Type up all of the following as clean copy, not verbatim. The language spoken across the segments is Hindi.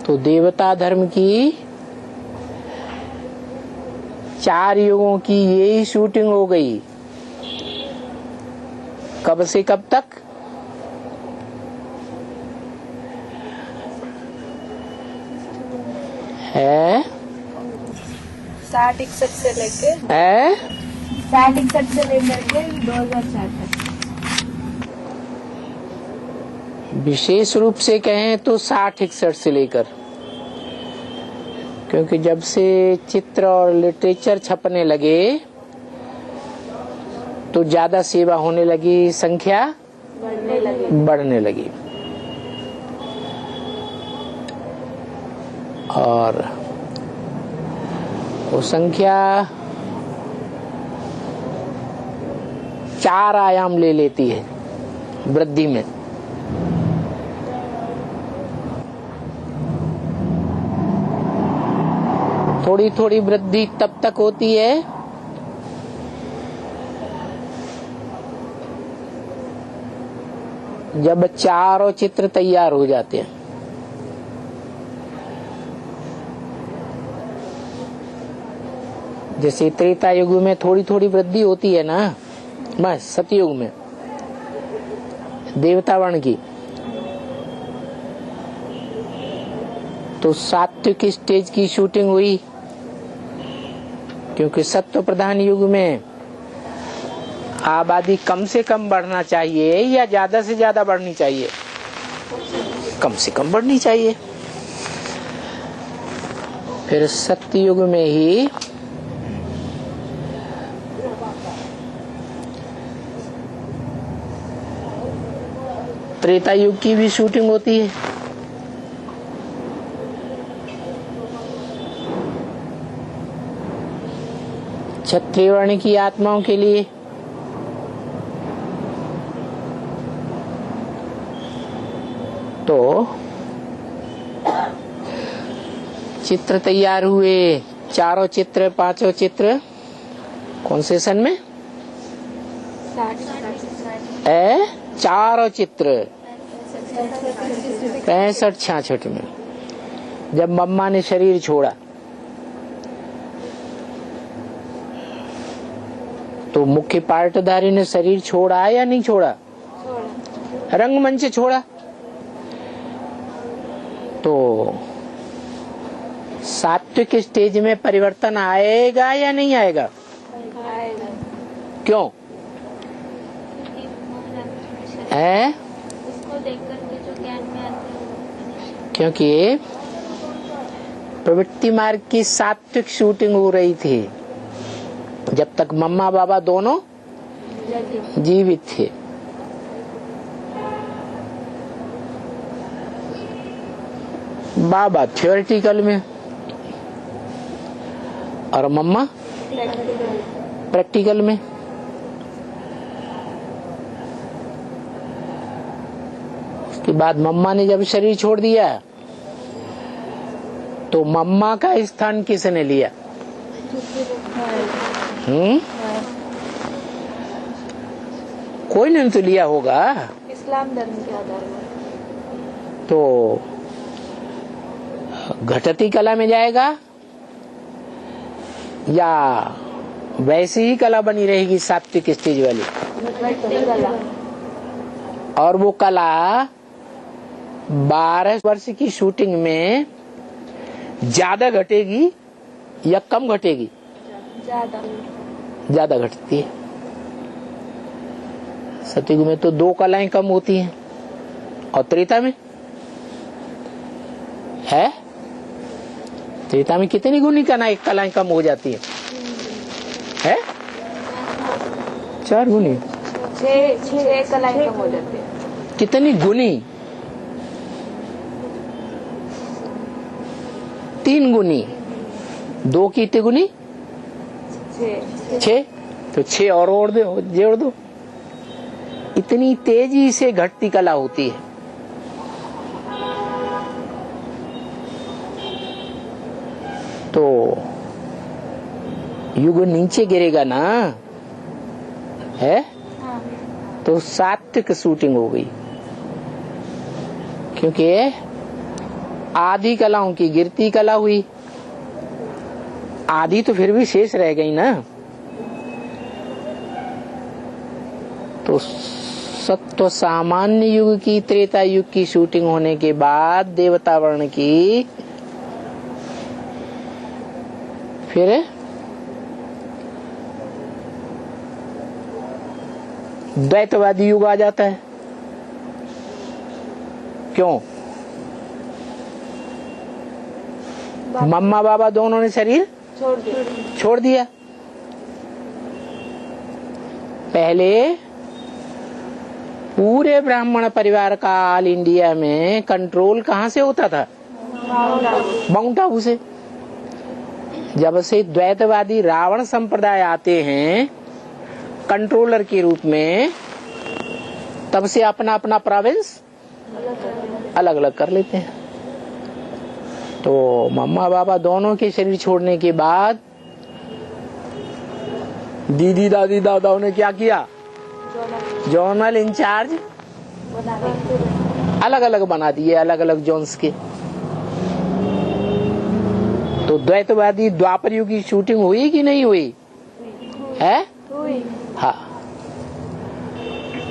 तो देवता धर्म की 4 युगों की यही शूटिंग हो गई। कब से कब तक? है 60-61 से लेके 60-61 से लेकर के 2004 तक। विशेष रूप से कहें तो 60-61 से लेकर, क्योंकि जब से चित्र और लिटरेचर छपने लगे तो ज्यादा सेवा होने लगी, संख्या बढ़ने लगी। और वो संख्या 4 आयाम ले लेती है वृद्धि में। थोड़ी थोड़ी वृद्धि तब तक होती है जब चारों चित्र तैयार हो जाते हैं। जैसे त्रेता युग में थोड़ी थोड़ी वृद्धि होती है ना, बस सतयुग में देवता वर्ण की, तो सात्विक स्टेज की शूटिंग हुई, क्योंकि सत्व प्रधान युग में आबादी कम से कम बढ़ना चाहिए या ज्यादा से ज्यादा बढ़नी चाहिए? कम से कम बढ़नी चाहिए। फिर सत्य युग में ही त्रेता युग की भी शूटिंग होती है। क्षत्रिय वर्ण की आत्माओं के लिए तो चित्र तैयार हुए, चारों चित्र, 5 चित्र कौन से सन में? 4 चित्र 65-66 में, जब मम्मा ने शरीर छोड़ा तो मुख्य पार्टधारी ने शरीर छोड़ा या नहीं छोड़ा? रंगमंच से छोड़ा। तो सात्विक स्टेज में परिवर्तन आएगा या नहीं आएगा? क्यों? है क्योंकि प्रवृत्ति मार्ग की सात्विक शूटिंग हो रही थी जब तक मम्मा बाबा दोनों जीवित थे। बाबा थ्योरेटिकल में और मम्मा प्रैक्टिकल में। उसके बाद मम्मा ने जब शरीर छोड़ दिया तो मम्मा का स्थान किसने लिया? कोई ने तो लिया होगा, इस्लाम धर्म के आधार में। तो घटती कला में जाएगा या वैसी ही कला बनी रहेगी सात्विक स्टेज वाली? और वो कला 12 वर्ष की शूटिंग में ज्यादा घटेगी या कम घटेगी? ज्यादा घटती है। सतयुग में तो 2 कलाएं कम होती हैं, और त्रेता में है? त्रेता में कितनी गुनी कलाएं कम हो जाती है? 4 गुनी, 6 कलाएं कम हो जाती है। कितनी गुनी? 3 गुनी। 2 की तिगुनी 6, तो 6 और जोड़ दो। इतनी तेजी से घटती कला होती है। तो युग नीचे गिरेगा ना, है? तो सात्विक शूटिंग हो गई, क्योंकि आधी कलाओं की गिरती कला हुई, आधी तो फिर भी शेष रह गई ना। तो सत्व सामान्य युग की, त्रेता युग की शूटिंग होने के बाद देवता वर्ण की फिर द्वैतवादी युग आ जाता है। क्यों? मम्मा बाबा दोनों ने शरीर छोड़ दिया। पहले पूरे ब्राह्मण परिवार का ऑल इंडिया में कंट्रोल कहां से होता था? माउंट आबू से। जब से द्वैतवादी रावण संप्रदाय आते हैं कंट्रोलर के रूप में, तब से अपना अपना प्रोविंस अलग अलग कर लेते हैं। तो मम्मा बाबा दोनों के शरीर छोड़ने के बाद दीदी दादी दादाओं ने क्या किया? जोनल इंचार्ज अलग अलग बना दिए, अलग अलग जोन्स के। तो द्वैतवादी द्वापर युग की शूटिंग हुई कि नहीं हुई है? हाँ।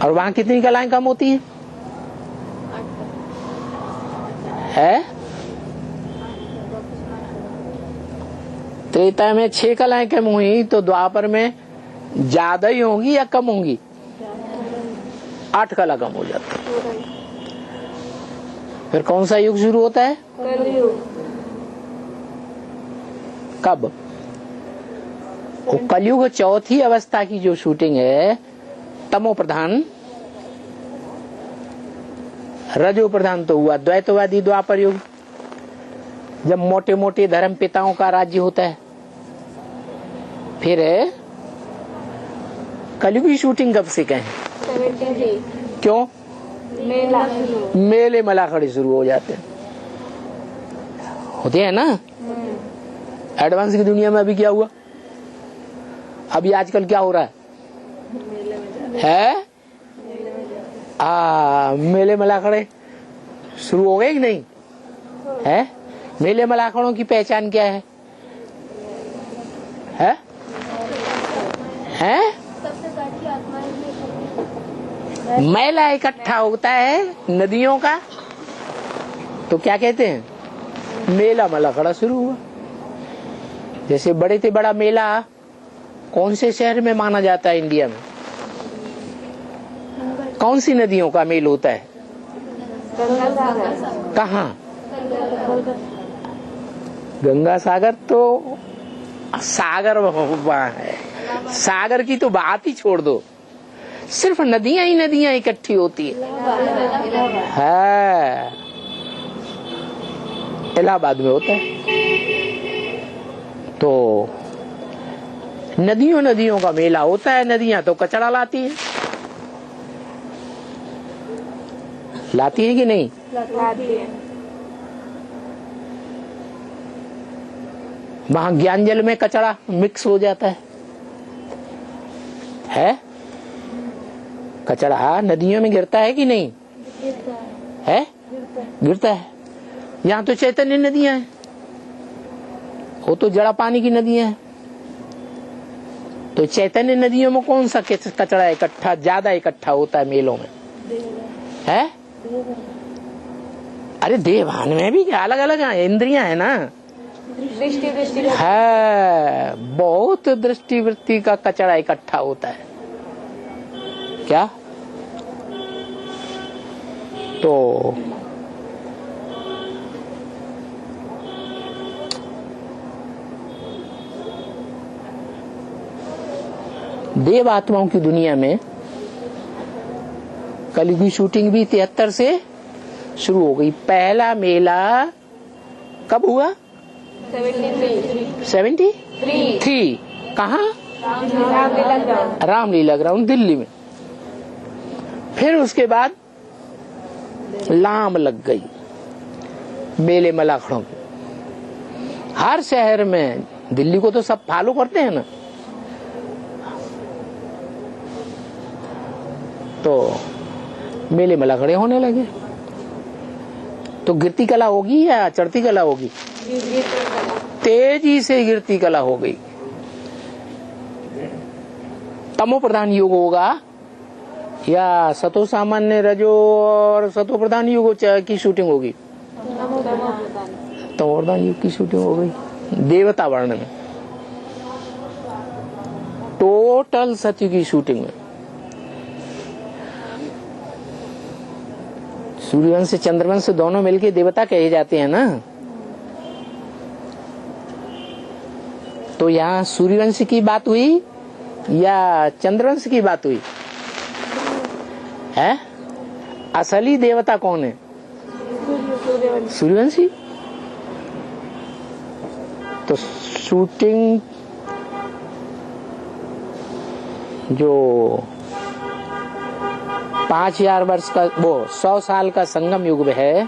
और वहां कितनी कलाएं कम होती हैं? है? त्रेता में 6 कलाएं कम हुई, तो द्वापर में ज्यादा ही होंगी या कम होंगी? 8 कला कम हो जाती है। फिर कौन सा युग शुरू होता है? कब? वो कलयुग चौथी अवस्था की जो शूटिंग है, तमो प्रधान रजो प्रधान तो हुआ द्वैतवादी द्वापर युग, जब मोटे मोटे धर्म पिताओं का राज्य होता है। फिर कलयुगी शूटिंग कब से कहें? 73। क्यों? मेले मलाखड़े शुरू हो जाते हैं, होते हैं ना। एडवांस की दुनिया में अभी क्या हुआ? अभी आजकल क्या हो रहा है? मेले मलाखड़े शुरू हो गए कि नहीं है? मेले मलाखड़ों की पहचान क्या है? है? मैला इकट्ठा होता है नदियों का, तो क्या कहते हैं? मेला मलाखड़ा शुरू हुआ। जैसे बड़े से बड़ा मेला कौन से शहर में माना जाता है इंडिया में? कौन सी नदियों का मेल होता है? कहाँ? गंगा सागर तो सागर वहाँ है, सागर की तो बात ही छोड़ दो, सिर्फ नदियां ही नदियां इकट्ठी होती है। इलाहाबाद में होता है। तो नदियों नदियों का मेला होता है। नदियां तो कचरा लाती है, लाती है कि नहीं? लाती है। वहां ज्ञान जल में कचरा मिक्स हो जाता है? कचरा नदियों में गिरता है कि नहीं? है? गिरता है। यहाँ तो चैतन्य नदियां हैं, वो तो जड़ा पानी की नदियां हैं। तो चैतन्य नदियों में कौन सा कचरा इकट्ठा ज्यादा इकट्ठा होता है मेलों में? है? अरे देवान में भी अलग अलग इंद्रियां है ना। दृष्टि है, बहुत दृष्टि वृत्ति का कचरा इकट्ठा होता है। क्या? तो देव आत्माओं की दुनिया में कलयुग की शूटिंग भी 73 से शुरू हो गई। पहला मेला कब हुआ? 73। कहाँ? रामलीला ग्राउंड दिल्ली में। फिर उसके बाद लाम लग गई मेले मलाखड़ों की। हर शहर में, दिल्ली को तो सब फॉलो करते हैं ना, तो मेले मलाखड़े होने लगे। तो गिरती कला होगी या चढ़ती कला होगी? तेजी से गिरती कला हो गई। तमो प्रधान युग होगा या सतो सामान्य रजो और सतो प्रधान युग की शूटिंग होगी? तमो प्रधान युग की शूटिंग हो गई देवता वर्ण में, टोटल सत्य की शूटिंग में। सूर्यवंश से चंद्रवंश दोनों मिलके देवता कहे जाते हैं ना। तो यहाँ सूर्यवंश की बात हुई या चंद्रवंश की बात हुई है? असली देवता कौन है? सूर्यवंशी। तो शूटिंग जो 5000 वर्ष का, वो 100 साल का संगम युग है,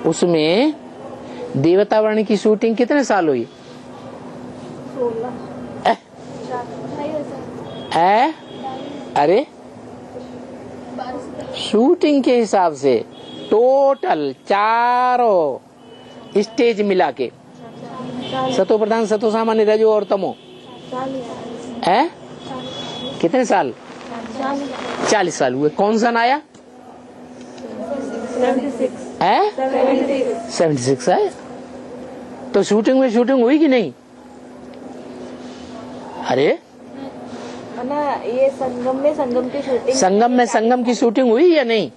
उसमें देवता वर्ण की शूटिंग कितने साल हुई? 16। अरे शूटिंग के हिसाब से टोटल चारों स्टेज मिला के, सतो प्रधान, सतो सामान्य, रजो और तमो, है कितने साल? 40 साल हुए। कौन सा आया? 76 है। तो शूटिंग में शूटिंग हुई कि नहीं? अरे ना, ये संगम में संगम की शूटिंग, संगम में संगम की शूटिंग हुई या नहीं?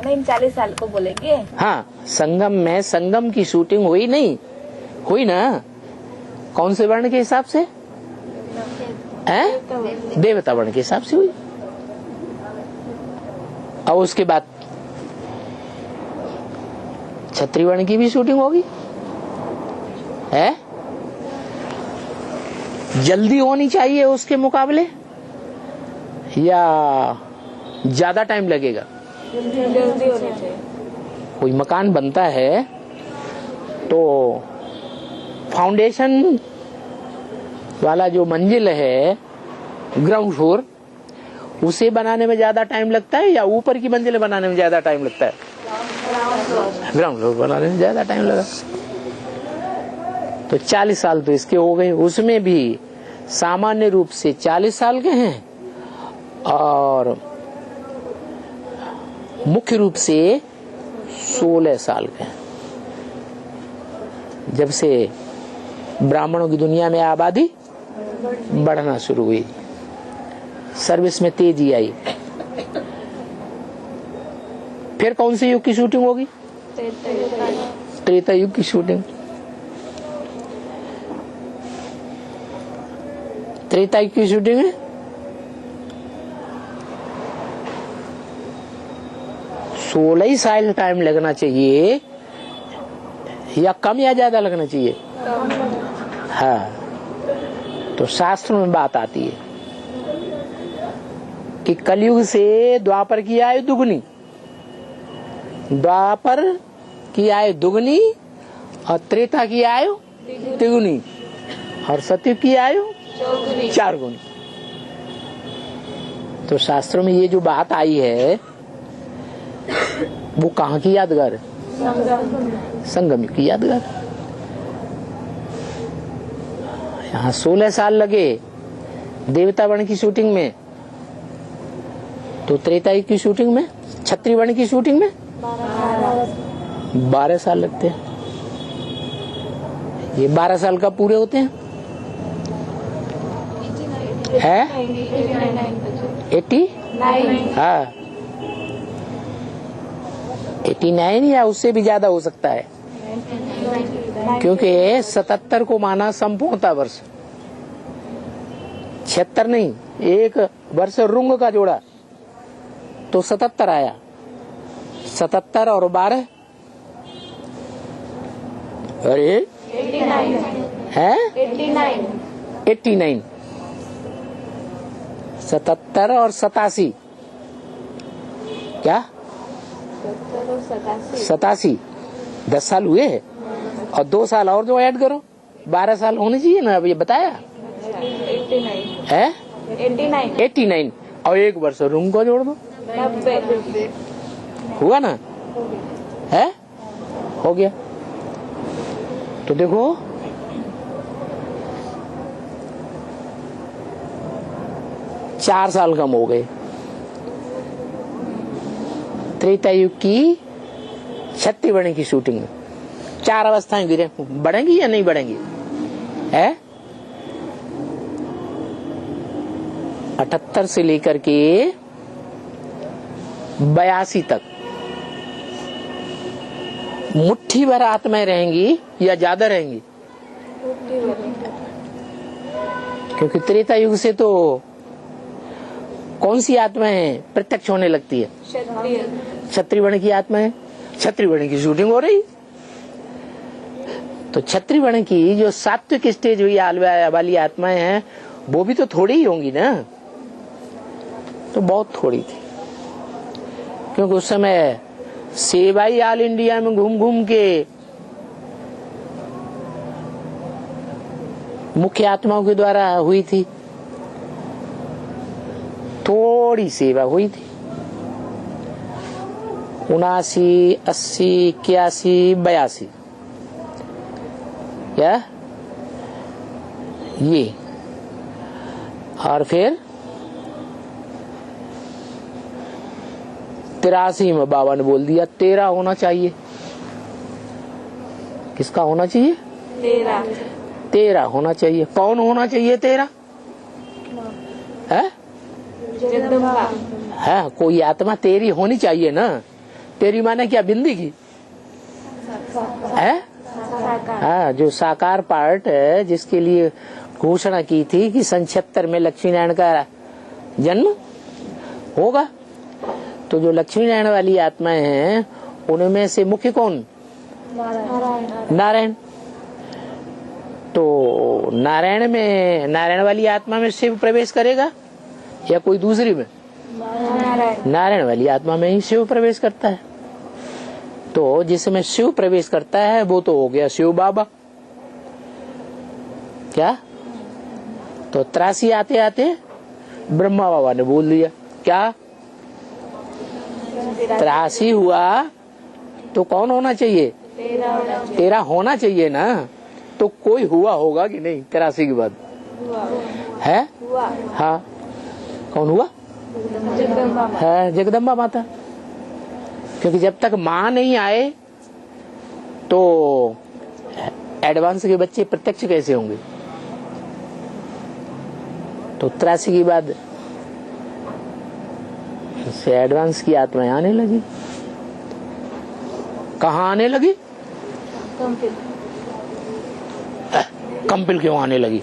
नहीं, 40 साल को बोलेंगे। हाँ, संगम में संगम की शूटिंग हुई नहीं? हुई ना। कौन से वर्ण के हिसाब से? देवता वर्ण के हिसाब से हुई। और उसके बाद क्षत्रिय वर्ण की भी शूटिंग होगी। है जल्दी होनी चाहिए उसके मुकाबले या ज्यादा टाइम लगेगा? जल्दी होनी चाहिए। कोई मकान बनता है तो फाउंडेशन वाला जो मंजिल है, ग्राउंड फ्लोर, उसे बनाने में ज्यादा टाइम लगता है या ऊपर की मंजिल बनाने में ज्यादा टाइम लगता है? ग्राउंड फ्लोर बनाने में ज्यादा टाइम लगा। तो 40 साल तो इसके हो गए। उसमें भी सामान्य रूप से 40 साल के हैं और मुख्य रूप से 16 साल के हैं। जब से ब्राह्मणों की दुनिया में आबादी बढ़ना शुरू हुई, सर्विस में तेजी आई, फिर कौन से युग की शूटिंग होगी? त्रेता युग की शूटिंग। त्रेता युग की शूटिंग है 16 साल टाइम लगना चाहिए या कम या ज्यादा लगना चाहिए? हाँ, तो शास्त्र में बात आती है कि कलयुग से द्वापर की आयु दुगनी, द्वापर की आयु दुगनी और त्रेता की आयु तिगुनी और सतयुग की आयु 4 गुनी। तो शास्त्रों में ये जो बात आई है वो कहाँ की यादगार है? संगम युग की यादगार। यहाँ 16 साल लगे देवता वर्ण की शूटिंग में, तो त्रेता युग की शूटिंग में, क्षत्रिय वर्ण की शूटिंग में 12 साल लगते हैं। ये 12 साल कब पूरे होते हैं? 89? हाँ, 89 या उससे भी ज्यादा हो सकता है, क्योंकि 77 को माना संपूर्णता वर्ष, 76 नहीं, एक वर्ष रुंग का जोड़ा तो 77 आया। 77 और 12 अरे 89 77 और 87 क्या 87 10 साल हुए और 2 साल और जो ऐड करो 12 साल होने चाहिए ना। अब ये बताया 89 और एक वर्ष रूम को जोड़ दो, 90 हुआ ना। है, हो गया। तो देखो चार साल कम हो गए। त्रेता युग की छत्तीवर्ण की शूटिंग में 4 अवस्थाएं गिरे, बढ़ेंगी या नहीं बढ़ेंगी? है 78 से लेकर के 82 तक मुट्ठी भर आत्माएं रहेंगी या ज्यादा रहेंगी? क्योंकि त्रेता युग से तो कौन सी आत्माएं प्रत्यक्ष होने लगती है? क्षत्रिय की आत्माएं। क्षत्रिय की शूटिंग हो रही, तो क्षत्रिय की जो सात्विक स्टेज हुई वाली आत्माएं हैं वो भी तो थोड़ी ही होंगी ना, तो बहुत थोड़ी थी। क्योंकि उस समय सेवाई ऑल इंडिया में घूम घूम के मुख्य आत्माओं के द्वारा हुई थी, थोड़ी सेवा हुई थी। 79, 80, 81, 82 क्या ये, और फिर 83 में बाबा ने बोल दिया 13 होना चाहिए। किसका होना चाहिए? 13 होना चाहिए। कौन होना चाहिए 13? है? है कोई आत्मा तेरी होनी चाहिए ना। तेरी माने क्या? बिंदी की है? हाँ, जो साकार पार्ट है, जिसके लिए घोषणा की थी कि सन 76 में लक्ष्मी नारायण का जन्म होगा। तो जो लक्ष्मी नारायण वाली आत्माएं हैं उनमें से मुख्य कौन? नारायण। तो नारायण वाली आत्मा में शिव प्रवेश करेगा या कोई दूसरी में? नारायण वाली आत्मा में ही शिव प्रवेश करता है। तो जिसमें शिव प्रवेश करता है वो तो हो गया शिव बाबा। क्या? तो 83 आते आते ब्रह्मा बाबा ने बोल दिया क्या? 83 हुआ तो कौन होना चाहिए? 13 होना चाहिए ना। तो कोई हुआ होगा कि नहीं 83 के बाद? है? हाँ, कौन हुआ? है जगदम्बा माता। क्योंकि जब तक माँ नहीं आए तो एडवांस के बच्चे प्रत्यक्ष कैसे होंगे? तो 83 के बाद से एडवांस की आत्माएं आने लगी। कहाँ आने लगी? कंपिल क्यों आने लगी?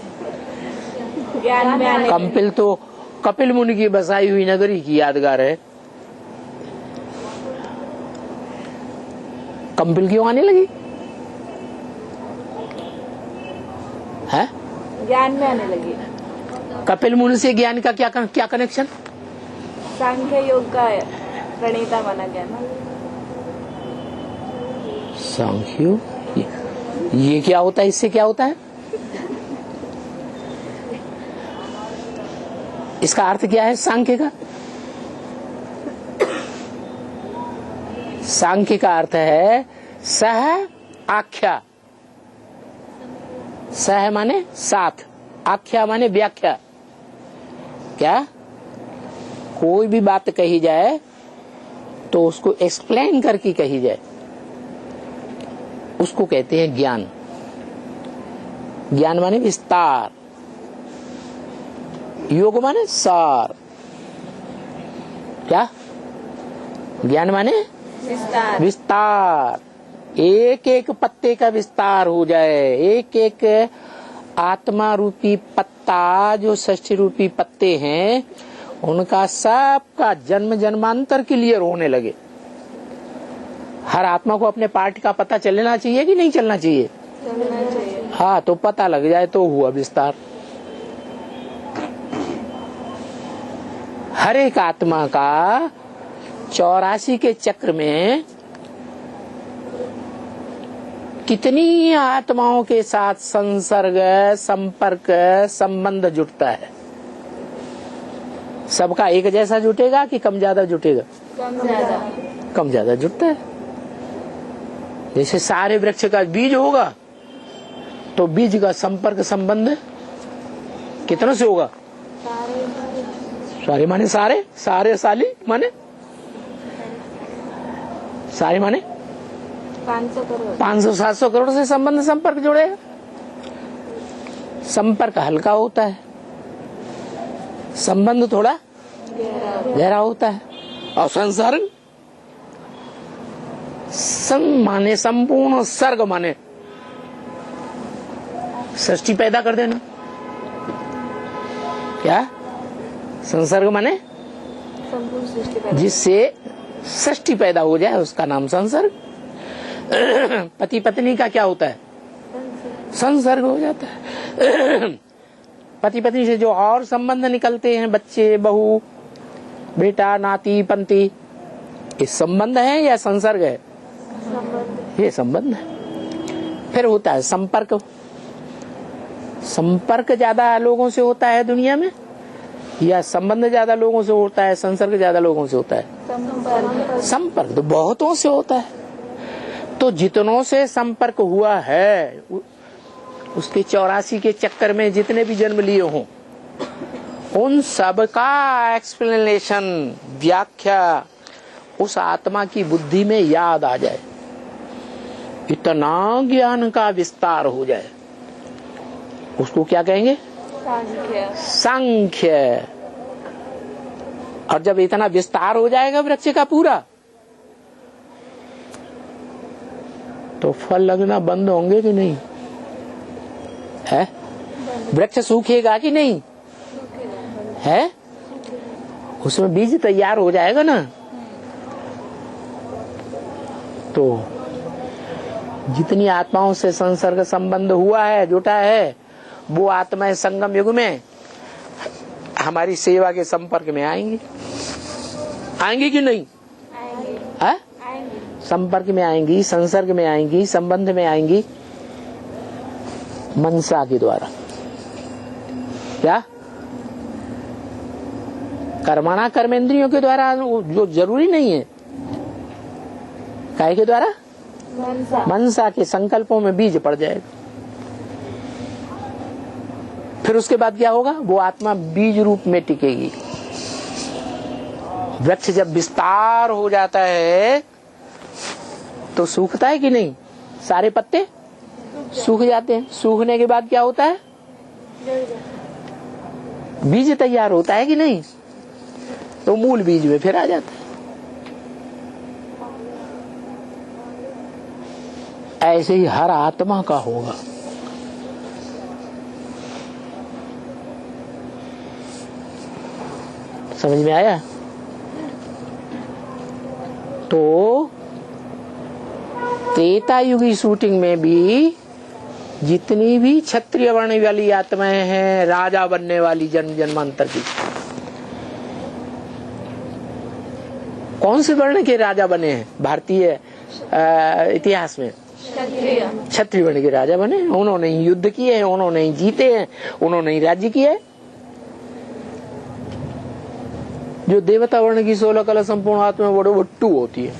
कंपिल तो कपिल मुनि की बसाई हुई नगरी की यादगार है। कंपिल क्यों आने लगी? है? ज्ञान में आने लगी। कपिल मुनि से ज्ञान का क्या कनेक्शन? सांख्य योग का प्रणेता माना गया ना। सांख्य ये क्या होता है? इससे क्या होता है? इसका अर्थ क्या है सांख्य का? सांख्य का अर्थ है सह आख्या। सह माने साथ, आख्या माने व्याख्या। क्या? कोई भी बात कही जाए तो उसको एक्सप्लेन करके कही जाए, उसको कहते हैं ज्ञान। ज्ञान माने विस्तार, योग माने सार। क्या? ज्ञान माने विस्तार। एक एक पत्ते का विस्तार हो जाए, एक एक आत्मा रूपी पत्ता, जो षष्ठी रूपी पत्ते हैं, उनका सबका जन्म जन्मांतर क्लियर होने लगे। हर आत्मा को अपने पार्ट का पता चलना चाहिए कि नहीं चलना चाहिए? हाँ, तो पता लग जाए तो हुआ विस्तार। हर एक आत्मा का 84 के चक्र में कितनी आत्माओं के साथ संसर्ग, संपर्क, संबंध जुटता है? सबका एक जैसा जुटेगा कि कम ज्यादा जुटेगा? कम ज्यादा। कम ज्यादा जुटता है। जैसे सारे वृक्ष का बीज होगा तो बीज का संपर्क संबंध कितनों से होगा? सारे माने सारे, सारे साली माने सारे माने 500-700 करोड़ से संबंध संपर्क जुड़ेगा। संपर्क हल्का होता है, संबंध थोड़ा गहरा होता है। और संसर्ग, संग माने संपूर्ण, सर्ग माने सृष्टि पैदा कर देना। क्या संसर्ग माने? जिससे सृष्टि पैदा हो जाए उसका नाम संसर्ग। पति पत्नी का क्या होता है? संसर्ग हो जाता है। पति पत्नी से जो और संबंध निकलते हैं, बच्चे, बहू, बेटा, नाती, पंती, ये संबंध है या संसर्ग है? ये संबंध है। फिर होता है संपर्क। संपर्क ज्यादा लोगों से होता है दुनिया में या संबंध ज्यादा लोगों से होता है, संसर्ग ज्यादा लोगों से होता है? संपर्क तो बहुतों से होता है। तो जितनों से संपर्क हुआ है उसके 84 के चक्कर में जितने भी जन्म लिए हों, उन सब का एक्सप्लेनेशन, व्याख्या उस आत्मा की बुद्धि में याद आ जाए, इतना ज्ञान का विस्तार हो जाए, उसको क्या कहेंगे? सांख्य। और जब इतना विस्तार हो जाएगा वृक्ष का पूरा, तो फल लगना बंद होंगे कि नहीं? है? वृक्ष सूखेगा कि नहीं? है? उसमें बीज तैयार हो जाएगा ना। तो जितनी आत्माओं से संसर्ग संबंध हुआ है, जुटा है, वो आत्माएं संगम युग में हमारी सेवा के संपर्क में आएंगी। आएंगी कि नहीं? है? संपर्क में आएंगी, संसर्ग में आएंगी, संबंध में आएंगी, मनसा के द्वारा। क्या? कर्मणा, कर्मेंद्रियों के द्वारा, जो जरूरी नहीं है। काहे के द्वारा? मनसा के संकल्पों में बीज पड़ जाएगा। फिर उसके बाद क्या होगा? वो आत्मा बीज रूप में टिकेगी। वृक्ष जब विस्तार हो जाता है तो सूखता है कि नहीं? सारे पत्ते सूख जाते हैं। सूखने के बाद क्या होता है? बीज तैयार होता है कि नहीं? तो मूल बीज में फिर आ जाता है। ऐसे ही हर आत्मा का होगा। समझ में आया? तो त्रेता युगी शूटिंग में भी जितनी भी क्षत्रिय वर्ण वाली आत्माएं हैं, राजा बनने वाली जन्म जन्मांतर की, कौन से वर्ण के राजा बने हैं भारतीय इतिहास में? क्षत्रिय वर्ण के राजा बने। उन्होंने ही युद्ध किए हैं, उन्होंने ही जीते हैं, उन्होंने ही राज्य किया है। जो देवता वर्ण की 16 कला संपूर्ण आत्मा बड़े वट्टू होती है,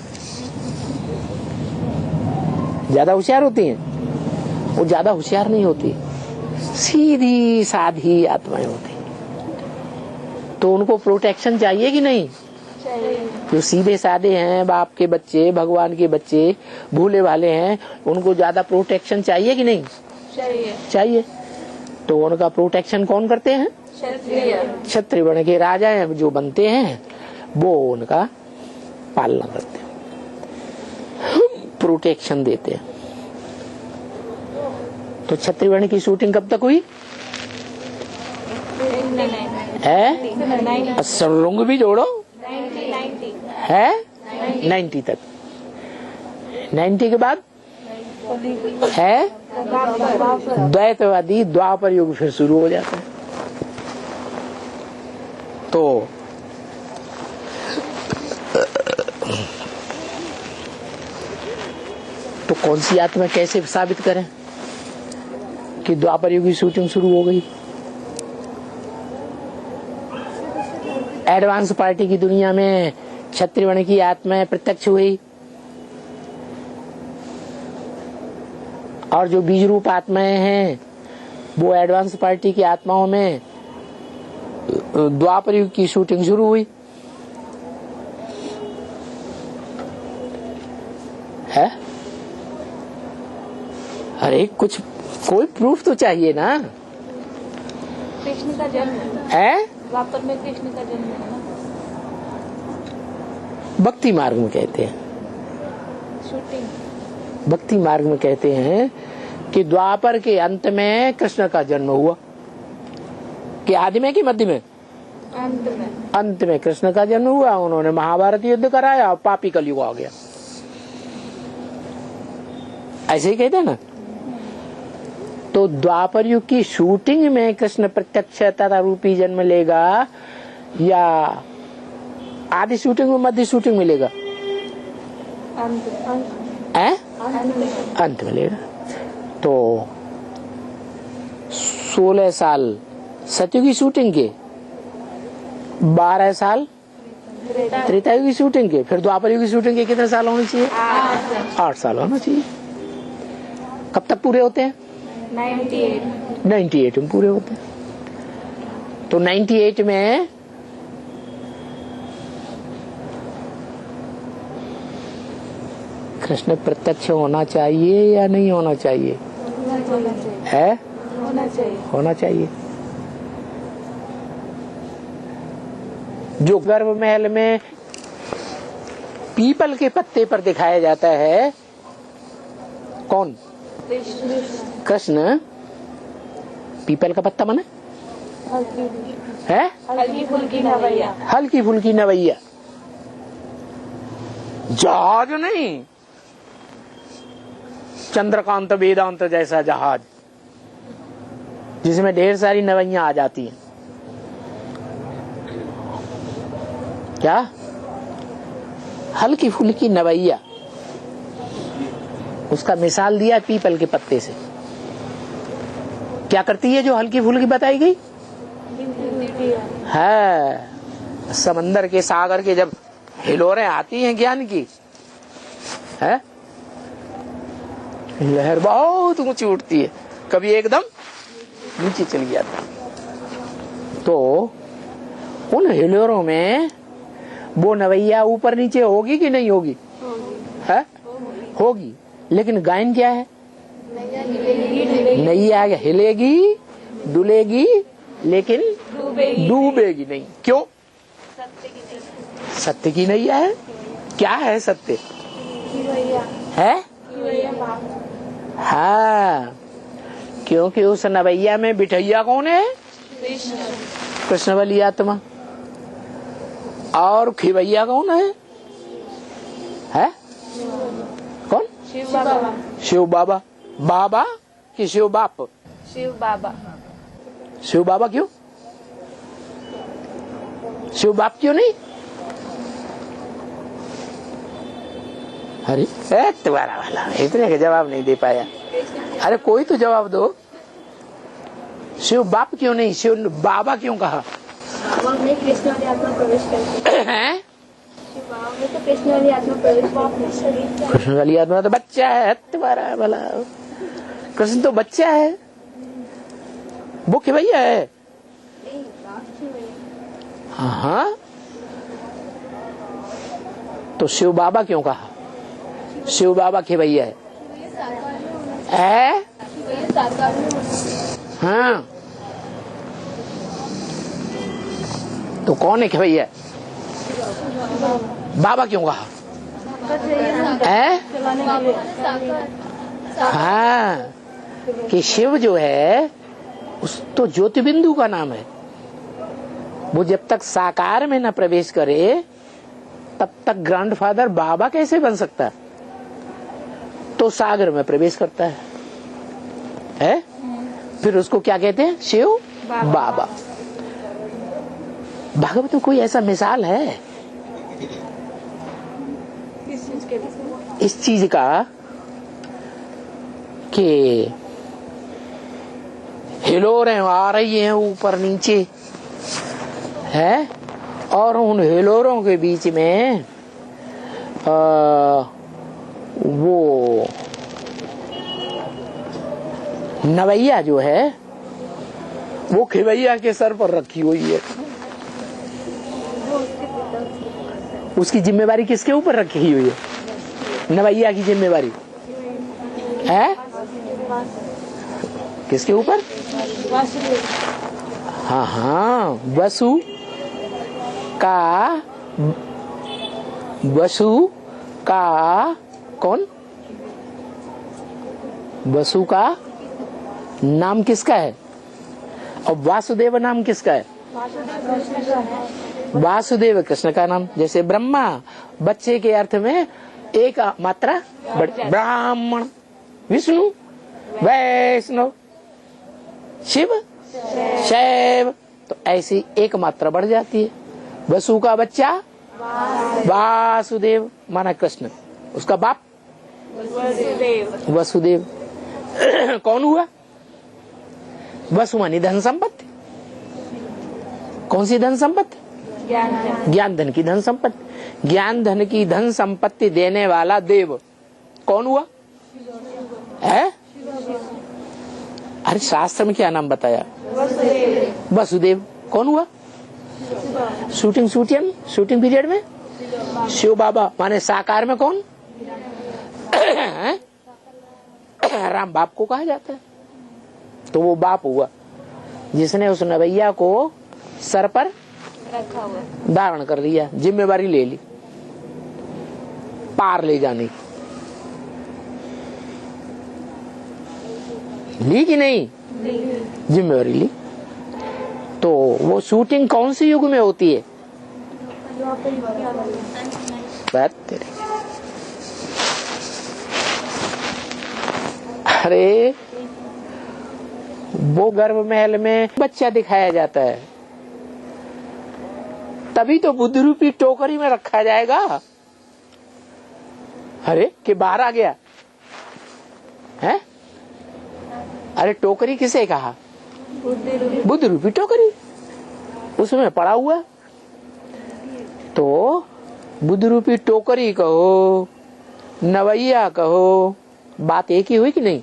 ज्यादा होशियार होती हैं, वो ज्यादा होशियार नहीं होती, सीधी साधी आत्माएं होती। तो उनको प्रोटेक्शन चाहिए कि नहीं? जो सीधे साधे हैं, बाप के बच्चे, भगवान के बच्चे, भूले वाले हैं, उनको ज्यादा प्रोटेक्शन चाहिए कि नहीं? चाहिए। तो उनका प्रोटेक्शन कौन करते हैं? क्षत्रिय वर्ण के राजा हैं जो बनते हैं, वो उनका पालना करते हैं, प्रोटेक्शन देते हैं। तो क्षत्रिय वर्ण की शूटिंग कब तक हुई है? सरलुंग भी जोड़ो है 90 तक। 90 के बाद है द्वैतवादी द्वापर युग फिर शुरू हो जाता है। तो कौन सी आत्मा कैसे साबित करें कि द्वापर युग की शूटिंग शुरू हो गई? एडवांस पार्टी की दुनिया में क्षत्रिय वर्ण की आत्माएं प्रत्यक्ष हुई, और जो बीज रूप आत्माएं हैं वो एडवांस पार्टी की आत्माओं में द्वापर युग की शूटिंग शुरू हुई है। अरे कुछ कोई प्रूफ तो चाहिए ना। कृष्ण का जन्म है द्वापर में, कृष्ण का जन्म है ना। भक्ति मार्ग में कहते हैं, शूटिंग भक्ति मार्ग में कहते हैं कि द्वापर के अंत में कृष्ण का जन्म हुआ। कि आदि में कि मध्य में? अंत में कृष्ण का जन्म हुआ। उन्होंने महाभारत युद्ध कराया और पापी कलयुग आ गया। ऐसे ही कहते हैं ना। तो द्वापर युग की शूटिंग में कृष्ण प्रत्यक्ष तथा रूपी जन्म लेगा या आदि शूटिंग में, मध्य शूटिंग में लेगा? अंत में लेगा। तो 16 साल सतयुग की शूटिंग के, 12 साल त्रेता युग की शूटिंग के, फिर द्वापर युग की शूटिंग के कितने साल होने चाहिए? 8 साल होना चाहिए। कब तक पूरे होते हैं? 98 में पूरे होते हैं। तो 98 में कृष्ण प्रत्यक्ष होना चाहिए या नहीं होना चाहिए? है होना चाहिए। जो गर्भ महल में पीपल के पत्ते पर दिखाया जाता है, कौन? कृष्ण। पीपल का पत्ता माने है हल्की फुल्की नवैया। हल्की फुल्की नवैया, जहाज नहीं, चंद्रकांत वेदांत जैसा जहाज जिसमें ढेर सारी नवैया आ जाती हैं। क्या? हल्की फुल्की नवैया। उसका मिसाल दिया पीपल के पत्ते से। क्या करती है जो हल्की फुल्की बताई गई? है समंदर के, सागर के जब हिलोरें आती हैं ज्ञान की, है लहर बहुत ऊंची उठती है, कभी एकदम नीचे चली जाती है। तो उन हिलोरों में वो नवैया ऊपर नीचे होगी कि नहीं होगी? है होगी। लेकिन गायन क्या है? नैया हिलेगी डुलेगी लेकिन डूबेगी नहीं। क्यों? सत्य की नैया है। क्या है सत्य? है हाँ, क्योंकि उस नवैया में बिठैया कौन है? कृष्ण वाली आत्मा। और खिवैया कौन है? कौन? शिव बाबा। बाबा कि शिव बाप? शिव बाबा। शिव बाबा क्यों? शिव बाप क्यों नहीं? अरे तुम्हारा वाला इतने का जवाब नहीं दे पाया। अरे कोई तो जवाब दो। शिव बाप क्यों नहीं, शिव बाबा क्यों कहा? कृष्ण वाली आत्मा प्रवेश करती है। तो कृष्ण वाली आत्मा प्रवेश करती है। कृष्ण वाली आत्मा तो बच्चा है तुम्हारा भला। कृष्ण तो बच्चा है, वो भैया है। हाँ, तो शिव बाबा क्यों कहा? शिव बाबा के भैया है। हाँ, तो कौन है भैया? बाबा क्यों कहा? हाँ, कि शिव जो है उस तो ज्योति बिंदु का नाम है। वो जब तक साकार में न प्रवेश करे तब तक ग्रैंडफादर बाबा कैसे बन सकता? तो सागर में प्रवेश करता है? फिर उसको क्या कहते हैं? शिव बाबा। भागवत में कोई ऐसा मिसाल है इस चीज का कि हिलोरें आ रही हैं ऊपर नीचे है, और उन हिलोरों के बीच में वो नवैया जो है वो खेवैया के सर पर रखी हुई है। उसकी जिम्मेवारी किसके ऊपर रखी हुई है? नवैया की जिम्मेवारी है किसके ऊपर? हाँ हाँ, वसु का कौन? वसु का नाम किसका है और वासुदेव नाम किसका है? वासुदेव कृष्ण का नाम। जैसे ब्रह्मा बच्चे के अर्थ में एक मात्रा, ब्राह्मण, विष्णु, वैष्णव, शिव, शैव, तो ऐसी एक मात्रा बढ़ जाती है। वसु का बच्चा वासुदेव माना कृष्ण, उसका बाप वसुदेव। कौन हुआ? वसु मानी धन संपत्ति। कौन सी धन संपत्ति? ज्ञान धन की धन संपत्ति। ज्ञान धन की धन संपत्ति देने वाला देव कौन हुआ है? अरे शास्त्र में क्या नाम बताया? वसुदेव। कौन हुआ? शूटिंग पीरियड में शिव बाबा माने साकार में कौन? राम बाप को कहा जाता है। तो वो बाप हुआ जिसने उस नवैया को सर पर धारण कर लिया, जिम्मेवारी ले ली पार ले जाने की। ली कि नहीं? जिम्मेवारी ली। तो वो शूटिंग कौन सी युग में होती है? अरे वो गर्भ महल में बच्चा दिखाया जाता है, तभी तो बुद्ध रूपी टोकरी में रखा जाएगा। अरे कि बाहर आ गया है? अरे टोकरी किसे कहा? बुद्ध रूपी टोकरी, उसमें पड़ा हुआ। तो बुद्ध रूपी टोकरी कहो, नवैया कहो, बात एक ही हुई कि नहीं?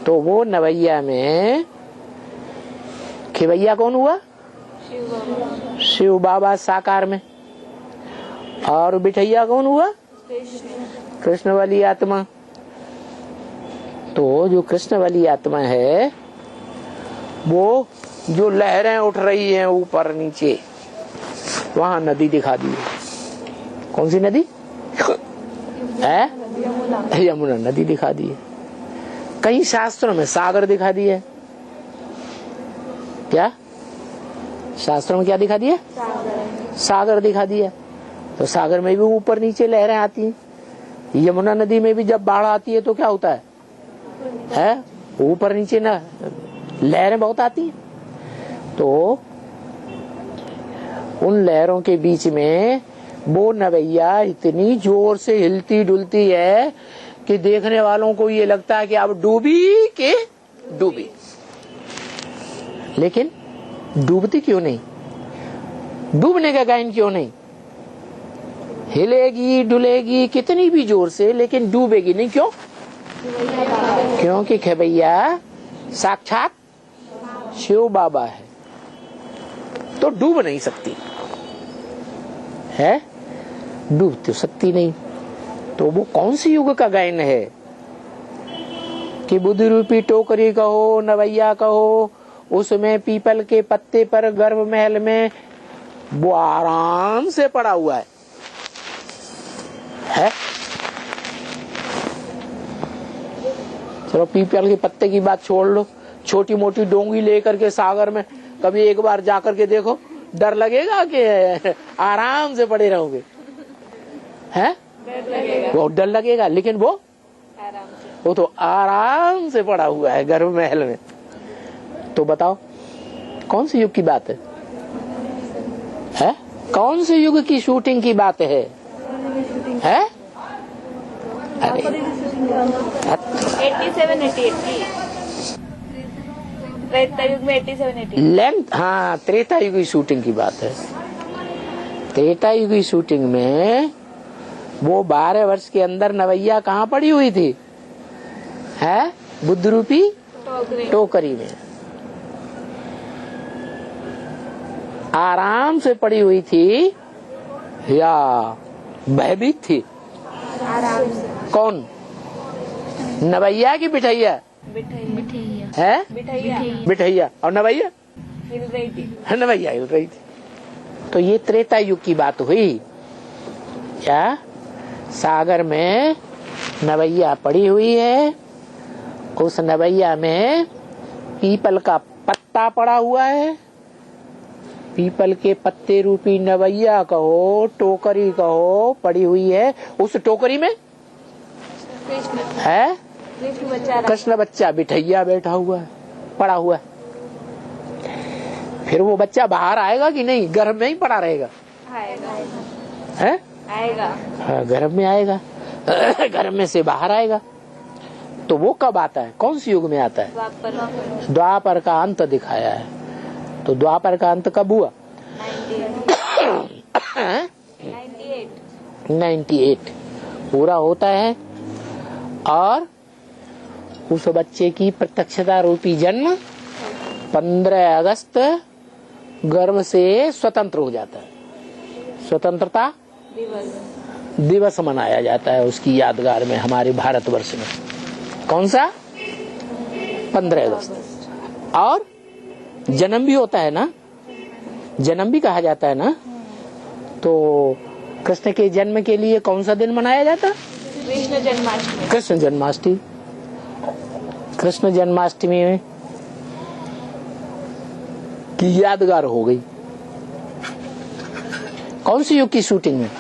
तो वो नवैया में खेवैया कौन हुआ? शिव बाबा साकार में। और बिठैया कौन हुआ? कृष्ण वाली आत्मा। तो जो कृष्ण वाली आत्मा है वो जो लहरें उठ रही हैं ऊपर नीचे, वहां नदी दिखा दी है। कौन सी नदी है? यमुना नदी दिखा दी है। कई शास्त्रों में सागर दिखा दिया है। क्या शास्त्रों में क्या दिखा दिया? सागर दिखा दिया। तो सागर में भी ऊपर नीचे लहरें आती हैं। यमुना नदी में भी जब बाढ़ आती है तो क्या होता है? ऊपर नीचे ना लहरें बहुत आती हैं। तो उन लहरों के बीच में वो नवैया इतनी जोर से हिलती डुलती है कि देखने वालों को ये लगता है कि अब डूबी के डूबी, लेकिन डूबती क्यों नहीं? डूबने का गायन क्यों नहीं? हिलेगी डुलेगी कितनी भी जोर से, लेकिन डूबेगी नहीं। क्यों? क्योंकि खेवैया साक्षात शिव बाबा है, तो डूब नहीं सकती है, डूब तो सकती नहीं। तो वो कौन सी युग का गायन है कि बुद्ध रूपी टोकरी कहो, नवैया कहो, उसमें पीपल के पत्ते पर गर्भ महल में वो आराम से पड़ा हुआ है? चलो पीपल के पत्ते की बात छोड़ लो, छोटी मोटी डोंगी लेकर के सागर में कभी एक बार जाकर के देखो, डर लगेगा कि आराम से पड़े रहोगे? हैं? बहुत डर लगेगा, लेकिन वो तो आराम से पड़ा हुआ है गर्भ महल में। तो बताओ कौन सी युग की बात है? है? कौन से युग की शूटिंग की बात है? है? अरे 87-88 लेंथ, हाँ त्रेता युग की शूटिंग की बात है। त्रेता युग की शूटिंग में वो 12 वर्ष के अंदर नवैया कहाँ पड़ी हुई थी? है बुद्ध रूपी टोकरी में आराम से पड़ी हुई थी या भयभीत थी? आराम से। कौन? नवैया की बिठैया? है बिठैया। और नवैया हिल रही थी। नवैया हिल रही थी। तो ये त्रेता युग की बात हुई। क्या सागर में नवैया पड़ी हुई है, उस नवैया में पीपल का पत्ता पड़ा हुआ है। पीपल के पत्ते रूपी नवैया कहो, टोकरी कहो, पड़ी हुई है। उस टोकरी में कृष्ण है बच्चा कृष्ण बच्चा बिठैया बैठा हुआ है, पड़ा हुआ है। फिर वो बच्चा बाहर आएगा कि नहीं? गर्भ में ही पड़ा रहेगा? आएगा। है आएगा। हाँ, गर्भ में आएगा। गर्भ में से बाहर आएगा। तो वो कब आता है? कौन सी युग में आता है? द्वापर का अंत दिखाया है। तो द्वापर का अंत कब हुआ? 98 पूरा होता है। और उस बच्चे की प्रत्यक्षता रूपी जन्म 15 अगस्त गर्भ से स्वतंत्र हो जाता है। स्वतंत्रता दिवस मनाया जाता है उसकी यादगार में हमारे भारतवर्ष में। कौन सा? 15 अगस्त। और जन्म भी होता है ना, जन्म भी कहा जाता है ना। तो कृष्ण के जन्म के लिए कौन सा दिन मनाया जाता? कृष्ण जन्माष्टमी। कृष्ण जन्माष्टमी। कृष्ण जन्माष्टमी में की यादगार हो गई। कौन सी युग की शूटिंग में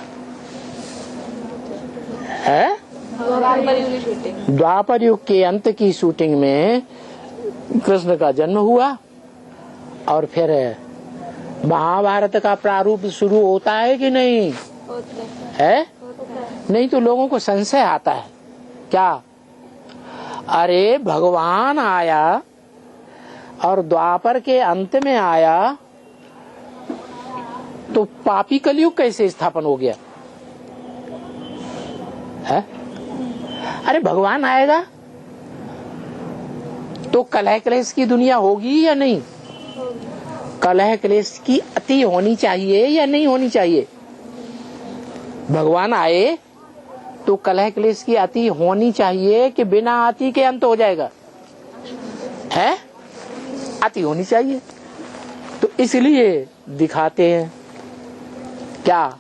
है? द्वापर युग के अंत की शूटिंग में कृष्ण का जन्म हुआ। और फिर महाभारत का प्रारूप शुरू होता है कि नहीं? है? नहीं तो लोगों को संशय आता है। क्या? अरे भगवान आया और द्वापर के अंत में आया तो पापी कलयुग कैसे स्थापन हो गया? है? अरे भगवान आएगा तो कलह क्लेश की दुनिया होगी या नहीं? कलह क्लेश की अति होनी चाहिए या नहीं होनी चाहिए? भगवान आए तो कलह क्लेश की अति होनी चाहिए कि बिना अति के अंत हो जाएगा? है? अति होनी चाहिए। तो इसलिए दिखाते हैं क्या?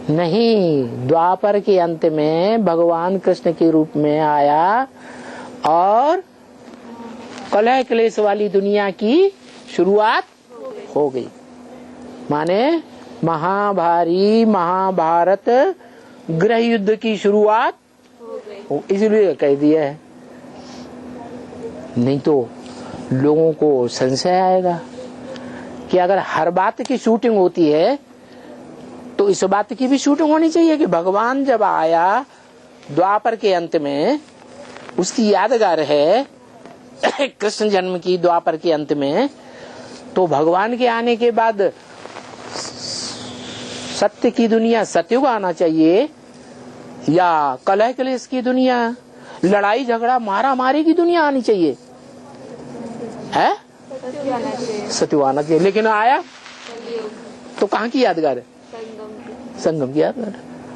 नहीं, द्वापर के अंत में भगवान कृष्ण के रूप में आया और कलह क्लेश वाली दुनिया की शुरुआत हो गई। माने महाभारत गृह युद्ध की शुरुआत हो, इसलिए कह दिया है। नहीं तो लोगों को संशय आएगा कि अगर हर बात की शूटिंग होती है तो इस बात की भी शूटिंग होनी चाहिए कि भगवान जब आया द्वापर के अंत में, उसकी यादगार है कृष्ण जन्म की द्वापर के अंत में। तो भगवान के आने के बाद सत्य की दुनिया सतयुग आना चाहिए या कलह क्लेश की दुनिया, लड़ाई झगड़ा मारा मारी की दुनिया आनी चाहिए? है? सतयुग आना चाहिए। लेकिन आया तो कहाँ की यादगार है? संगम की यादगार।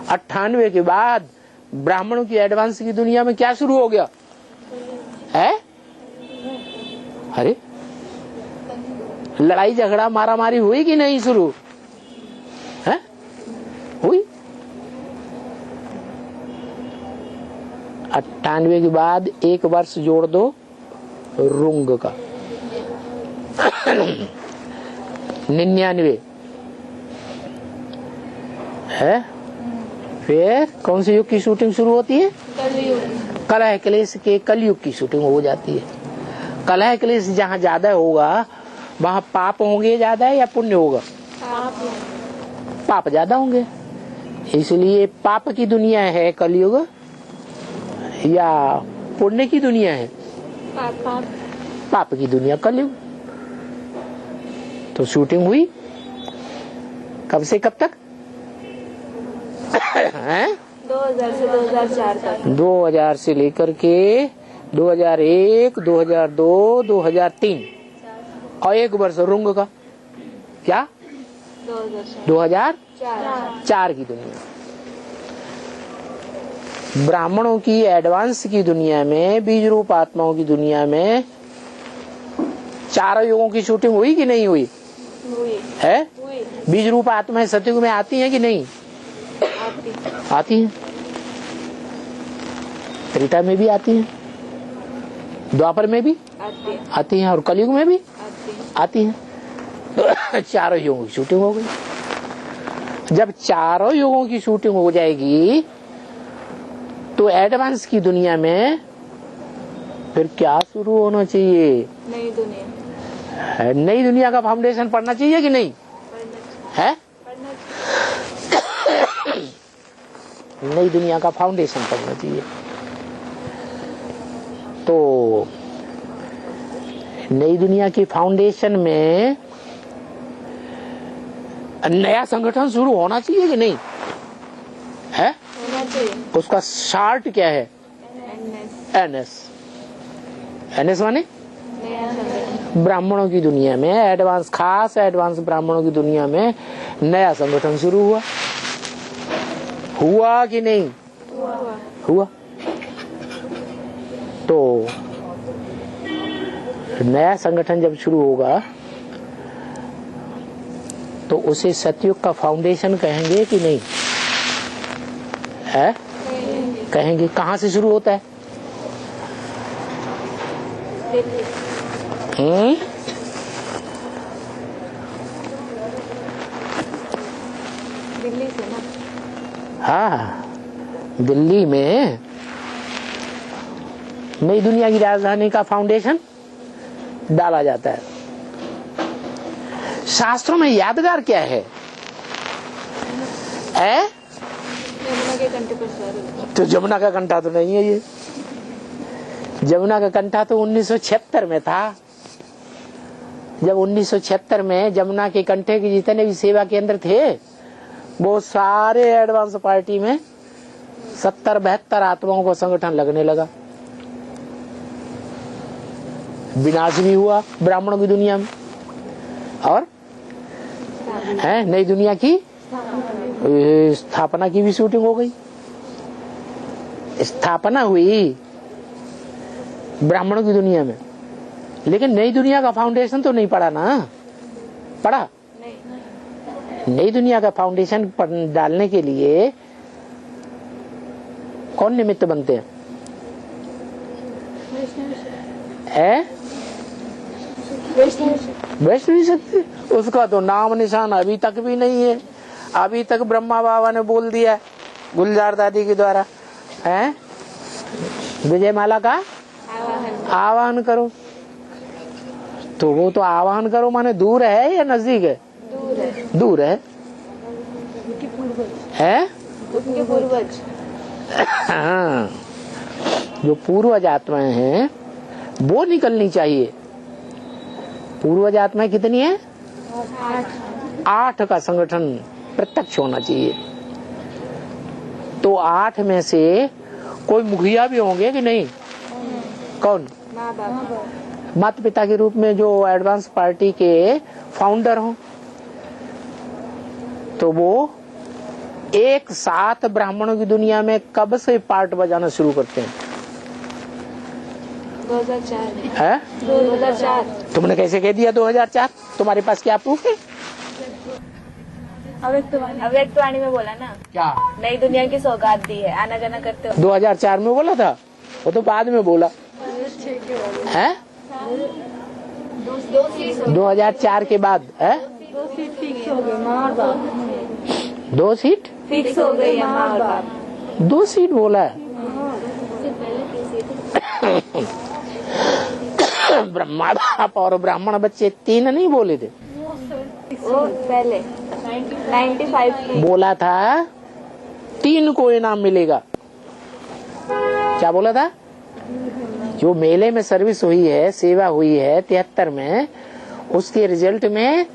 98 के बाद ब्राह्मणों की एडवांस की दुनिया में क्या शुरू हो गया है? अरे लड़ाई झगड़ा मारा मारी हुई कि नहीं शुरू? है? हुई। 98 के बाद एक वर्ष जोड़ दो रुंग का 99 है। फिर कौन सी युग की शूटिंग शुरू होती है? कलह क्लेश के कलयुग की शूटिंग हो जाती है। कलह क्लेश जहाँ ज्यादा होगा वहाँ पाप होंगे ज्यादा या पुण्य होगा? पाप ज्यादा होंगे। इसलिए पाप की दुनिया है कलयुग या पुण्य की दुनिया है? पाप की दुनिया कलयुग। तो शूटिंग हुई कब से कब तक? 2000 से 2004 तक। 2000 से लेकर के 2001, 2002, 2003 और 1 वर्ष रुंग का क्या 2004 की दुनिया। ब्राह्मणों की एडवांस की दुनिया में, बीज रूप आत्माओं की दुनिया में 4 युगों की शूटिंग हुई कि नहीं हुई? है? बीज रूप आत्माएं सतयुग में आती हैं कि नहीं? आती हैं। त्रेता में भी आती हैं, द्वापर में भी आती हैं और कलयुग में भी आती हैं। तो 4 युगों की शूटिंग हो गई। जब 4 युगों की शूटिंग हो जाएगी तो एडवांस की दुनिया में फिर क्या शुरू होना चाहिए? नई दुनिया। नई दुनिया का फाउंडेशन पढ़ना चाहिए कि नहीं? है? नई दुनिया का फाउंडेशन पढ़ना चाहिए। तो नई दुनिया की फाउंडेशन में नया संगठन शुरू होना चाहिए कि नहीं? है? होना चाहिए। उसका शार्ट क्या है? एनएस। एनएस माने नया संगठन। ब्राह्मणों की दुनिया में एडवांस, खास एडवांस ब्राह्मणों की दुनिया में नया संगठन शुरू हुआ कि नहीं? हुआ। तो नया संगठन जब शुरू होगा तो उसे सतयुग का फाउंडेशन कहेंगे कि नहीं? है? कहेंगे। कहाँ से शुरू होता है? दिल्ली से ना? हाँ, दिल्ली में नई दुनिया की राजधानी का फाउंडेशन डाला जाता है। शास्त्रों में यादगार क्या है? यमुना के कंठे पर सवारी। तो जमुना का कंठा तो नहीं है ये। जमुना का कंठा तो 1976 में था, जब 1976 में जमुना के कंठे के जितने भी सेवा केंद्र थे वो सारे एडवांस पार्टी में 70-72 आत्माओं को संगठन लगने लगा। विनाश भी हुआ ब्राह्मणों की दुनिया में और है नई दुनिया की स्थापना की भी शूटिंग हो गई। स्थापना हुई ब्राह्मणों की दुनिया में, लेकिन नई दुनिया का फाउंडेशन तो नहीं पड़ा ना? पड़ा? नई दुनिया का फाउंडेशन डालने के लिए कौन निमित्त बनते हैं? वैष्णवी शक्ति। उसका तो नाम निशान अभी तक भी नहीं है। अभी तक ब्रह्मा बाबा ने बोल दिया गुलजार दादी के द्वारा, है विजय माला का आवाहन करो। तो वो तो आवाहन करो माने दूर है या नजदीक है? दूर है। है? उनके पूर्वज। हाँ, जो पूर्वज आत्माएं हैं वो निकलनी चाहिए। पूर्वज आत्माएं कितनी है? 8 का संगठन प्रत्यक्ष होना चाहिए। तो 8 में से कोई मुखिया भी होंगे कि नहीं? कौन? माता पिता के रूप में जो एडवांस पार्टी के फाउंडर हों, तो वो एक साथ ब्राह्मणों की दुनिया में कब से पार्ट बजाना शुरू करते हैं? 2004 है? 2004। तुमने कैसे कह दिया 2004? तुम्हारे पास क्या प्रूफ है? अव्यक्त वाणी में बोला ना। क्या? नई दुनिया की सौगात दी है, आना जाना करते हो। 2004 में बोला था, वो तो बाद में बोला है। 2004 के बाद है 2 सीट फिक्स हो गई, माँ और बाप। 2 सीट फिक्स हो गई है, माँ और बाप। 2 सीट बोला है। ब्रह्मा बाप और ब्राह्मण बच्चे 3 नहीं बोले थे? वो पहले 95 की बोला था 3 को इनाम मिलेगा। क्या बोला था? जो मेले में सर्विस हुई है, सेवा हुई है 73 में, उसके रिजल्ट में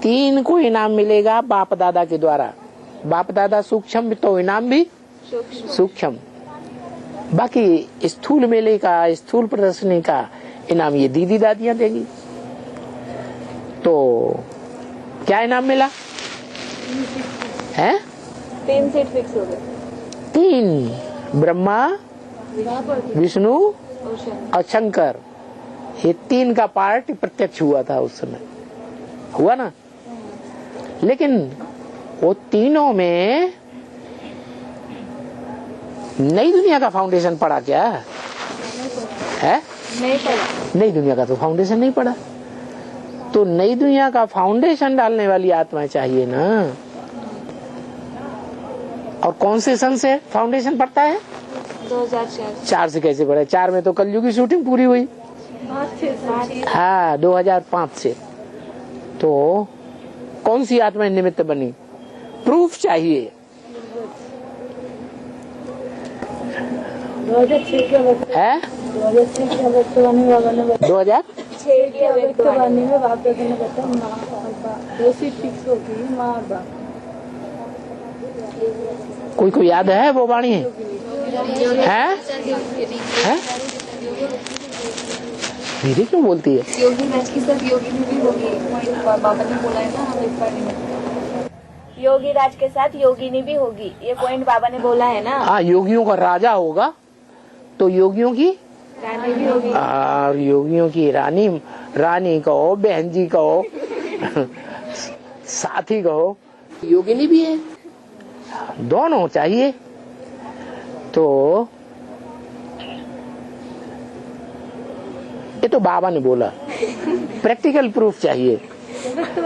3 को इनाम मिलेगा बाप दादा के द्वारा। बाप दादा सूक्ष्म तो इनाम भी सूक्ष्म। बाकी स्थूल मेले का, स्थूल प्रदर्शनी का इनाम ये दीदी दादियां देंगी। तो क्या इनाम मिला है? 3 सीट फिक्स हो गए। 3, ब्रह्मा, विष्णु और शंकर, ये 3 का पार्ट प्रत्यक्ष हुआ था उस समय, हुआ ना। लेकिन वो तीनों में नई दुनिया का फाउंडेशन पड़ा क्या है? नहीं पड़ा। नई दुनिया का तो फाउंडेशन नहीं पड़ा। तो नई दुनिया का फाउंडेशन डालने वाली आत्मा चाहिए ना। और कौन से सन से फाउंडेशन पड़ता है? 2004। 4 से कैसे पड़े? 4 में तो कलयुग की शूटिंग पूरी हुई। हाँ, 2005 से। तो कौन सी आत्मा निमित्त बनी? प्रूफ चाहिए। 2006 के वक्त है 2006 के वक्त वाणी बाबा ने 2006 के वक्त वाणी में बाप दादा ने बताया माँ और बाप 2 सीट फिक्स होगी, माँ और बाप। कोई याद है वो वाणी है? धीरे क्यों बोलती है? योगी राज की सब योगिनी भी होगी, बाबा ने बोला है ना। हम एक बार नहीं, योगी राज के साथ योगिनी भी होगी, ये पॉइंट बाबा ने बोला है ना। हाँ, योगियों का राजा होगा तो योगियों की रानी भी होगी। और योगियों की रानी कहो, बहन जी कहो, साथी कहो, योगिनी भी है, दोनों चाहिए। तो ये तो बाबा ने बोला, प्रैक्टिकल प्रूफ चाहिए।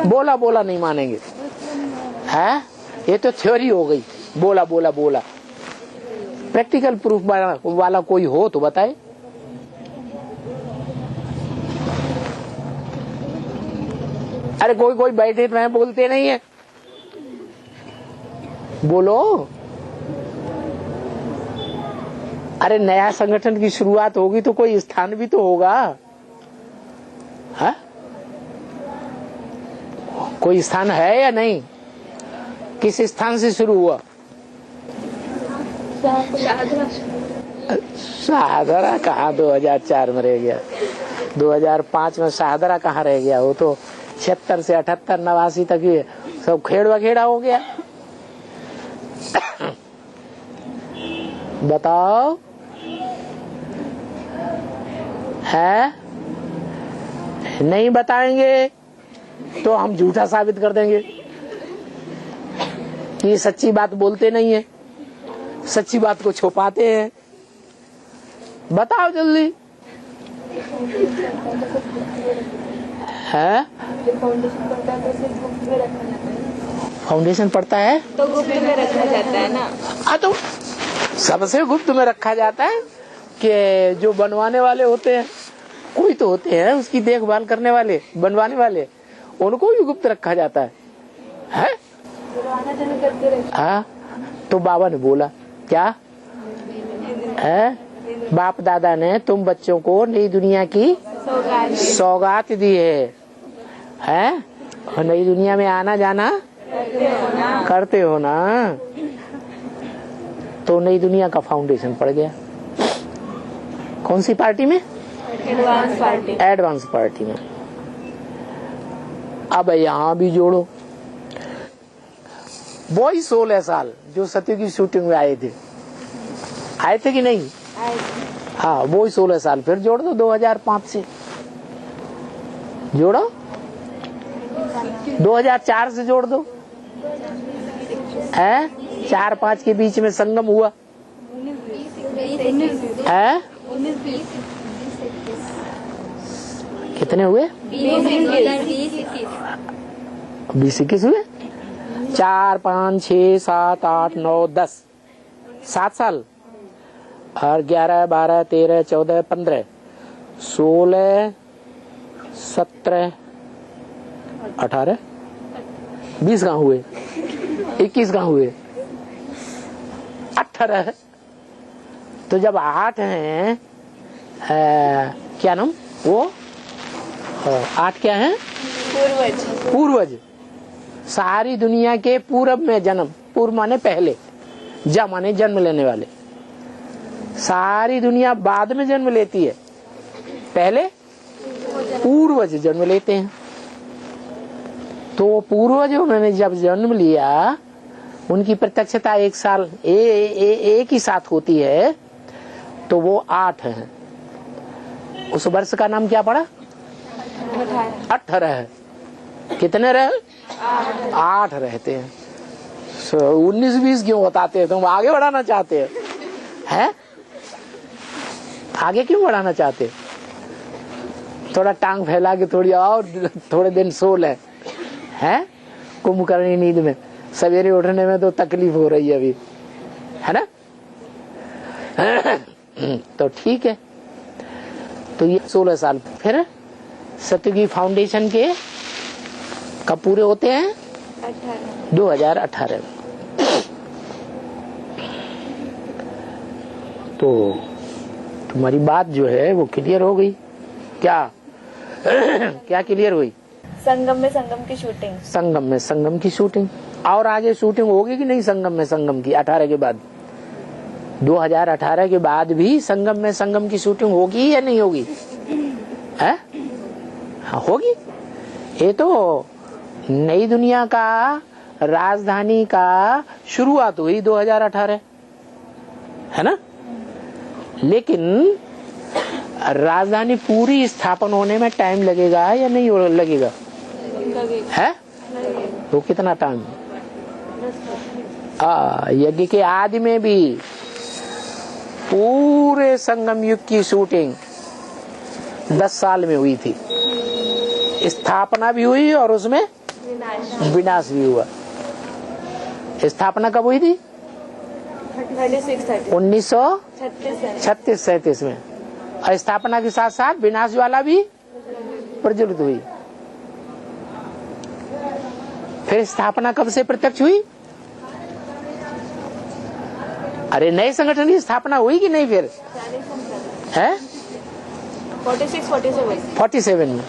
बोला नहीं मानेंगे, है? ये तो थ्योरी हो गई, बोला। प्रैक्टिकल प्रूफ वाला कोई हो तो बताए। अरे कोई बैठे तो बोलते नहीं है, बोलो। अरे नया संगठन की शुरुआत होगी तो कोई स्थान भी तो होगा, है? कोई स्थान है या नहीं? किस स्थान से शुरू हुआ? शाहदरा कहाँ 2004 में रह गया? 2005 में शाहदरा कहाँ रह गया? वो तो 76 से 78, 89 तक ये सब खेड़ा खेड़ा हो गया। बताओ, है? नहीं बताएंगे तो हम झूठा साबित कर देंगे कि ये सच्ची बात बोलते नहीं है, सच्ची बात को छुपाते हैं। बताओ जल्दी, है? फाउंडेशन पड़ता है तो गुप्त में रखा जाता है ना। तो सबसे गुप्त में रखा जाता है कि जो बनवाने वाले होते हैं, कोई तो होते हैं उसकी देखभाल करने वाले, बनवाने वाले, उनको भी गुप्त रखा जाता है? हाँ, तो बाबा ने बोला क्या है? बाप दादा ने तुम बच्चों को नई दुनिया की सौगात दी है? और नई दुनिया में आना जाना करते हो ना। तो नई दुनिया का फाउंडेशन पड़ गया। कौन सी पार्टी में? एडवांस पार्टी में। अब यहाँ भी जोड़ो, वही 16 साल जो सत्य की शूटिंग में आए थे कि नहीं? हाँ, वही 16 साल फिर जोड़ दो 2005 से, जोड़ो 2004 से जोड़ दो, है? 4-5 के बीच में संगम हुआ है? कितने हुए? 20-21 हुए। 4, 5, 6, 7, 8, 9, 10, 7 साल। और 11, 12, 13, 14, 15, 16, 17, 18, 20 कहाँ हुए? 21 कहाँ हुए? 18। तो जब 8 हैं, क्या नाम वो? 8 क्या है? पूर्वज। सारी दुनिया के पूरब में जन्म, पूर्व माने पहले, जा माने जन्म लेने वाले, सारी दुनिया बाद में जन्म लेती है, पहले पूर्वज जन्म लेते हैं। तो पूर्वजों ने जब जन्म लिया, उनकी प्रत्यक्षता 1 साल एक ही साथ होती है, तो वो 8 है। उस वर्ष का नाम क्या पड़ा? 18 है। कितने रहे? 8 रहते हैं। 19-20 क्यों बताते हैं? तुम आगे बढ़ाना चाहते हो हैं? आगे क्यों बढ़ाना चाहते? थोड़ा टांग फैला के थोड़ी और थोड़े दिन सो ले, हैं? कुंभकर्णी नींद में, सवेरे उठने में तो तकलीफ हो रही है अभी, है ना? तो ठीक है। तो ये 16 साल। फिर सतयुगी फाउंडेशन के कब पूरे होते हैं? 2018 में। तो तुम्हारी बात जो है वो क्लियर हो गई क्या? क्या क्लियर हुई? संगम में संगम की शूटिंग। संगम में संगम की शूटिंग। और आगे शूटिंग होगी कि नहीं संगम में संगम की? 18 के बाद, 2018 के बाद भी संगम में संगम की शूटिंग होगी या नहीं होगी? है? हाँ होगी। ये तो नई दुनिया का राजधानी का शुरुआत हुई 2018, है ना? लेकिन राजधानी पूरी स्थापन होने में टाइम लगेगा या नहीं लगेगा? है? तो कितना टाइम? यज्ञ के आदि में भी पूरे संगम युग की शूटिंग 10 साल में हुई थी। स्थापना भी हुई और उसमें विनाश भी हुआ। स्थापना कब हुई थी? 1936-37 में। और स्थापना के साथ साथ विनाश ज्वाला भी प्रज्वलित हुई। फिर स्थापना कब से प्रत्यक्ष हुई? अरे नए संगठन की स्थापना हुई कि नहीं? फिर है 47 में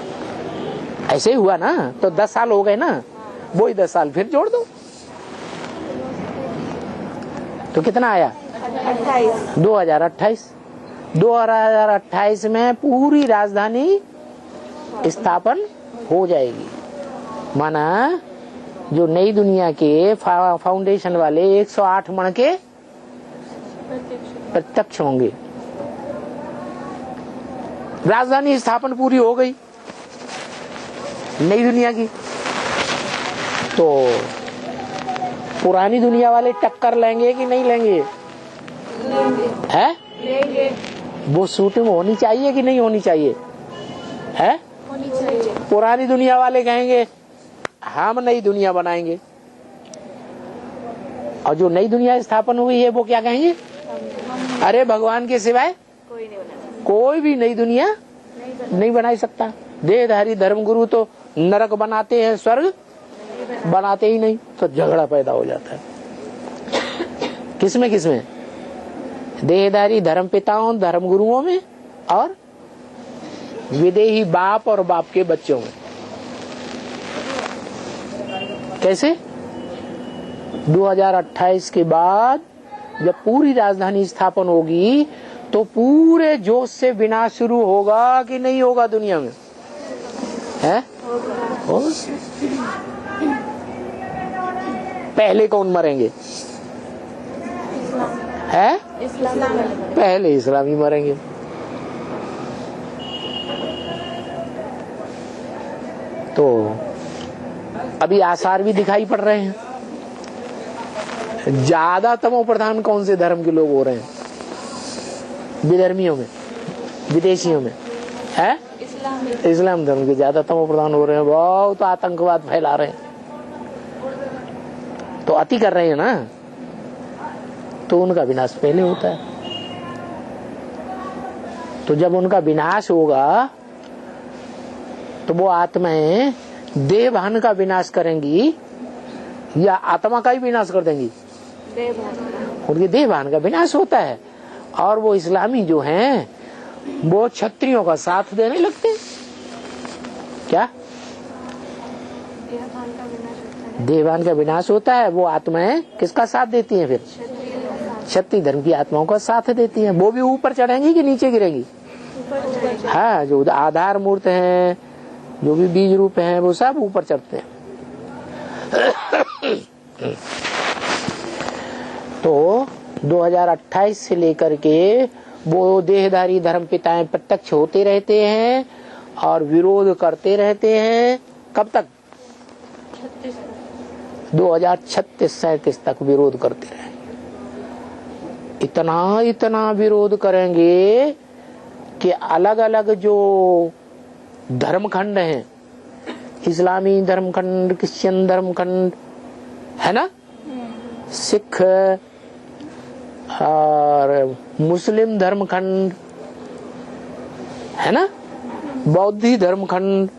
ऐसे ही हुआ ना। तो 10 साल हो गए ना, वो ही 10 साल फिर जोड़ दो तो कितना आया? 2028। 2028 में पूरी राजधानी स्थापन हो जाएगी। माना जो नई दुनिया के फाउंडेशन वाले 108 मण के प्रत्यक्ष होंगे। राजधानी स्थापन पूरी हो गई नई दुनिया की। तो पुरानी दुनिया वाले टक्कर लेंगे कि नहीं लेंगे? है? लेंगे। वो शूटिंग होनी चाहिए कि नहीं होनी चाहिए? है? होनी चाहिए। पुरानी दुनिया वाले कहेंगे हम नई दुनिया बनाएंगे, और जो नई दुनिया स्थापन हुई है वो क्या कहेंगे? अरे भगवान के सिवाय कोई भी नई दुनिया नहीं बना सकता। देहधारी धर्मगुरु तो नरक बनाते हैं, स्वर्ग बनाते ही नहीं। तो झगड़ा पैदा हो जाता है। किसमें किसमें? देहधारी धर्म पिताओं धर्मगुरुओं में और विदेही बाप और बाप के बच्चों में। कैसे? 2028 के बाद जब पूरी राजधानी स्थापन होगी तो पूरे जोश से विनाश शुरू होगा कि नहीं होगा दुनिया में? है? होगा। पहले कौन मरेंगे? है? पहले इस्लामी मरेंगे। तो अभी आसार भी दिखाई पड़ रहे हैं। ज्यादा तमो प्रधान कौन से धर्म के लोग हो रहे हैं? विधर्मियों में, विदेशियों में, है? इस्लाम धर्म के ज्यादा तमो प्रधान हो रहे हैं। बहुत आतंकवाद फैला रहे हैं, तो अति कर रहे हैं ना। तो उनका विनाश पहले होता है। तो जब उनका विनाश होगा तो वो आत्माएं देह भान का विनाश करेंगी या आत्मा का ही विनाश कर देंगी? उनके देह भान का विनाश होता है। और वो इस्लामी जो हैं वो क्षत्रियों का साथ देने लगते हैं। क्या? देहभान का विनाश होता है। वो आत्माएं किसका साथ देती हैं? फिर क्षत्रिय धर्म की आत्माओं का साथ देती हैं। वो भी ऊपर चढ़ेंगी कि नीचे गिरेंगी? हाँ, जो आधार मूर्त हैं, जो भी बीज रूप हैं, वो सब ऊपर चढ़ते हैं। तो 2028 से लेकर के वो देहधारी धर्म पिताएं प्रत्यक्ष होते रहते हैं और विरोध करते रहते हैं। कब तक? 2036-37 तक विरोध करते रहे। इतना विरोध करेंगे कि अलग अलग जो धर्मखंड हैं, इस्लामी धर्मखंड, क्रिश्चियन धर्मखंड है ना, सिख और मुस्लिम धर्मखंड है ना, बौद्धी धर्मखंड,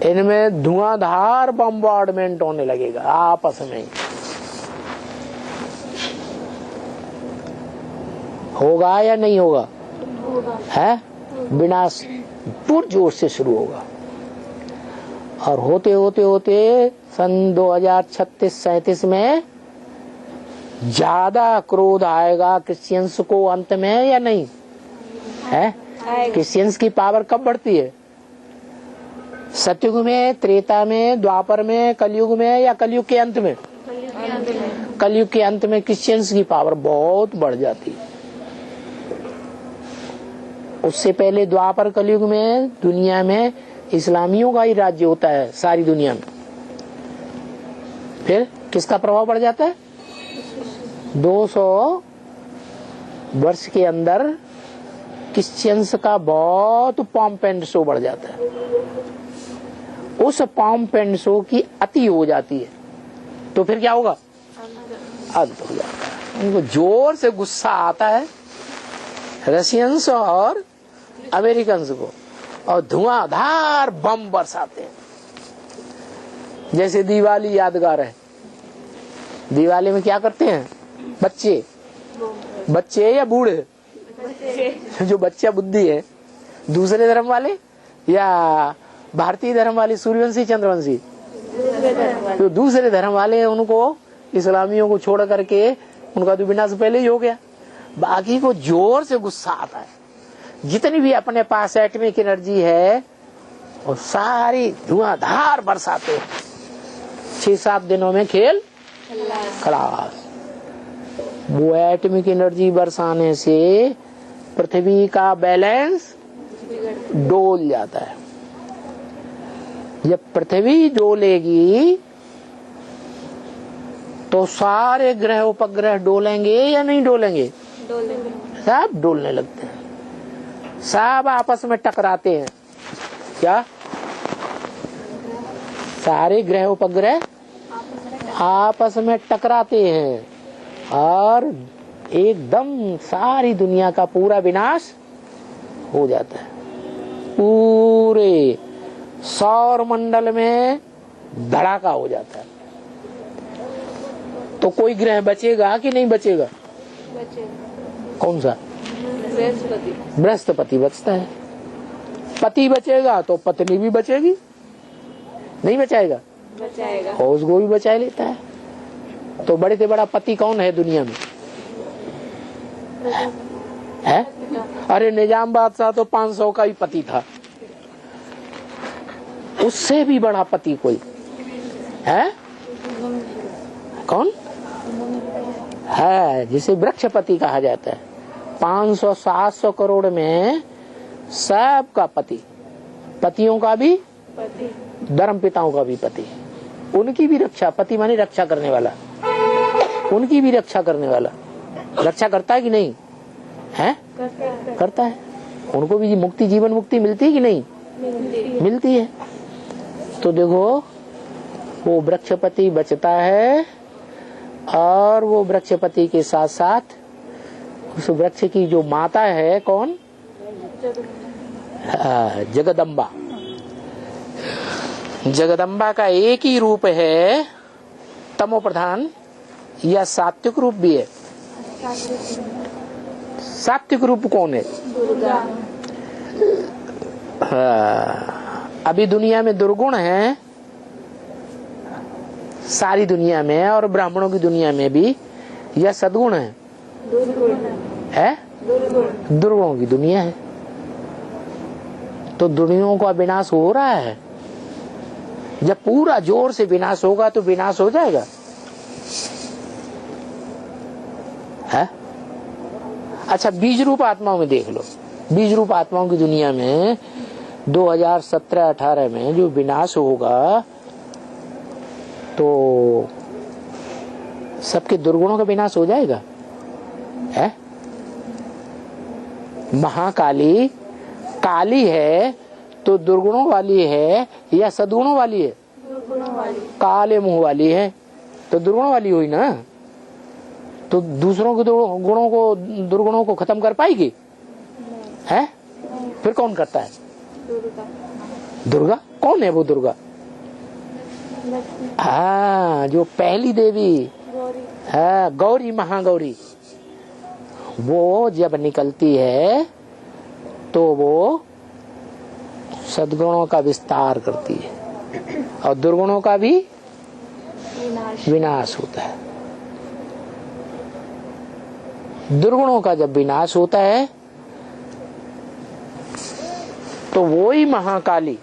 इनमें धुआंधार बम्बार्डमेंट होने लगेगा आपस में। होगा या नहीं होगा? है, विनाश पुरजोर से शुरू होगा। और होते होते होते सन 2036-37 में ज्यादा क्रोध आएगा क्रिश्चियंस को अंत में, या नहीं है? क्रिश्चियंस की पावर कब बढ़ती है? सतयुग में, त्रेता में, द्वापर में, कलयुग में, या कलयुग के अंत में? कलयुग के अंत में क्रिश्चियंस की पावर बहुत बढ़ जाती है। उससे पहले द्वापर कलयुग में दुनिया में इस्लामियों का ही राज्य होता है सारी दुनिया में। फिर किसका प्रभाव बढ़ जाता है? 200 वर्ष के अंदर क्रिश्चियंस का बहुत पॉम्प एंड शो बढ़ जाता है। उस पॉम्प एंड शो की अति हो जाती है तो फिर क्या होगा? अंत हो जाता है। उनको जोर से गुस्सा आता है रशियंस और अमेरिकन्स को, और धुआंधार बम बरसाते हैं। जैसे दिवाली यादगार है। दिवाली में क्या करते हैं बच्चे या बूढ़े? जो बच्चा बुद्धि है, दूसरे धर्म वाले या भारतीय धर्म वाले, सूर्यवंशी चंद्रवंशी? तो दूसरे धर्म वाले, उनको इस्लामियों को छोड़ करके उनका तो विनाश पहले ही हो गया। बाकी को जोर से गुस्सा आता है। जितनी भी अपने पास एटॉमिक एनर्जी है वो सारी धुआंधार बरसाते हैं। 6-7 दिनों में खेल खलास। वो एटॉमिक एनर्जी बरसाने से पृथ्वी का बैलेंस डोल जाता है। जब पृथ्वी डोलेगी तो सारे ग्रह उपग्रह डोलेंगे या नहीं डोलेंगे? सब डोलने लगते हैं, सब आपस में टकराते हैं। क्या? सारे ग्रह उपग्रह आपस में टकराते हैं और एकदम सारी दुनिया का पूरा विनाश हो जाता है। पूरे सौर मंडल में धड़ाका हो जाता है। तो कोई ग्रह बचेगा कि नहीं बचेगा? कौन सा? बृहस्पति बचता है। पति बचेगा तो पत्नी भी बचेगी, नहीं बचाएगा? और उसको भी बचा लेता है। तो बड़े से बड़ा पति कौन है दुनिया में? है? अरे निजाम बादशाह तो 500 का ही पति था। उससे भी बड़ा पति कोई है? कौन है? जिसे वृक्षपति कहा जाता है। 500-700 करोड़ में सबका पति, पतियों का भी पति, धर्म पिताओं का भी पति, उनकी भी रक्षा, पति माने रक्षा करने वाला, उनकी भी रक्षा करने वाला। रक्षा करता है कि नहीं है? करता है। उनको भी मुक्ति, जीवन मुक्ति मिलती है कि नहीं? मिलती है। तो देखो वो वृक्षपति बचता है और वो वृक्षपति के साथ साथ उस वृक्ष की जो माता है कौन? जगदम्बा। जगदम्बा का एक ही रूप है तमो प्रधान, या सात्विक रूप भी है? सात्विक रूप कौन है? अभी दुनिया में दुर्गुण है, सारी दुनिया में और ब्राह्मणों की दुनिया में भी यह सद्गुण है, दुर्गुणों की दुनिया है। तो दुनियाओं का विनाश हो रहा है। जब पूरा जोर से विनाश होगा तो विनाश हो जाएगा, है? अच्छा, बीज रूप आत्माओं में देख लो। बीज रूप आत्माओं की दुनिया में 2017-18 में जो विनाश होगा तो सबके दुर्गुणों का विनाश हो जाएगा, है? महाकाली काली है तो दुर्गुणों वाली है या सद्गुणों वाली है? काले मुंह वाली है तो दुर्गुणों वाली हुई ना। तो दूसरों के दुर्गुणों को खत्म कर पाएगी, है? फिर कौन करता है? दुर्गा। कौन है वो दुर्गा? हाँ, जो पहली देवी है, गौरी, महागौरी। वो जब निकलती है तो वो सद्गुणों का विस्तार करती है और दुर्गुणों का भी विनाश होता है। दुर्गुणों का जब विनाश होता है तो वो ही महाकाली,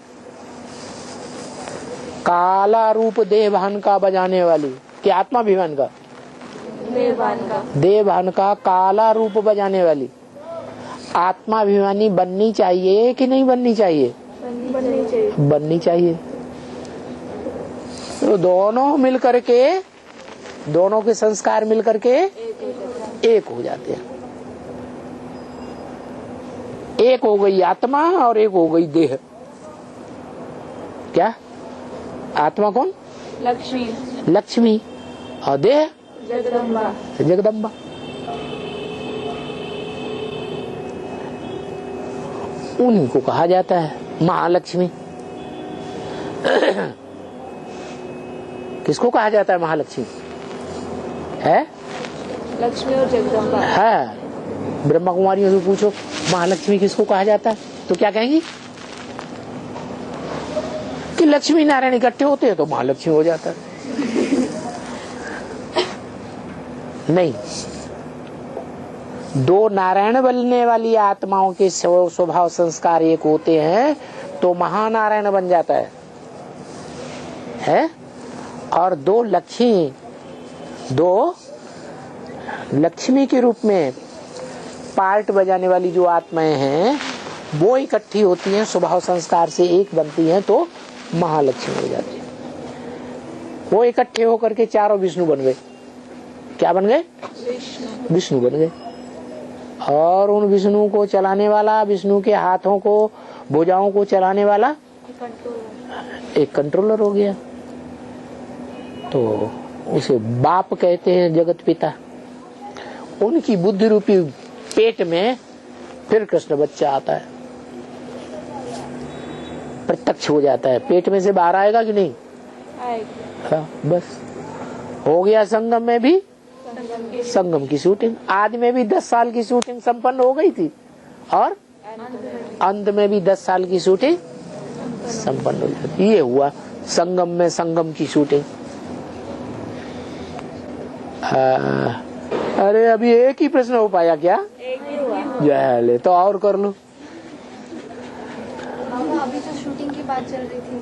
काला रूप देवभान का बजाने वाली, कि आत्माभिमान का, देवभान का काला रूप बजाने वाली आत्माभिमानी बननी चाहिए कि नहीं बननी चाहिए? बननी चाहिए। तो दोनों मिल करके, दोनों के संस्कार मिल करके एक हो जाते हैं। एक हो गई आत्मा और एक हो गई देह। क्या? आत्मा कौन? लक्ष्मी। लक्ष्मी। और देह? जगदम्बा। जगदम्बा। उन्हीं को कहा जाता है महालक्ष्मी। किसको कहा जाता है महालक्ष्मी? है लक्ष्मी और जगदम्बा। है। ब्रह्मा कुमारियों से पूछो महालक्ष्मी किसको कहा जाता है, तो क्या कहेंगी? कि लक्ष्मी नारायण इकट्ठे होते हैं तो महालक्ष्मी हो जाता है। नहीं, दो नारायण बनने वाली आत्माओं के स्वभाव संस्कार एक होते हैं तो महानारायण बन जाता है? और दो लक्ष्मी के रूप में पार्ट बजाने वाली जो आत्माएं हैं वो इकट्ठी होती हैं, स्वभाव संस्कार से एक बनती हैं तो महालक्ष्मी हो जाती है। वो इकट्ठे होकर के चारों विष्णु बन गए। क्या बन गए? विष्णु बन गए। और उन विष्णु को चलाने वाला, विष्णु के हाथों को, भुजाओं को चलाने वाला एक कंट्रोलर हो गया। तो उसे बाप कहते हैं, जगत पिता। उनकी बुद्धि रूपी पेट में फिर कृष्ण बच्चा आता है, प्रत्यक्ष हो जाता है। पेट में से बाहर आएगा कि नहीं? आएगा। हाँ, बस हो गया। संगम में भी संगम की शूटिंग, आदि में भी 10 साल की शूटिंग संपन्न हो गई थी और अंत में भी 10 साल की शूटिंग संपन्न हो जाती। ये हुआ संगम में संगम की शूटिंग। अरे अभी एक ही प्रश्न हो पाया क्या? एक ही हुआ। जय, तो और कर लो। अभी जो शूटिंग की बात चल रही थी,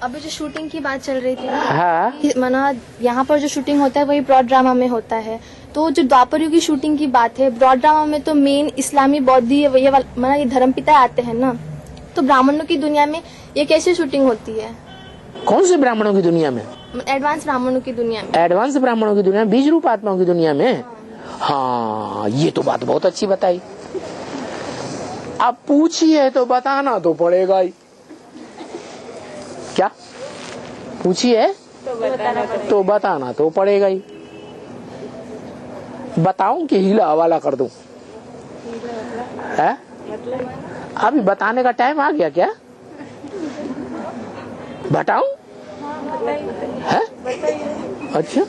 अभी जो शूटिंग की बात चल रही थी ना, हाँ, माना यहाँ पर जो शूटिंग होता है वही ब्रॉड ड्रामा में होता है। तो जो द्वापर युग की शूटिंग की बात है, ब्रॉड ड्रामा में तो मेन इस्लामी बौद्ध ये माना ये धर्मपिता आते हैं ना, तो ब्राह्मणों की दुनिया में ये कैसे शूटिंग होती है? कौन से ब्राह्मणों की दुनिया में? एडवांस ब्राह्मणों की दुनिया में। एडवांस ब्राह्मणों की दुनिया में, बीज रूप आत्माओं की दुनिया में। हाँ, ये तो बात बहुत अच्छी बताई। अब पूछी है तो बताना तो पड़ेगा ही। क्या पूछी है तो बताना तो पड़ेगा ही। बताऊं कि हीला हवाला कर दूं? है? अभी बताने का टाइम आ गया क्या? बताऊं? है? अच्छा,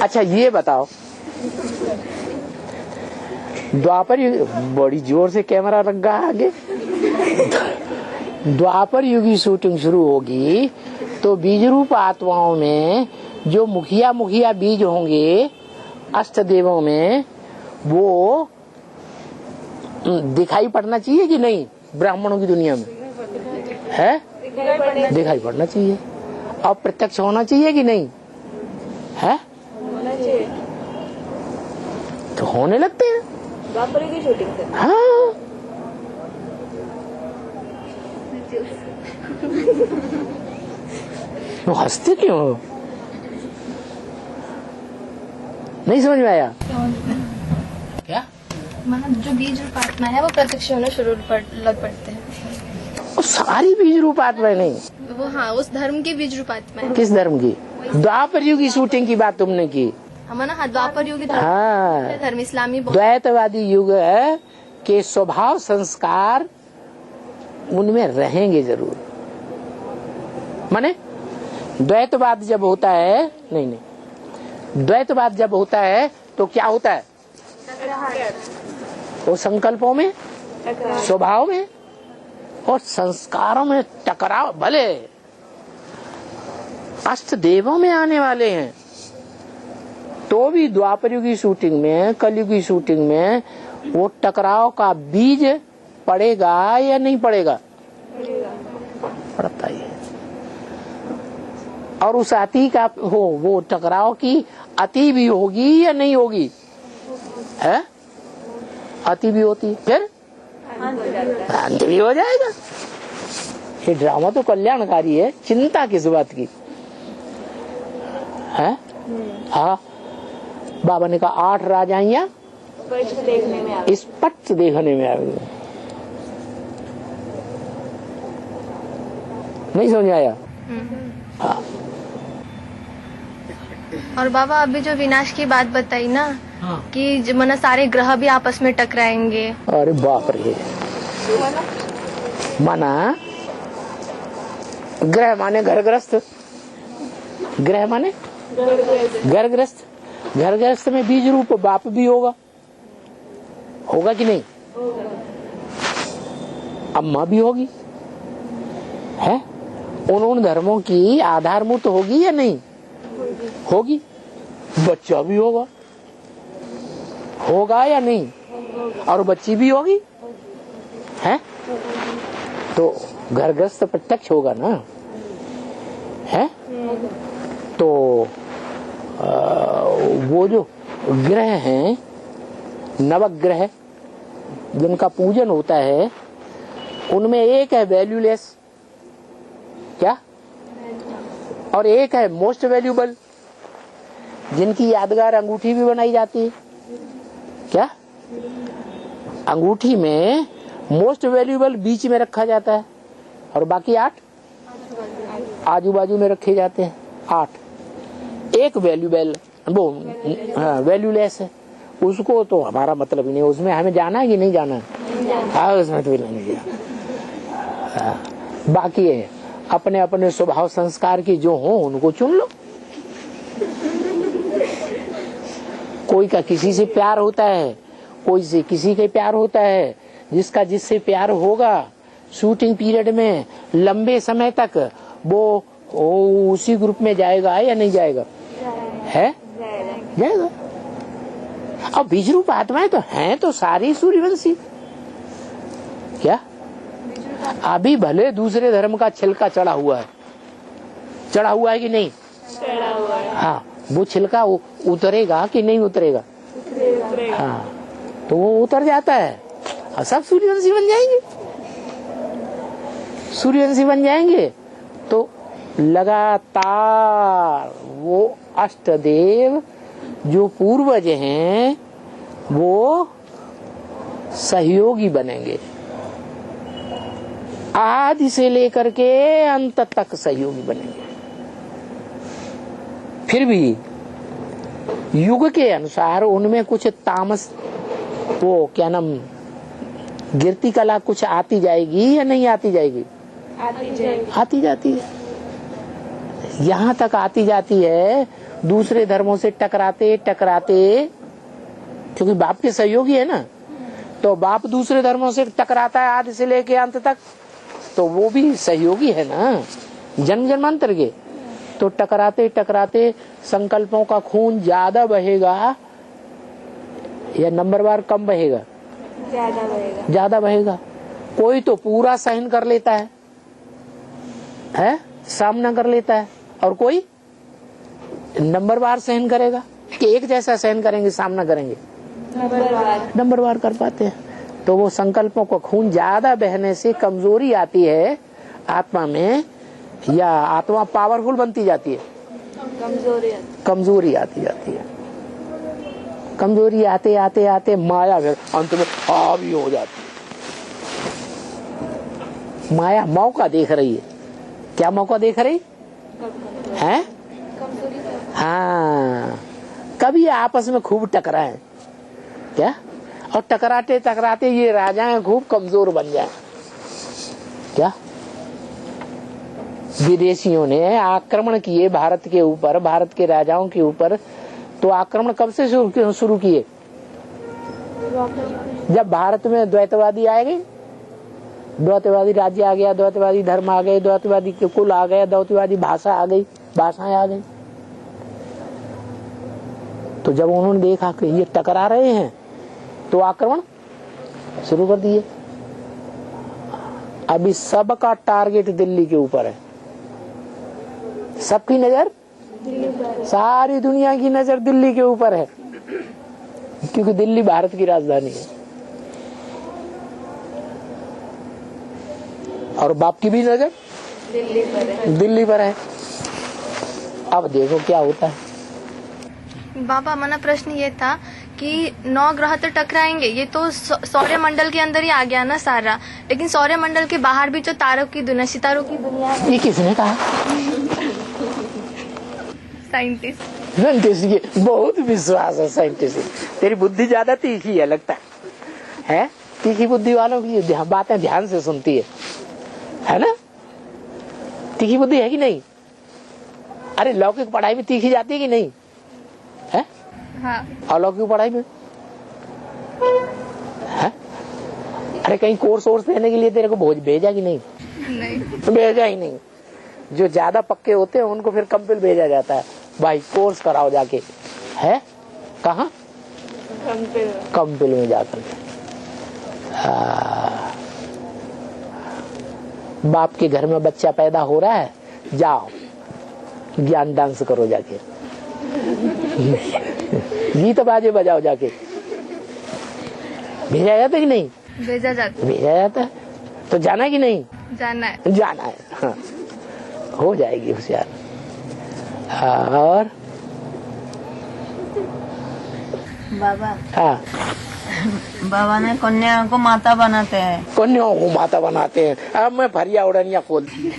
अच्छा ये बताओ, द्वापर युग, बड़ी जोर से कैमरा लग गया आगे। द्वापर युग की शूटिंग शुरू होगी तो बीज रूप आत्माओं में जो मुखिया मुखिया बीज होंगे अष्ट देवों में, वो दिखाई पड़ना चाहिए कि नहीं? ब्राह्मणों की दुनिया में है, दिखाई पड़ना चाहिए। और प्रत्यक्ष होना चाहिए कि नहीं है? तो होने लगते हैं द्वापर की शूटिंग से। हाँ। वो हंसते क्यों हो? नहीं समझ में आया क्या? मतलब जो बीज रूप आत्मा है वो प्रत्यक्ष होना शुरू लग पड़ते हैं। वो सारी बीज रूप आत्मा नहीं, वो हाँ उस धर्म की बीज रूप आत्मा है। किस धर्म की? द्वापर युग की शूटिंग की बात तुमने की। हमारा हाँ द्वापर युग हाँ, धर्म इस्लामी द्वैतवादी युग है के स्वभाव संस्कार उनमें रहेंगे जरूर। माने द्वैतवाद जब होता है, नहीं, द्वैतवाद जब होता है तो क्या होता है? वो संकल्पों में, स्वभाव में और संस्कारों में टकराव। भले अष्ट देवों में आने वाले हैं तो भी द्वापर युग की शूटिंग में, कलयुग की शूटिंग में वो टकराव का बीज पड़ेगा या नहीं पड़ेगा? पड़ता ही है। और उस अति का हो, वो टकराव की अति भी होगी या नहीं होगी? है, अति भी होती, फिर अंत भी हो जाएगा। ये ड्रामा तो कल्याणकारी है, चिंता किस बात की है? हाँ, बाबा ने कहा 8 राजाइयां स्पष्ट देखने में आएगी। नहीं समझ आया? हाँ। और बाबा अभी जो विनाश की बात बताई ना, हाँ। कि मना सारे ग्रह भी आपस में टकराएंगे। अरे बाप रे, माना ग्रह माने घरग्रस्त, ग्रह माने घरग्रस्त, घरग्रस्त में बीज रूप बाप भी होगा कि नहीं? अम्मा भी होगी, है? उन धर्मों की आधारभूत होगी या नहीं होगी? बच्चा भी होगा या नहीं? और बच्ची भी होगी, है? तो घरग्रस्त प्रत्यक्ष होगा ना, है? तो वो जो ग्रह हैं, नवग्रह जिनका पूजन होता है, उनमें एक है वैल्यूलेस, क्या? और एक है मोस्ट वैल्यूबल, जिनकी यादगार अंगूठी भी बनाई जाती है। क्या? अंगूठी में मोस्ट वैल्यूबल बीच में रखा जाता है और बाकी 8 आजू बाजू में रखे जाते हैं। 8 एक वैल्यूबल, वो वैल्यूलेस है, उसको तो हमारा मतलब ही नहीं, उसमें हमें जाना है कि नहीं जाना है? हाँ, उसमें तो नहीं गया। बाकी है अपने अपने स्वभाव संस्कार की जो हो उनको चुन लो। कोई का किसी से प्यार होता है, कोई से किसी के प्यार होता है। जिसका जिससे प्यार होगा शूटिंग पीरियड में लंबे समय तक वो उसी ग्रुप में जाएगा या नहीं जाएगा? है, जाएगा। अब बीज रूप आत्माएं तो हैं तो सारी सूर्यवंशी। क्या? अभी भले दूसरे धर्म का छिलका चढ़ा हुआ है कि नहीं? चढ़ा हुआ है। हाँ, वो छिलका उतरेगा कि नहीं उतरेगा? हाँ, तो वो उतर जाता है और सब सूर्यवंशी बन जाएंगे। सूर्यवंशी बन जाएंगे तो लगातार वो अष्टदेव जो पूर्वज हैं वो सहयोगी बनेंगे, आदि से लेकर के अंत तक सहयोगी बनेंगे। फिर भी युग के अनुसार उनमें कुछ तामस, वो क्या नाम, गिरती कला कुछ आती जाएगी या नहीं आती जाएगी? आती जाती है। यहाँ तक आती जाती है, दूसरे धर्मों से टकराते क्योंकि बाप के सहयोगी है ना, तो बाप दूसरे धर्मों से टकराता है आदि से लेके अंत तक, तो वो भी सहयोगी है ना जन्म जन्मांतर के। तो टकराते टकराते संकल्पों का खून ज्यादा बहेगा या नंबरवार कम बहेगा? ज्यादा बहेगा। ज्यादा बहेगा। कोई तो पूरा सहन कर लेता है सामना कर लेता है, और कोई नंबरवार सहन करेगा कि एक जैसा सहन करेंगे सामना करेंगे? नंबरवार कर पाते हैं। तो वो संकल्पों को खून ज्यादा बहने से कमजोरी आती है आत्मा में, या आत्मा पावरफुल बनती जाती है? कमजोरी आती जाती है। कमजोरी आते आते आते माया फिर अंत में हावी हो जाती है। माया मौका देख रही है। क्या मौका देख रही है? हाँ, कभी आपस में खूब टकराए क्या, और टकराते टकराते ये राजाएं खूब कमजोर बन जाए क्या? विदेशियों ने आक्रमण किए भारत के ऊपर, भारत के राजाओं के ऊपर। तो आक्रमण कब से शुरू किए? जब भारत में द्वैतवादी आए गए, द्वैतवादी राज्य आ गया, द्वैतवादी धर्म आ गए, द्वैतवादी कुल आ गया, द्वैतवादी भाषा आ गई, भाषाएं आ गई। तो जब उन्होंने देखा कि ये टकरा रहे हैं तो आक्रमण शुरू कर दिए। अभी सबका टारगेट दिल्ली के ऊपर है। सबकी नजर, सारी दुनिया की नजर दिल्ली के ऊपर है, क्योंकि दिल्ली भारत की राजधानी है। और बाप की भी नजर दिल्ली पर है। अब देखो क्या होता है। बाबा, हमारा प्रश्न ये था कि 9 ग्रह तो टकराएंगे, ये तो सौर्य मंडल के अंदर ही आ गया ना सारा, लेकिन सौर्य मंडल के बाहर भी जो तारों की दुनिया, सितारों की दुनिया है। ये किसने कहा? साइंटिस्ट। ये बहुत विश्वास है साइंटिस्ट। तेरी बुद्धि ज्यादा तीखी है लगता है? तीखी बुद्धि वालों की बातें ध्यान से सुनती है ना? तीखी बुद्धि है कि नहीं? अरे लौकिक पढ़ाई में तीखी जाती है कि नहीं है? हाँ। अलौकिक पढ़ाई में है? अरे कहीं कोर्स देने के लिए तेरे को भेजा कि नहीं? नहीं भेजा ही नहीं। जो ज्यादा पक्के होते हैं उनको फिर कंपिल भेजा जाता है, भाई कोर्स कराओ जाके। है कहाँ? कंपिल में जाकर। बाप के घर में बच्चा पैदा हो रहा है, जाओ ज्ञान डांस करो जाके, गीत बाजे बजाओ जाके। भेजा जाता है कि नहीं? भेजा जाता है। तो जाना है कि नहीं? जाना है। हाँ, हो जाएगी होशियार। और बाबा, हाँ, बाबा ने कन्या को माता बनाते हैं। कन्याओं को माता बनाते हैं। अब मैं फरिया उड़निया खोलती।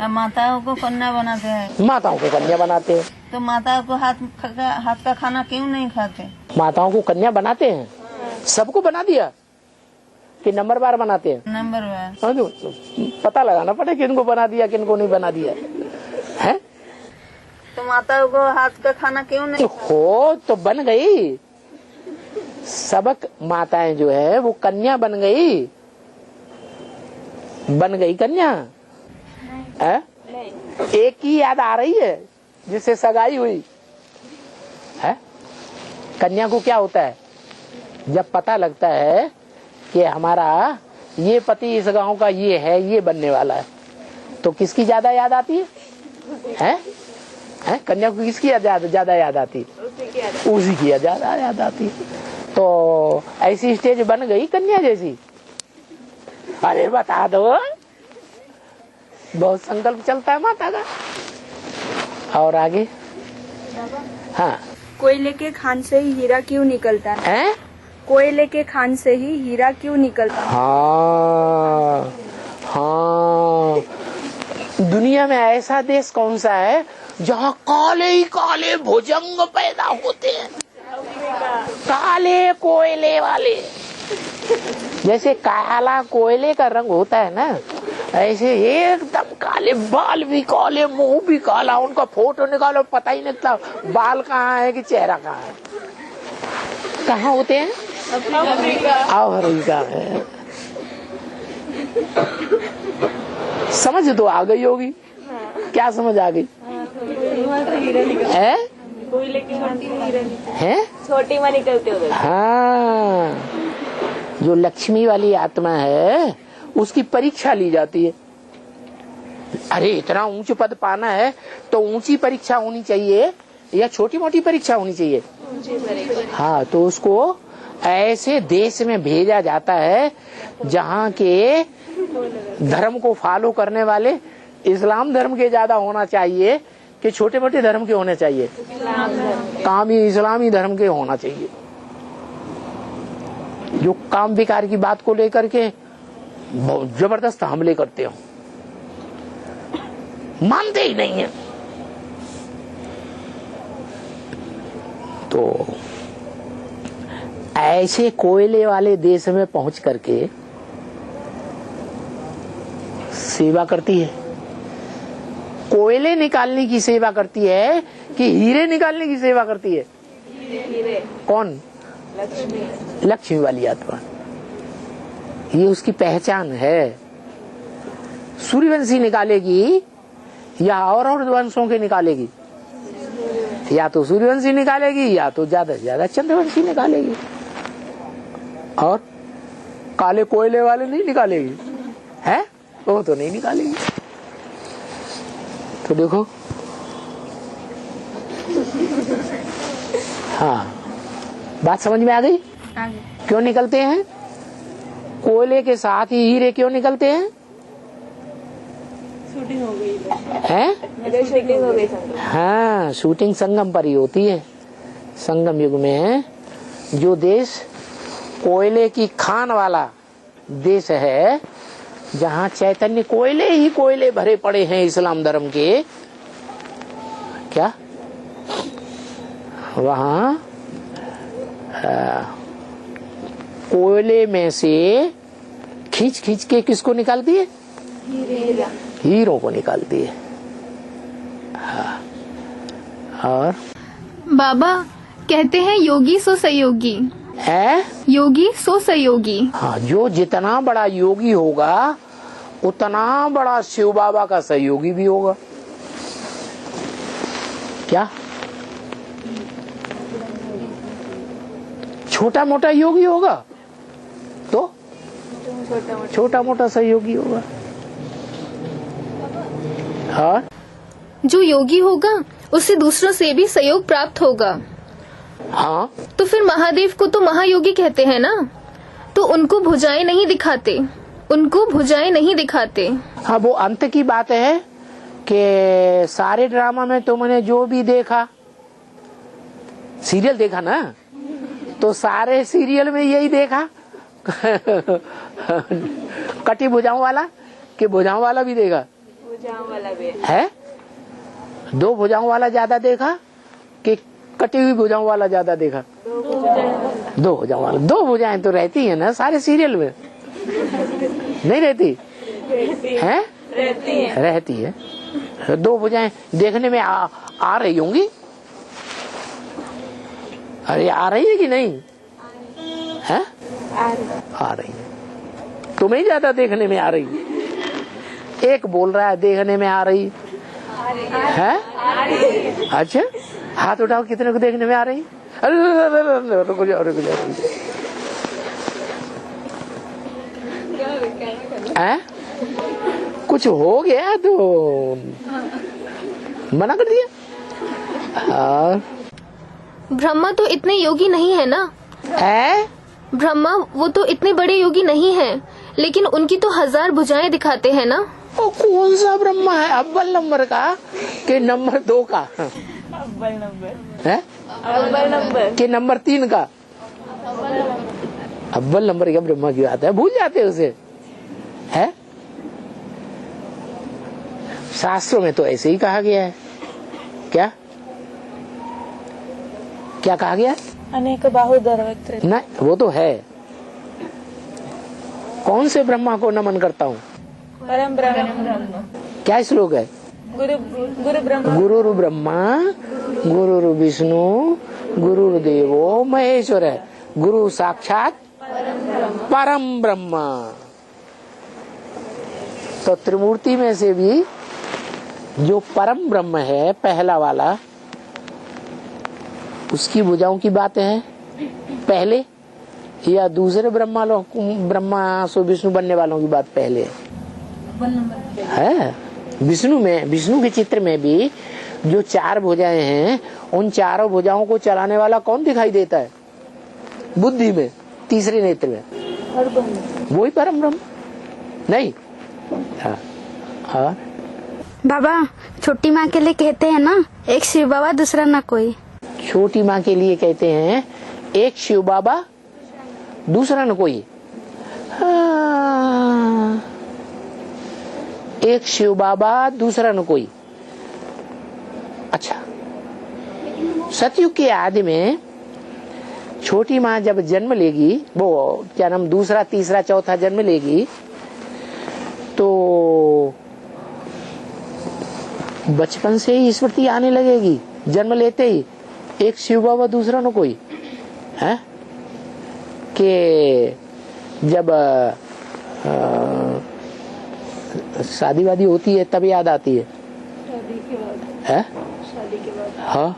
माताओं को कन्या बनाते हैं। माताओं को कन्या बनाते हैं। तो माताओं को हाथ का खाना क्यों नहीं खाते? माताओं को कन्या बनाते हैं। सबको बना दिया कि नंबरवार बनाते हैं? नंबरवार। पता लगाना पड़े किनको बना दिया किनको नहीं बना दिया है। तो माताओं को हाथ का खाना क्यों नहीं? हो तो बन गई। सबक माताएं जो है वो कन्या बन गई कन्या है? एक ही याद आ रही है जिससे सगाई हुई है। कन्या को क्या होता है जब पता लगता है कि हमारा ये पति इस गांव का ये है, ये बनने वाला है, तो किसकी ज्यादा याद आती है? कन्या को किसकी ज्यादा याद आती? उसी की ज्यादा याद आती। तो ऐसी स्टेज बन गई कन्या जैसी। अरे बता दो, बहुत संकल्प चलता है माता का। और आगे? हाँ, कोयले के खान से ही हीरा क्यों निकलता है? कोयले के खान से ही हीरा क्यों निकलता है? हाँ। दुनिया में ऐसा देश कौन सा है जहाँ काले ही काले भुजंग पैदा होते हैं? काले कोयले वाले। जैसे काला कोयले का रंग होता है ना, ऐसे एकदम काले, बाल भी काले, मुंह भी काला। उनका फोटो निकालो पता ही नहीं लगता बाल कहाँ है कि चेहरा कहाँ है। कहाँ होते हैं? अफ्रीका है। समझ तो आ गई होगी। क्या समझ आ गई है? हैं? छोटी माँ निकलते हो। हाँ, जो लक्ष्मी वाली आत्मा है उसकी परीक्षा ली जाती है। अरे इतना ऊंच पद पाना है तो ऊंची परीक्षा होनी चाहिए या छोटी मोटी परीक्षा होनी चाहिए? हाँ, तो उसको ऐसे देश में भेजा जाता है जहाँ के धर्म को फॉलो करने वाले इस्लाम धर्म के ज्यादा होना चाहिए कि छोटे मोटे धर्म के होने चाहिए? काम ही इस्लामी धर्म के होना चाहिए। जो काम विकार की बात को लेकर के बहुत जबरदस्त हमले करते हो, मानते ही नहीं है। तो ऐसे कोयले वाले देश में पहुंच करके सेवा करती है। कोयले निकालने की सेवा करती है कि हीरे निकालने की सेवा करती है? कौन? लक्ष्मी वाली आत्मा। ये उसकी पहचान है। सूर्यवंशी निकालेगी या और वंशों के निकालेगी? या तो सूर्यवंशी निकालेगी या तो ज्यादा से ज्यादा चंद्रवंशी निकालेगी, और काले कोयले वाले नहीं निकालेगी। है? वो तो नहीं निकालेगी। तो देखो, हाँ, बात समझ में आ गई? क्यों निकलते हैं? कोयले के साथ ही हीरे क्यों निकलते हैं? शूटिंग हो गई है? शूटिंग हो गई। हाँ, शूटिंग संगम पर ही होती है। संगम युग में जो देश कोयले की खान वाला देश है, जहाँ चैतन्य कोयले ही कोयले भरे पड़े हैं इस्लाम धर्म के, क्या वहाँ कोयले में से खींच खींच के किसको निकालती है? हीरों को निकालती है। हाँ। और बाबा कहते हैं योगी सो सहयोगी है? योगी सो सहयोगी। हाँ, जो जितना बड़ा योगी होगा उतना बड़ा शिव बाबा का सहयोगी भी होगा। क्या? छोटा मोटा योगी होगा तो छोटा मोटा सहयोगी होगा। हाँ, जो योगी होगा उससे दूसरों से भी सहयोग प्राप्त होगा। हाँ, तो फिर महादेव को तो महायोगी कहते हैं ना, तो उनको भुजाएं नहीं दिखाते, उनको भुजाएं नहीं दिखाते। हाँ, वो अंत की बात है कि सारे ड्रामा में तुमने जो भी देखा, सीरियल देखा ना, तो सारे सीरियल में यही देखा कटी भुजाओं वाला कि भुजाओं वाला भी देखा? भुजाओं वाला भी है। दो भुजाओं वाला ज्यादा देखा कि कटी हुई भुजाओं वाला ज्यादा देखा? दो भुजाओं वाला। दो भुजाएं तो रहती है ना सारे सीरियल में, नहीं रहती है? रहती है। दो भुजाएं देखने में आ रही होंगी। अरे आ रही है कि नहीं है? आ रही है। तुम्हें ज्यादा देखने में आ रही। एक बोल रहा है देखने में आ रही है। अच्छा, हाथ उठाओ, कितने को देखने में आ रही? अरे रुको जाओ, रुको जाओ, रुको जाओ। कुछ हो गया तो मना कर दिया। ब्रह्मा तो इतने योगी नहीं है ना? है? ब्रह्मा वो तो इतने बड़े योगी नहीं है, लेकिन उनकी तो 1000 भुजाएं दिखाते हैं ना। वो कौन सा ब्रह्मा है? अव्वल नंबर का कि नंबर 2 का? अव्वल नंबर है? अव्वल नंबर कि नंबर 3 का? अव्वल नंबर का ब्रह्मा की बात है, भूल जाते उसे। है? शास्त्रों में तो ऐसे ही कहा गया है। क्या क्या कहा गया? अनेक बाहुधर वक्त्र। नहीं, वो तो है। कौन से ब्रह्मा को नमन करता हूँ? परम ब्रह्म। क्या श्लोक है? गुरु ब्रह्मा गुरु ब्रह्मा गुरु विष्णु गुरु देवो महेश्वर है। गुरु साक्षात परम ब्रह्म। तो त्रिमूर्ति में से भी जो परम ब्रह्म है पहला वाला, उसकी भुजाओं की बात है पहले, या दूसरे ब्रह्मा सो विष्णु बनने वालों की बात पहले है? विष्णु में, विष्णु के चित्र में भी जो 4 भुजाएं हैं, उन चारों भुजाओं को चलाने वाला कौन दिखाई देता है? बुद्धि में, तीसरे नेत्र में, वही परम ब्रह्म नहीं? हाँ हाँ। बाबा छोटी माँ के लिए कहते हैं ना, एक शिव बाबा दूसरा ना कोई। छोटी माँ के लिए कहते हैं एक शिव बाबा दूसरा न कोई। हाँ, एक शिव बाबा दूसरा न कोई। अच्छा, सतयुग के आदि में छोटी माँ जब जन्म लेगी, वो क्या नाम, दूसरा तीसरा चौथा जन्म लेगी, तो बचपन से ही स्मृति आने लगेगी, जन्म लेते ही एक शिव बाबा दूसरा न कोई है। कि जब शादी वादी होती है तब याद आती है, शादी के बाद है? शादी के बाद हाँ,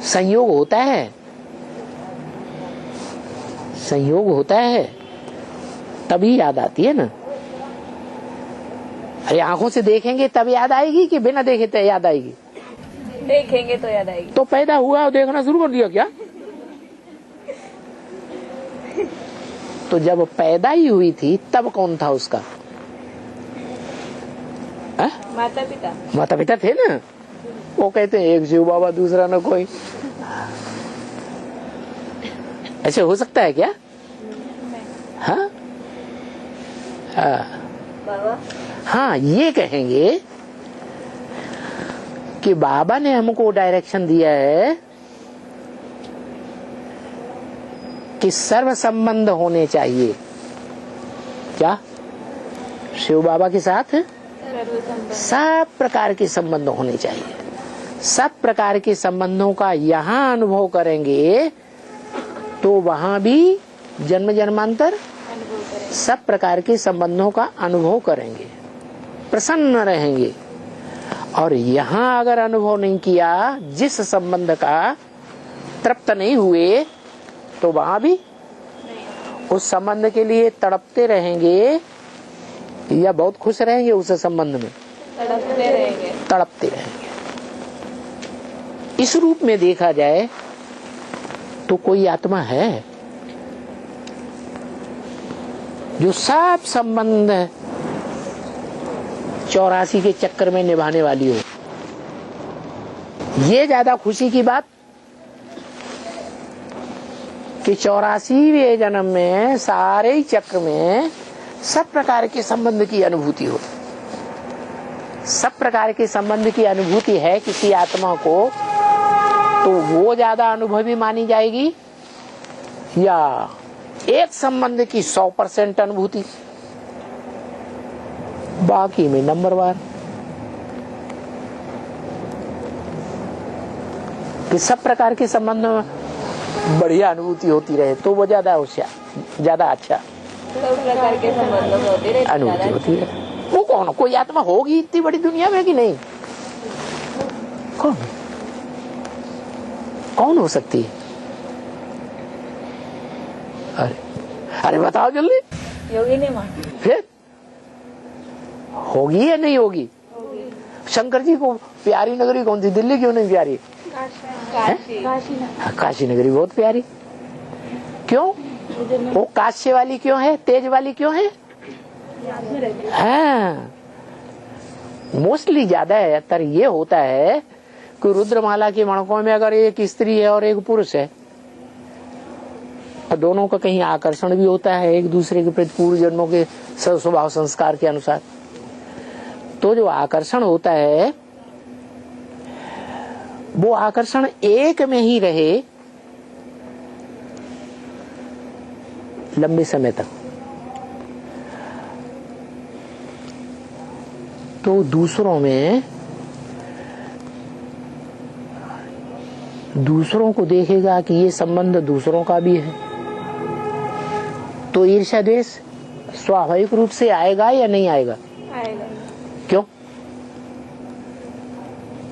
संयोग होता है, संयोग होता है तभी याद आती है ना। अरे आंखों से देखेंगे तब याद आएगी कि बिना देखे तो याद आएगी? देखेंगे तो याद आएगी। तो पैदा हुआ और देखना शुरू कर दिया क्या? तो जब पैदा ही हुई थी तब कौन था उसका? माता पिता। माता पिता थे ना। वो कहते हैं एक शिव बाबा दूसरा न कोई। ऐसे हो सकता है क्या? हाँ बाबा हाँ, ये कहेंगे कि बाबा ने हमको डायरेक्शन दिया है कि सर्व संबंध होने चाहिए। क्या? शिव बाबा के साथ सब प्रकार के संबंध होने चाहिए। सब प्रकार के संबंधों का यहाँ अनुभव करेंगे तो वहां भी जन्म जन्मांतर सब प्रकार के संबंधों का अनुभव करेंगे, प्रसन्न रहेंगे। और यहाँ अगर अनुभव नहीं किया, जिस संबंध का तृप्त नहीं हुए, तो वहां भी उस संबंध के लिए तड़पते रहेंगे या बहुत खुश रहेंगे उस संबंध में? तड़पते रहेंगे। इस रूप में देखा जाए तो कोई आत्मा है जो सब संबंध 84 के चक्कर में निभाने वाली हो। ये ज्यादा खुशी की बात कि 84वें जन्म में सारे ही चक्र में सब प्रकार के संबंध की अनुभूति हो। सब प्रकार के संबंध की अनुभूति है किसी आत्मा को, तो वो ज्यादा अनुभवी मानी जाएगी या एक संबंध की 100% अनुभूति? बाकी में नंबरवार कि सब प्रकार के संबंध में बढ़िया अनुभूति होती रहे तो वो ज्यादा होशियार, ज्यादा अच्छा सब प्रकार के संबंधों में होती रहती अनुभूति होती है। वो कौन, कोई आत्मा होगी इतनी बड़ी दुनिया में कि नहीं? कौन कौन हो सकती है? अरे बताओ जल्दी। योगिनी माँ। फिर होगी या नहीं होगी? शंकर जी को प्यारी नगरी कौन सी? दिल्ली क्यों नहीं प्यारी? काशी नगरी बहुत प्यारी। क्यों? वो काश्य वाली क्यों है, तेज वाली क्यों है? हाँ, मोस्टली ज्यादा है ये होता है कि रुद्रमाला के मणकों में अगर एक स्त्री है और एक पुरुष है, दोनों का कहीं आकर्षण भी होता है एक दूसरे के प्रति पूर्व जन्मों के स्वभाव संस्कार के अनुसार। तो जो आकर्षण होता है वो आकर्षण एक में ही रहे लंबे समय तक, तो दूसरों में दूसरों को देखेगा कि ये संबंध दूसरों का भी है, तो ईर्ष्या द्वेष स्वाभाविक रूप से आएगा या नहीं आएगा?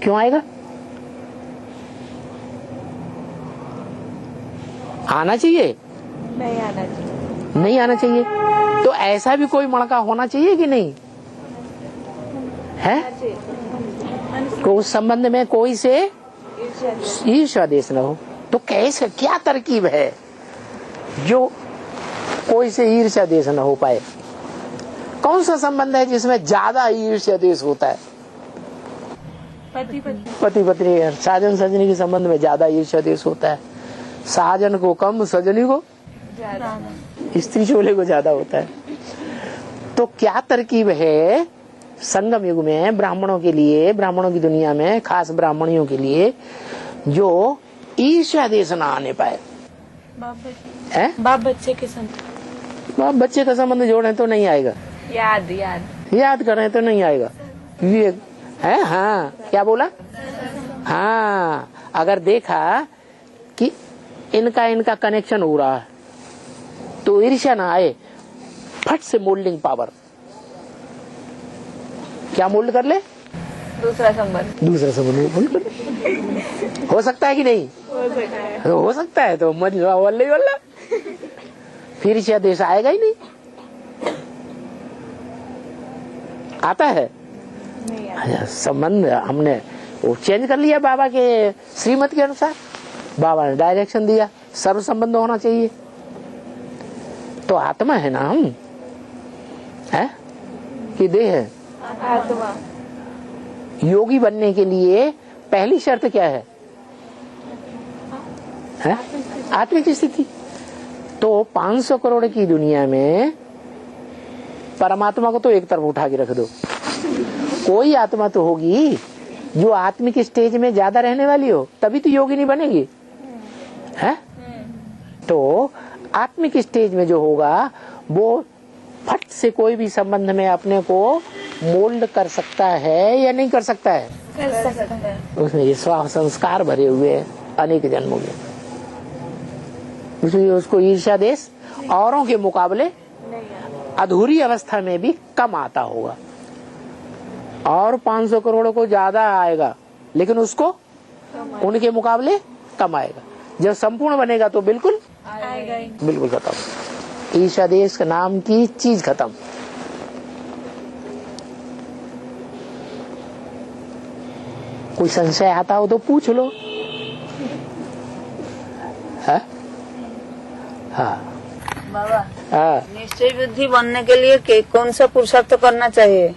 क्यों आएगा? आना चाहिए? नहीं आना चाहिए। नहीं आना चाहिए। तो ऐसा भी कोई मणका होना चाहिए कि नहीं है? को उस संबंध में कोई से ईर्ष्या देश न हो। तो कैसे, क्या तरकीब है जो कोई से ईर्ष्या देश न हो पाए? कौन सा संबंध है जिसमें ज्यादा ईर्ष्या देश होता है? पति पत्नी साजन सजनी के संबंध में ज्यादा ईर्ष्या देश होता है। साजन को कम, सजनी को, स्त्री चोले को ज्यादा होता है। तो क्या तरकीब है संगम युग में ब्राह्मणों के लिए, ब्राह्मणों की दुनिया में, खास ब्राह्मणियों के लिए, जो ईर्ष्या देश न आने पाए? बाप बच्चे के संग बाप बच्चे का संबंध जोड़े तो नहीं आएगा। याद करें तो नहीं आएगा। ये है। हाँ, क्या बोला? हाँ, अगर देखा कि इनका कनेक्शन हो रहा है तो ईर्ष्या ना आए, फट से मोल्डिंग पावर, क्या मोल्ड कर ले? दूसरा संबंध मोल्ड कर ले। हो सकता है कि नहीं? हो सकता है। तो वल्ला फिर ईर्ष्या देश आएगा ही नहीं। आता है संबंध हमने वो चेंज कर लिया बाबा के श्रीमत के अनुसार। बाबा ने डायरेक्शन दिया, सर्व संबंध होना चाहिए। तो आत्मा है ना हम, है कि देह है? आत्मा। योगी बनने के लिए पहली शर्त क्या है? आत्मिक स्थिति। तो 500 करोड़ की दुनिया में परमात्मा को तो एक तरफ उठा के रख दो, कोई आत्मा तो होगी जो आत्मिक स्टेज में ज्यादा रहने वाली हो, तभी तो योगी नहीं बनेगी, है? तो आत्मिक स्टेज में जो होगा वो फट से कोई भी संबंध में अपने को मोल्ड कर सकता है या नहीं कर सकता है? कर सकता है। उसमें ये संस्कार भरे हुए हैं अनेक जन्मों में, इसलिए उसको ईर्ष्या देश औरों के मुकाबले अधूरी अवस्था में भी कम आता होगा। और 500 करोड़ को ज्यादा आएगा, लेकिन उसको उनके मुकाबले कम आएगा। जब संपूर्ण बनेगा तो बिल्कुल आएगा ही। बिल्कुल खत्म। ईर्ष्या देश का नाम की चीज खत्म। कोई संशय आता हो तो पूछ लो। है? हाँ बाबा, हाँ। निश्चय बुद्धि बनने के लिए कौन सा पुरुषार्थ करना चाहिए?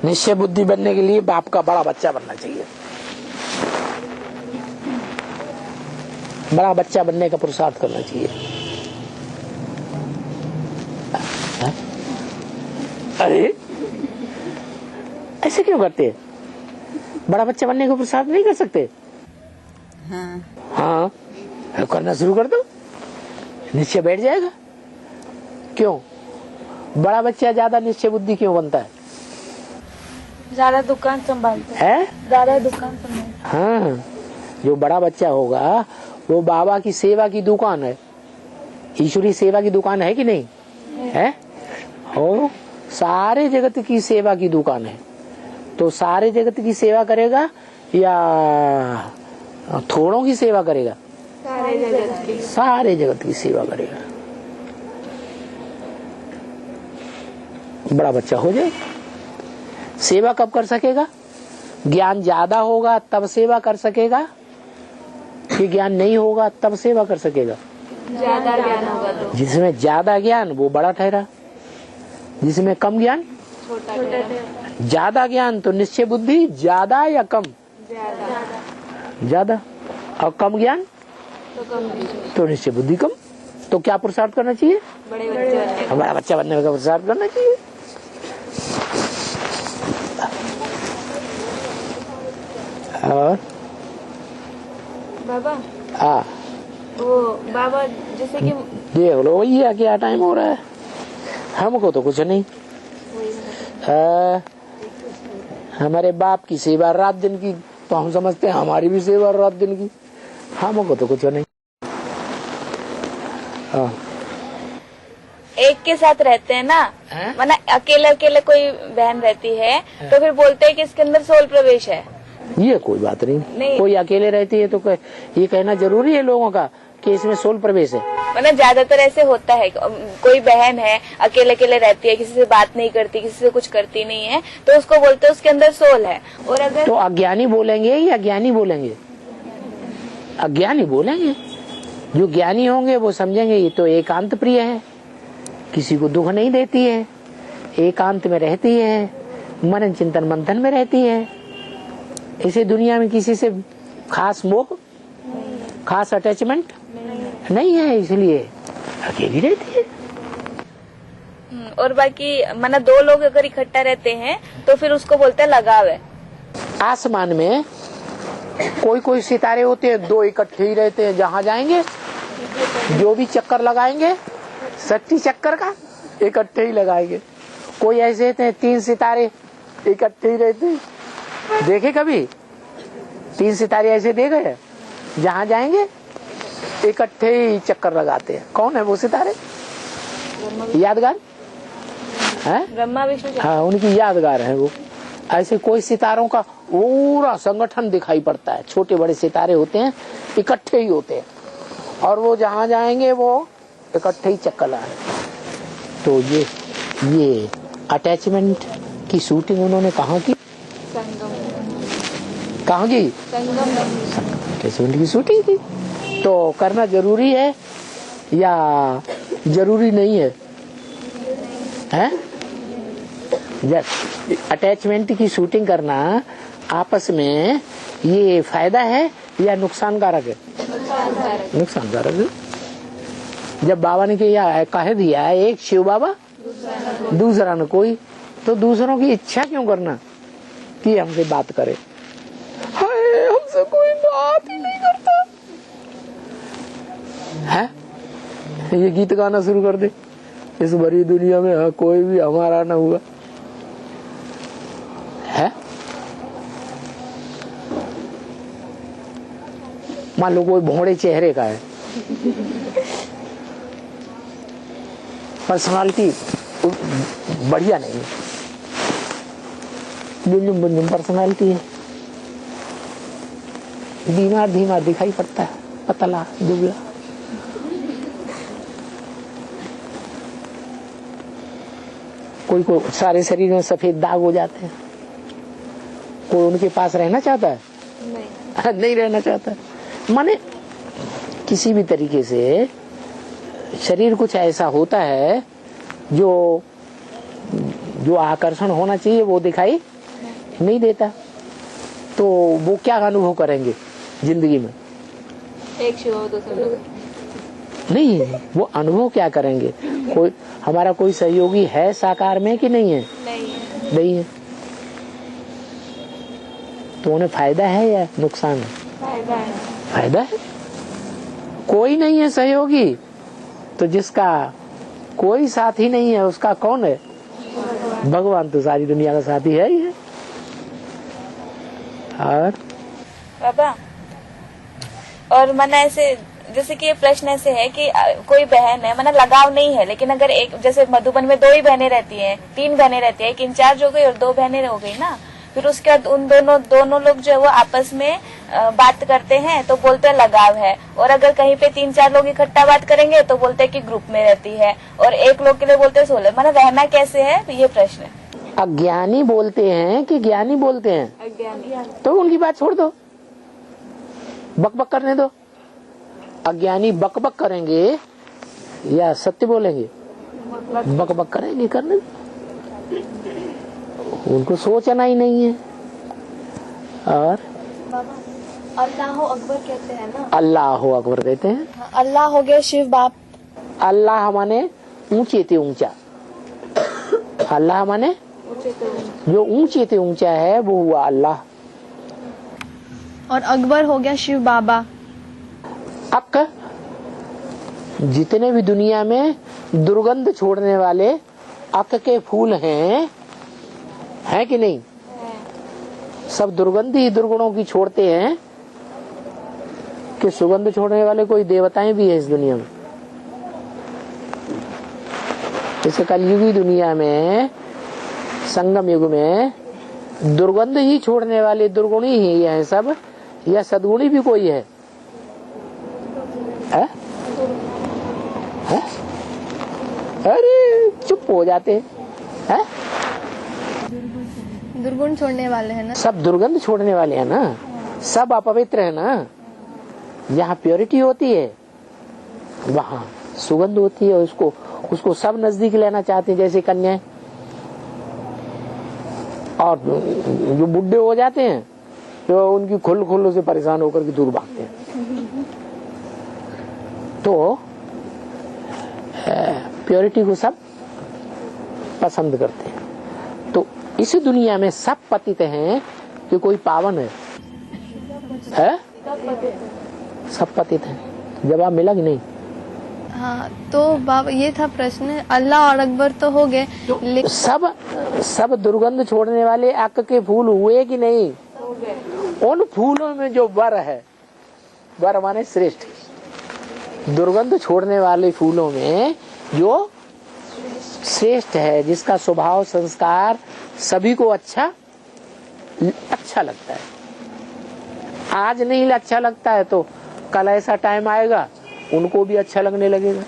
निश्चय बुद्धि बनने के लिए बाप का बड़ा बच्चा बनना चाहिए। बड़ा बच्चा बनने का पुरुषार्थ करना चाहिए। अरे ऐसे क्यों करते? बड़ा बच्चा बनने का पुरुषार्थ नहीं कर सकते? हाँ, करना शुरू कर दो, निश्चय बैठ जाएगा। क्यों बड़ा बच्चा ज्यादा निश्चय बुद्धि क्यों बनता है? ज्यादा दुकान संभालता है? ज्यादा दुकान संभालता। हाँ, जो बड़ा बच्चा होगा वो बाबा की सेवा की दुकान है, ईश्वरी सेवा की दुकान है कि नहीं है? और सारे जगत की सेवा की दुकान है। तो सारे जगत की सेवा करेगा या थोड़ों की सेवा करेगा? सारे जगत की सेवा करेगा। बड़ा बच्चा हो जाए। सेवा कब कर सकेगा? ज्ञान ज्यादा होगा तब सेवा कर सकेगा, कि ज्ञान नहीं होगा तब सेवा कर सकेगा? ज्यादा ज्ञान होगा तो। जिसमें ज्यादा ज्ञान वो बड़ा ठहरा, जिसमें कम ज्ञान छोटा। ज्यादा ज्ञान तो निश्चय बुद्धि ज्यादा या कम? ज्यादा। और कम ज्ञान तो निश्चय बुद्धि कम। तो क्या पुरुषार्थ करना चाहिए? बड़ा बच्चा बनने का पुरुषार्थ करना चाहिए। और बाबा, वो बाबा जैसे कि देख लो भैया क्या टाइम हो रहा है, हमको तो कुछ नहीं। हमारे बाप की सेवा रात दिन की, तो हम समझते हैं हमारी भी सेवा रात दिन की, हमको तो कुछ नहीं। एक के साथ रहते हैं ना, हैं? वरना अकेले अकेले कोई बहन रहती है तो फिर बोलते हैं कि इसके अंदर सोल प्रवेश है। ये कोई बात नहीं, नहीं। कोई अकेले रहती है तो ये कहना जरूरी है लोगों का कि इसमें सोल प्रवेश है। मतलब ज्यादातर ऐसे होता है, कोई बहन है अकेले अकेले रहती है, किसी से बात नहीं करती, किसी से कुछ करती नहीं है, तो उसको बोलते हैं उसके अंदर सोल है। और अगर तो अज्ञानी बोलेंगे या ज्ञानी बोलेंगे? अज्ञानी बोलेंगे। जो ज्ञानी होंगे वो समझेंगे ये तो एकांत प्रिय है, किसी को दुख नहीं देती है, एकांत में रहती है, मनन चिंतन मंथन में रहती है, इसे दुनिया में किसी से खास मोह, खास अटैचमेंट नहीं है, इसलिए अकेली रहती है। और बाकी मतलब दो लोग अगर इकट्ठा रहते हैं तो फिर उसको बोलते हैं लगाव है। आसमान में कोई कोई सितारे होते हैं, दो इकट्ठे ही रहते हैं, जहाँ जाएंगे जो भी चक्कर लगाएंगे 60 चक्कर का इकट्ठे ही लगाएंगे। कोई ऐसे होते हैं 3 सितारे इकट्ठे ही रहते हैं। देखे कभी 3 सितारे ऐसे देखे हैं, जहाँ जाएंगे इकट्ठे ही चक्कर लगाते हैं। कौन है वो सितारे? यादगार है, ब्रह्मा विष्णु। हाँ, उनकी यादगार है वो। ऐसे कोई सितारों का पूरा संगठन दिखाई पड़ता है, छोटे बड़े सितारे होते हैं, इकट्ठे ही होते हैं, और वो जहाँ जाएंगे वो इकट्ठे ही चक्कर लगाए। तो ये अटैचमेंट की शूटिंग उन्होंने कहाँ की? कहाँ की? अटैचमेंट की शूटिंग की। तो करना जरूरी है या जरूरी नहीं है? हैं? अटैचमेंट की शूटिंग करना आपस में ये फायदा है या नुकसानकारक है? नुकसानकारक है। जब बाबा ने कह दिया एक शिव बाबा दूसरा न कोई, तो दूसरों की इच्छा क्यों करना कि हमसे बात करे? हाय, हमसे कोई बात ही नहीं करता है। ये गीत गाना शुरू कर दे, इस बड़ी दुनिया में कोई भी हमारा न हुआ है। मान लो कोई भोंडे चेहरे का है, पर्सनालिटी बढ़िया नहीं है, बुंजुम पर्सनालिटी है, बीमार धीमार दिखाई पड़ता है, पतला दुबला। कोई को सारे शरीर में सफेद दाग हो जाते हैं। कोई उनके पास रहना चाहता है? नहीं रहना चाहता। माने किसी भी तरीके से शरीर कुछ ऐसा होता है जो आकर्षण होना चाहिए वो दिखाई नहीं देता, तो वो क्या अनुभव करेंगे जिंदगी में? एक शिव दूसरे लोग नहीं, वो अनुभव क्या करेंगे? कोई हमारा कोई सहयोगी है साकार में कि नहीं है? नहीं है। तो उन्हें फायदा है या नुकसान है? फायदा है। कोई नहीं है सहयोगी, तो जिसका कोई साथी नहीं है उसका कौन है? भगवान तो सारी दुनिया का साथी है ही है। और बाबा, और मन ऐसे जैसे कि ये प्रश्न ऐसे है कि कोई बहन है, मतलब लगाव नहीं है, लेकिन अगर एक जैसे मधुबन में 2 ही बहनें रहती हैं, 3 बहनें रहती है, एक इंचार्ज हो गई और 2 बहनें हो गई ना, फिर उसके बाद उन दोनों लोग जो है वो आपस में बात करते हैं तो बोलते हैं लगाव है। और अगर कहीं पे 3-4 लोग इकट्ठा बात करेंगे तो बोलते हैं कि ग्रुप में रहती है, और एक लोग के लिए बोलते हैं सोलह। मतलब रहना कैसे है, ये प्रश्न है। अज्ञानी बोलते हैं कि ज्ञानी बोलते हैं? अज्ञानी। तो उनकी बात छोड़ दो, बकबक करने दो। अज्ञानी बकबक करेंगे या सत्य बोलेंगे? बकबक करेंगे, करने दो, उनको सोचना ही नहीं है। और अल्लाह अकबर कहते हैं ना, अल्लाह अकबर कहते हैं। अल्लाह हो गया शिव बाप। अल्लाह माने ऊंचे ते ऊंचा, अल्लाह माने जो ऊंचे ते ऊंचा है वो हुआ अल्लाह। और अकबर हो गया शिव बाबा। अक जितने भी दुनिया में दुर्गंध छोड़ने वाले अक के फूल हैं कि नहीं? सब दुर्गंध ही दुर्गुणों की छोड़ते हैं कि सुगंध छोड़ने वाले कोई देवताएं भी है इस दुनिया में? इस कलयुगी दुनिया में, संगम युग में दुर्गंध ही छोड़ने वाले दुर्गुणी ही हैं सब, या सद्गुणी भी कोई है? अरे चुप हो जाते हैं। दुर्गुण छोड़ने वाले हैं ना। सब दुर्गंध छोड़ने वाले हैं ना, सब अपवित्र है ना। जहाँ प्योरिटी होती है वहाँ सुगंध होती है, उसको सब नजदीक लेना चाहते हैं, जैसे कन्याएं। और जो बुढ़े हो जाते हैं तो उनकी खुल्लो से परेशान होकर के दूर भागते हैं। तो प्योरिटी को सब पसंद करते हैं। तो इस दुनिया में सब पतित हैं कि कोई पावन है? सब पतित हैं। जवाब मिला कि नहीं? हाँ, तो बाबा ये था प्रश्न, अल्लाह और अकबर तो हो गए, लेकिन सब दुर्गंध छोड़ने वाले अक के फूल हुए कि नहीं? उन फूलों में जो वर है, वर माने श्रेष्ठ, दुर्गंध छोड़ने वाले फूलों में जो श्रेष्ठ है, जिसका स्वभाव संस्कार सभी को अच्छा लगता है। आज नहीं अच्छा लगता है तो कल ऐसा टाइम आएगा उनको भी अच्छा लगने लगेगा।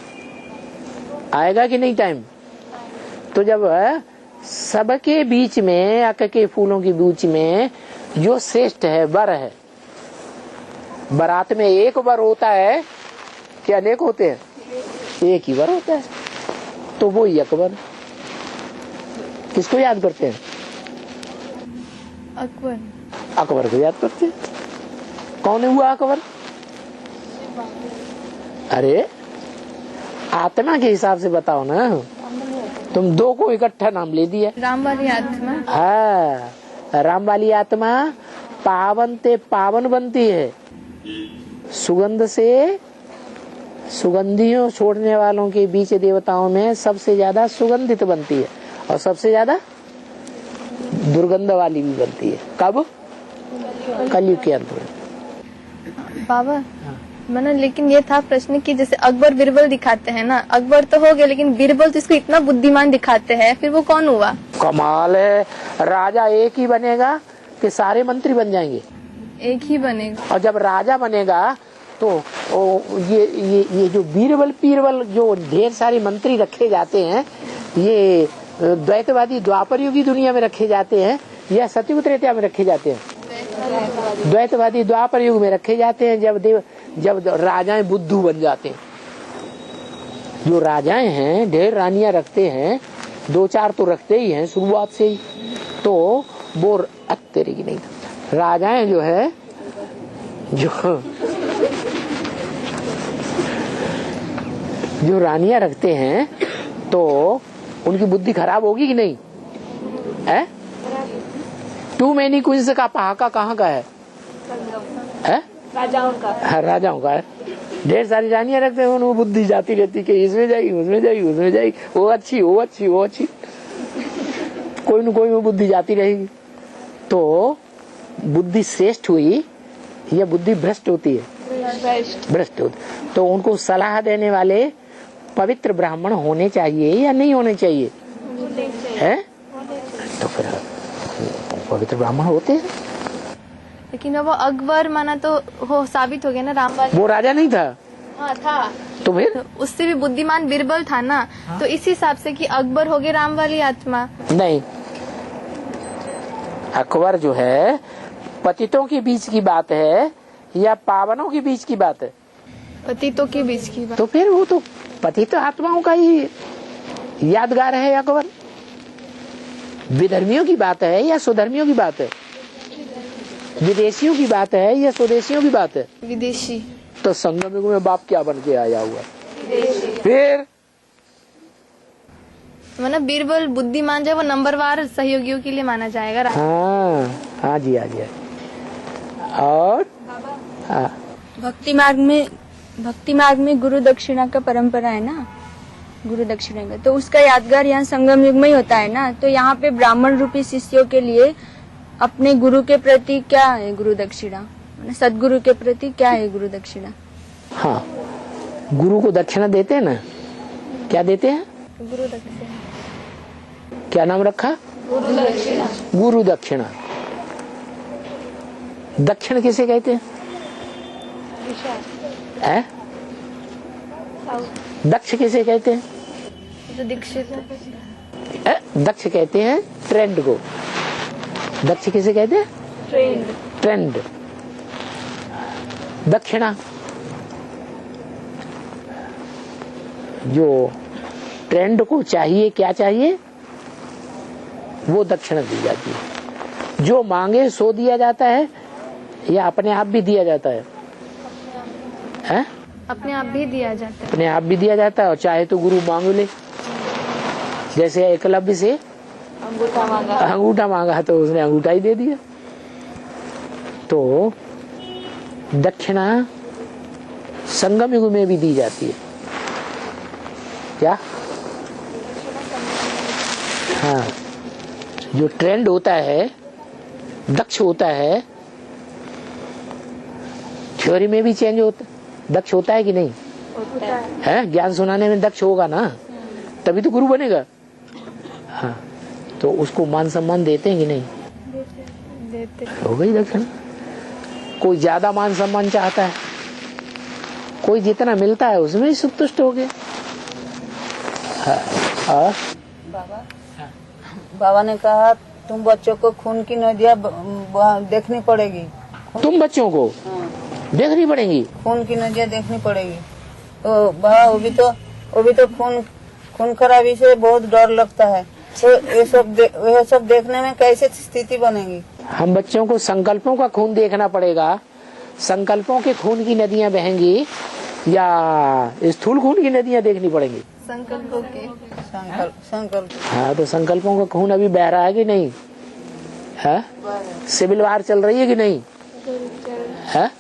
आएगा कि नहीं टाइम? तो जब सबके बीच में, अक के फूलों के बीच में जो श्रेष्ठ है, वर है, बारात में एक वर होता है कि अनेक होते हैं? एक ही वर होता है। तो वो ही अकबर। किसको याद करते हैं? अकबर। अकबर को याद करते हैं। कौन हुआ अकबर? अरे आत्मा के हिसाब से बताओ ना, तुम दो को इकट्ठा नाम ले दिया। राम वाली आत्मा। हाँ, राम वाली आत्मा पावन ते पावन बनती है। सुगंध से, सुगंधियों छोड़ने वालों के बीच देवताओं में सबसे ज्यादा सुगंधित बनती है, और सबसे ज्यादा दुर्गंध वाली भी बनती है। कब? कलयुग के अंत में। बाबा मैंने, लेकिन ये था प्रश्न कि जैसे अकबर बीरबल दिखाते हैं ना, अकबर तो हो गए लेकिन बीरबल तो इसको इतना बुद्धिमान दिखाते हैं, फिर वो कौन हुआ? कमाल है। राजा एक ही बनेगा कि सारे मंत्री बन जाएंगे? एक ही बनेगा। और जब राजा बनेगा तो ये जो बीरबल पीरबल जो ढेर सारे मंत्री रखे जाते हैं, ये द्वैतवादी द्वापर युगी दुनिया में रखे जाते हैं या सतयुग त्रेता में रखे जाते हैं? द्वैतवादी द्वापर युग में रखे जाते हैं, जब राजाएं बुद्धू बन जाते हैं। जो राजाएं हैं ढेर रानियां रखते हैं, 2-4 तो रखते ही हैं शुरुआत से ही, तो वो तेरे की नहीं। राजाएं जो है जो रानियां रखते हैं तो उनकी बुद्धि खराब होगी कि नहीं? है? टू मैनी क्वींस का पहाका कहाँ का है? राजाओं का है। ढेर सारी रानियां रखते हैं, उनको बुद्धि जाती रहती कि इसमें जाएगी, उसमें जाएगी, उसमें जाएगी, वो अच्छी, कोई न कोई में बुद्धि जाती रहेगी। तो बुद्धि श्रेष्ठ हुई या बुद्धि भ्रष्ट होती है? भ्रष्ट होती। तो उनको सलाह देने वाले पवित्र ब्राह्मण होने चाहिए या नहीं होने चाहिए? है? तो फिर पवित्र ब्राह्मण होते हैं। लेकिन वो अकबर माना तो हो साबित हो गया ना, राम वाली। वो राजा नहीं था? हाँ था। तो फिर तो उससे भी बुद्धिमान बीरबल था ना। हाँ? तो इस हिसाब से कि अकबर हो गए राम वाली आत्मा। नहीं, अकबर जो है पतितों के बीच की बात है या पावनों के बीच की बात है? पतितों के बीच की बात। तो फिर वो तो पतित आत्माओं का ही यादगार है अकबर। विधर्मियों की बात है या स्वधर्मियों की बात है? विदेशियों की बात है या स्वदेशियों की बात है? विदेशी। तो संगम युग में बाप क्या बन के आया हुआ? फिर मतलब बीरबल बुद्धिमान जो वो नंबरवार सहयोगियों के लिए माना जाएगा। हाँ जी। और भक्ति मार्ग में गुरु दक्षिणा का परंपरा है ना, गुरु दक्षिणा का, तो उसका यादगार यहाँ संगम युग में ही होता है ना। तो यहाँ पे ब्राह्मण रूपी शिष्यों के लिए अपने गुरु के प्रति क्या है गुरु दक्षिणा, सदगुरु के प्रति क्या है गुरु दक्षिणा? हाँ, गुरु को दक्षिणा देते हैं ना। क्या देते हैं? गुरु दक्षिणा। क्या नाम रखा? गुरु दक्षिणा। दक्षिण किसे कहते हैं? दक्ष किसे कहते हैं? जो दीक्षित दक्ष कहते हैं ट्रेंड को। दक्ष किसे कहते हैं? ट्रेंड। दक्षिणा जो ट्रेंड को चाहिए, क्या चाहिए, वो दक्षिणा दी जाती है। जो मांगे सो दिया जाता है या अपने आप भी दिया जाता है? अपने आप भी दिया जाता है। अपने आप भी दिया जाता है, और चाहे तो गुरु मांग ले। जैसे एकलव्य से अंगूठा मांगा तो उसने अंगूठा ही दे दिया। तो दक्षिणा संगम युग में भी दी जाती है। क्या? हाँ, जो ट्रेंड होता है, दक्ष होता है, थ्योरी में भी चेंज होता, दक्ष होता है कि नहीं? होता है। ज्ञान सुनाने में दक्ष होगा ना, तभी तो गुरु बनेगा। हाँ, तो उसको मान सम्मान देते हैं कि नहीं? देते। हो गई दक्षिणा। कोई ज्यादा मान सम्मान चाहता है, कोई जितना मिलता है उसमें ही संतुष्ट हो गए। बाबा ने कहा तुम बच्चों को खून की नदियाँ देखनी पड़ेगी। तुम बच्चों को देखनी पड़ेगी, खून की नदियाँ देखनी पड़ेगी। तो बाबा वो भी तो खून खराबी से बहुत डर लगता है। तो ये सब देखने में कैसे स्थिति बनेगी? हम बच्चों को संकल्पों का खून देखना पड़ेगा। संकल्पों के खून की नदियाँ बहेंगी या स्थूल खून की नदियाँ देखनी पड़ेंगी? संकल्पों के। संकल्प। हाँ, तो संकल्पों का खून अभी बह रहा है कि नहीं? है? सिविल वार चल रही है कि नहीं? है?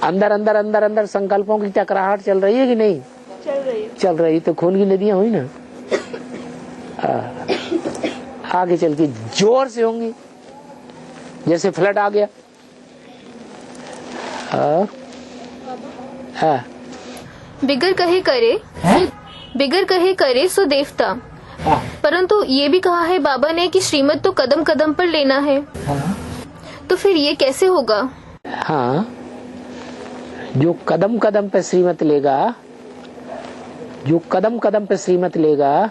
अंदर अंदर अंदर अंदर संकल्पों की टकराहट चल रही है कि नहीं? चल रही। तो खून की नदियाँ हुई ना। आगे चल के जोर से होंगी, जैसे फ्लड आ गया। बिगर कहे करे सो देवता। परंतु ये भी कहा है बाबा ने कि श्रीमत तो कदम कदम पर लेना है। तो फिर ये कैसे होगा? हाँ, जो कदम कदम पे श्रीमत लेगा, जो कदम कदम पे श्रीमत लेगा,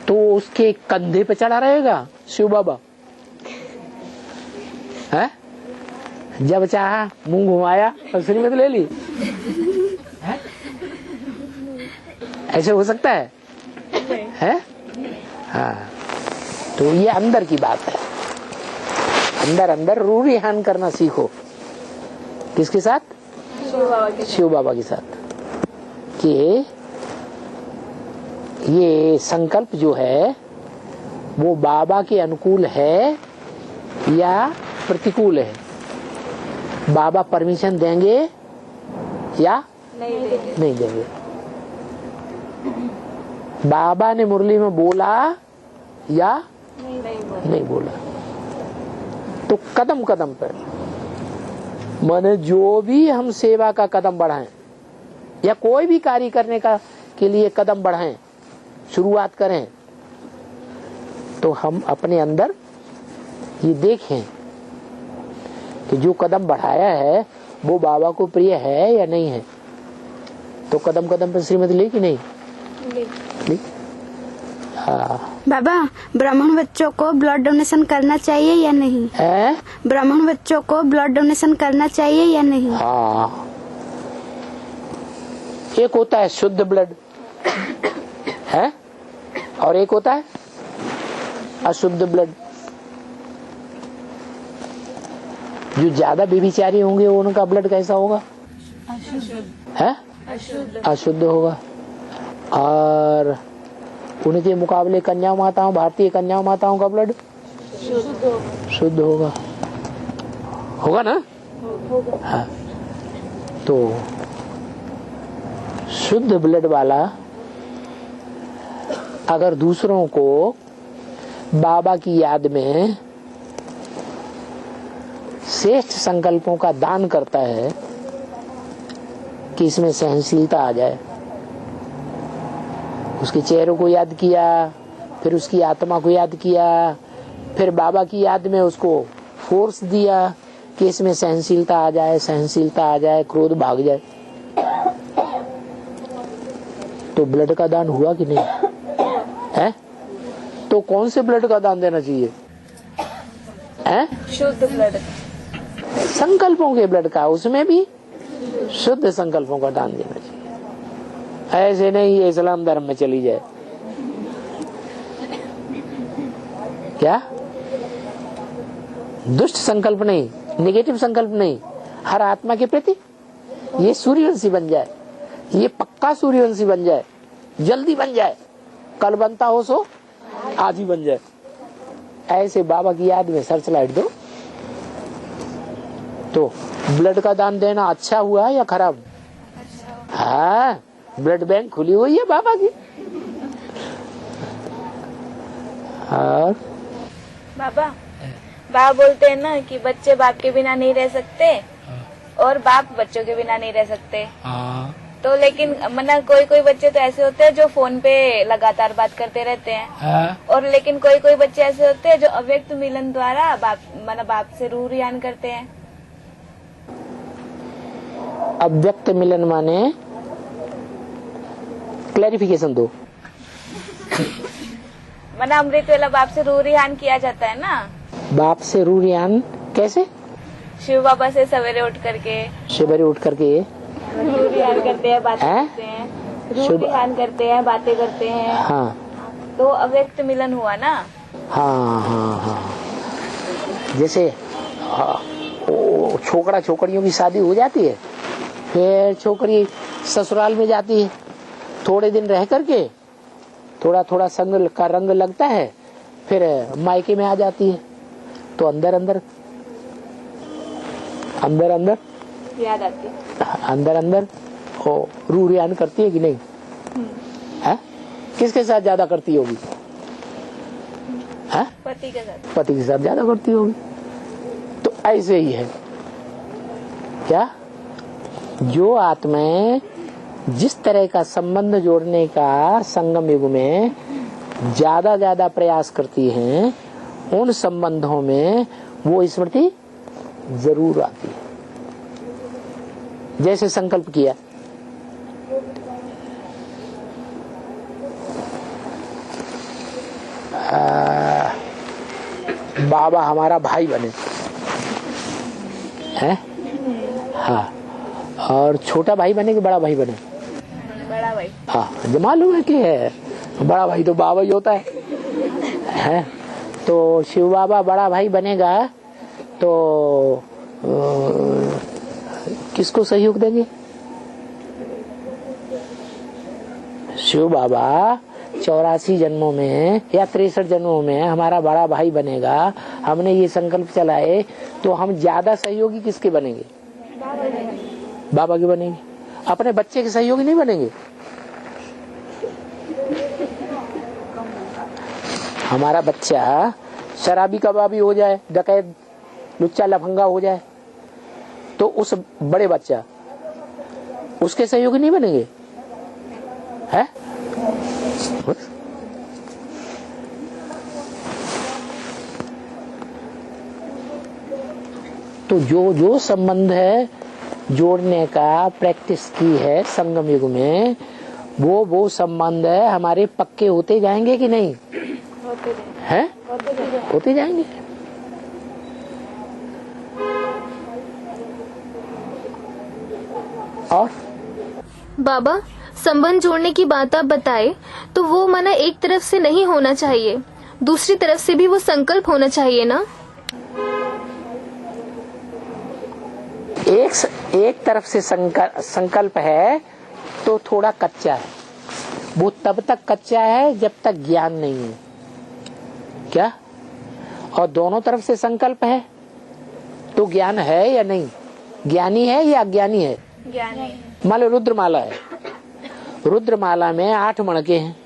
तो उसके कंधे पे चढ़ा रहेगा शिव बाबा। है? जब चाहा मुंह घुमाया और श्रीमत ले ली। ऐसे हो सकता है? हाँ, तो ये अंदर की बात है। अंदर अंदर रूरिहान करना सीखो। किसके साथ? शिव बाबा के साथ। कि ये संकल्प जो है वो बाबा के अनुकूल है या प्रतिकूल है? बाबा परमिशन देंगे या नहीं देंगे? बाबा ने मुरली में बोला या नहीं बोला? तो कदम कदम पर माने जो भी हम सेवा का कदम बढ़ाएं या कोई भी कार्य करने का के लिए कदम बढ़ाएं, शुरुआत करें, तो हम अपने अंदर ये देखें कि जो कदम बढ़ाया है वो बाबा को प्रिय है या नहीं है। तो कदम कदम पर श्रीमत ले कि नहीं ले? हाँ। बाबा, ब्राह्मण बच्चों को ब्लड डोनेशन करना चाहिए या नहीं? ब्राह्मण बच्चों को ब्लड डोनेशन करना चाहिए या नहीं? हाँ, एक होता है शुद्ध ब्लड है और एक होता है अशुद्ध ब्लड। जो ज्यादा बेबिचारी होंगे उनका ब्लड कैसा होगा? है? अशुद्ध होगा। और उनके मुकाबले कन्या माताओं, भारतीय कन्या माताओं का ब्लड शुद्ध होगा। होगा ना? हाँ। तो शुद्ध ब्लड वाला अगर दूसरों को बाबा की याद में श्रेष्ठ संकल्पों का दान करता है कि इसमें सहनशीलता आ जाए, उसके चेहरे को याद किया, फिर उसकी आत्मा को याद किया, फिर बाबा की याद में उसको फोर्स दिया कि इसमें सहनशीलता आ जाए, सहनशीलता आ जाए, क्रोध भाग जाए। तो ब्लड का दान हुआ कि नहीं है? तो कौन से ब्लड का दान देना चाहिए है? शुद्ध ब्लड, संकल्पों के ब्लड का, उसमें भी शुद्ध संकल्पों का दान देना चाहिए। ऐसे नहीं ये इस्लाम धर्म में चली जाए। क्या दुष्ट संकल्प नहीं, नेगेटिव संकल्प नहीं, हर आत्मा के प्रति ये सूर्यवंशी बन जाए, ये पक्का सूर्यवंशी बन जाए, जल्दी बन जाए, कल बनता हो सो आज ही बन जाए। ऐसे बाबा की याद में सर्च लाइट दो। तो ब्लड का दान देना अच्छा हुआ या खराब? हाँ, ब्लड बैंक खुली हुई है बाबा की। और बाबा बोलते हैं ना कि बच्चे बाप के बिना नहीं रह सकते और बाप बच्चों के बिना नहीं रह सकते। तो लेकिन मना कोई बच्चे तो ऐसे होते हैं जो फोन पे लगातार बात करते रहते हैं, और लेकिन कोई बच्चे ऐसे होते हैं जो अव्यक्त मिलन द्वारा बाप से रूह रियान करते हैं। अव्यक्त मिलन माने क्लैरिफिकेशन दो। मना अमृत वेला बाप से रूह रियान किया जाता है ना। बाप से रूह रियान कैसे? शिव बाबा से सवेरे उठ करके रूह रियान करते हैं, बातें करते हैं, रूह रियान करते हैं, बातें करते हैं। हाँ, तो अव्यक्त मिलन हुआ ना। हाँ। जैसे छोकरा छोकरियों की शादी हो जाती है, फिर छोकरी ससुराल में जाती है, थोड़े दिन रह करके थोड़ा संग का रंग लगता है, फिर मायके में आ जाती है। तो अंदर अंदर याद आती है, अंदर रूह रियान करती है कि नहीं है? किसके साथ ज्यादा करती होगी? पति के साथ ज्यादा करती होगी। तो ऐसे ही है क्या? जो आत्माएं जिस तरह का संबंध जोड़ने का संगम युग में ज्यादा प्रयास करती हैं, उन संबंधों में वो स्मृति जरूर आती है। जैसे संकल्प किया, बाबा हमारा भाई बने हैं, हाँ, और छोटा भाई बने कि बड़ा भाई बने? बड़ा भाई। हाँ, जो मालूम है कि है बड़ा भाई तो बाबा ही होता है? तो शिव बाबा बड़ा भाई बनेगा तो किसको सहयोग देंगे? शिव बाबा 84 जन्मों में या 63 जन्मों में हमारा बड़ा भाई बनेगा, हमने ये संकल्प चलाए, तो हम ज्यादा सहयोगी किसके बनेंगे? बाबा के बनेंगे। अपने बच्चे के सहयोगी नहीं बनेंगे। हमारा बच्चा शराबी कबाबी हो जाए, डकैत लुच्चा लफंगा हो जाए, तो उस बड़े बच्चा उसके सहयोगी नहीं बनेंगे है? तो जो संबंध है जोड़ने का प्रैक्टिस की है संगम युग में, वो संबंध है हमारे पक्के होते जाएंगे कि नहीं? होते जाएंगे। और बाबा, संबंध जोड़ने की बात आप बताए, तो वो माना एक तरफ से नहीं होना चाहिए, दूसरी तरफ से भी वो संकल्प होना चाहिए ना? एक तरफ से संकल्प है तो थोड़ा कच्चा है। वो तब तक कच्चा है जब तक ज्ञान नहीं है। क्या? और दोनों तरफ से संकल्प है तो ज्ञान है या नहीं? ज्ञानी है या अज्ञानी है? ज्ञानी। मान लो रुद्रमाला है, रुद्रमाला में 8 मणके हैं।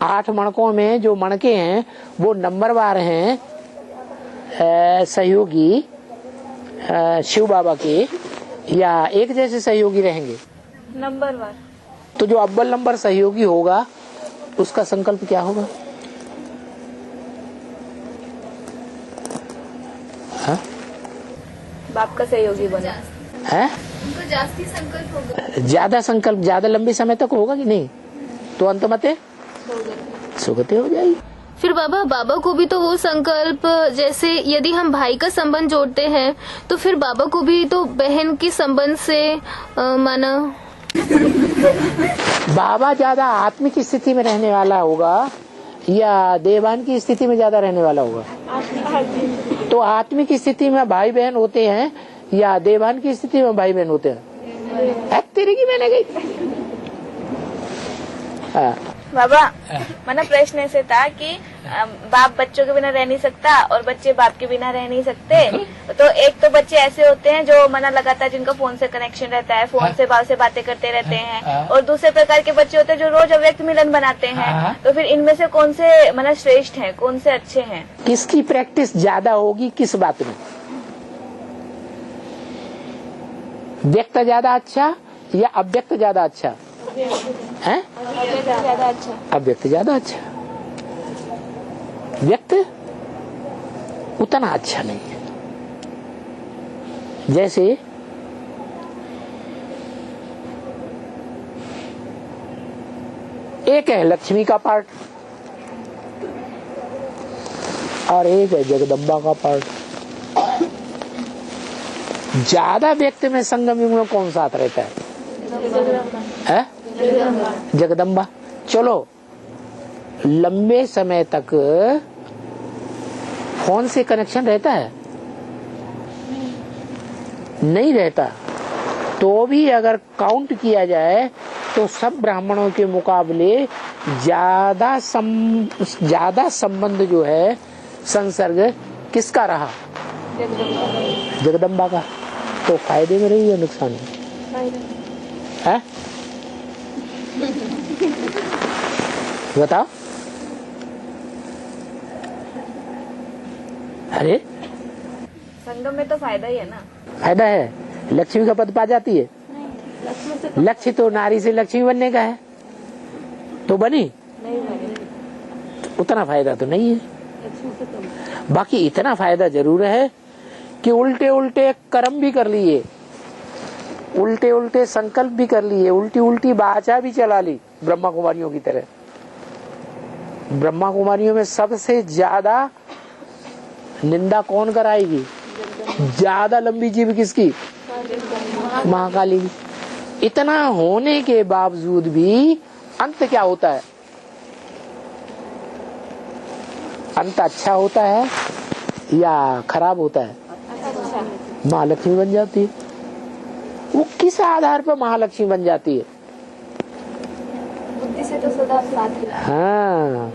8 मणकों में जो मणके हैं वो नंबरवार हैं, सहयोगी शिव बाबा के, या एक जैसे सहयोगी रहेंगे? नंबरवार। तो जो अव्वल नंबर सहयोगी होगा उसका संकल्प क्या होगा? हाँ? बाप का सहयोगी बना है? उनको जास्ती संकल्प होगा, ज्यादा संकल्प ज्यादा लंबे समय तक होगा कि नहीं? तो अंतमते सुगति हो जाएगी। फिर बाबा को भी तो वो संकल्प, जैसे यदि हम भाई का संबंध जोड़ते हैं तो फिर बाबा को भी तो बहन के संबंध से माना। बाबा ज्यादा आत्मिक स्थिति में रहने वाला होगा या देवान की स्थिति में ज्यादा रहने वाला होगा? तो आत्मिक स्थिति में भाई बहन होते हैं या देवान की स्थिति में भाई बहन होते हैं? तेरी की मैंने गई। हाँ। बाबा, मेरा प्रश्न ऐसे था कि बाप बच्चों के बिना रह नहीं सकता और बच्चे बाप के बिना रह नहीं सकते। तो एक तो बच्चे ऐसे होते हैं जो मना लगातार जिनका फोन से कनेक्शन रहता है, फोन से बाप से बातें करते रहते हैं, और दूसरे प्रकार के बच्चे होते हैं जो रोज अव्यक्त मिलन बनाते हैं। तो फिर इनमें से कौन से मना श्रेष्ठ हैं, कौन से अच्छे हैं? किसकी प्रैक्टिस ज्यादा होगी किस बात में? व्यक्त ज्यादा अच्छा या अव्यक्त ज्यादा अच्छा है? ज्यादा अच्छा। अव्यक्त ज्यादा अच्छा, व्यक्त उतना अच्छा नहीं है। जैसे एक है लक्ष्मी का पार्ट और एक है जगदम्बा का पार्ट। ज्यादा व्यक्त में संगम युग में कौन साथ रहता है? जगदम्बा। चलो लंबे समय तक फोन से कनेक्शन रहता है? नहीं रहता। तो भी अगर काउंट किया जाए तो सब ब्राह्मणों के मुकाबले ज्यादा संबंध जो है संसर्ग किसका रहा? जगदम्बा का। तो फायदे में रही या नुकसान में? है? बताओ। अरे संगम में तो फायदा ही है ना। फायदा है। लक्ष्मी का पद पा जाती है? लक्ष्य तो नारी से लक्ष्मी बनने का है, तो बनी उतना फायदा तो नहीं है। बाकी इतना फायदा जरूर है कि उल्टे उल्टे कर्म भी कर लिए, उल्टे उल्टे संकल्प भी कर लिए, उल्टी उल्टी बाचा भी चला ली ब्रह्मा कुमारियों की तरह। ब्रह्मा कुमारियों में सबसे ज्यादा निंदा कौन कराएगी? ज्यादा लंबी जीभ किसकी? महाकाली की। इतना होने के बावजूद भी अंत क्या होता है? अंत अच्छा होता है या खराब होता है? महालक्ष्मी बन जाती है। वो किस आधार पर महालक्ष्मी बन जाती है? बुद्धि से तो सदा साथ ही। हाँ,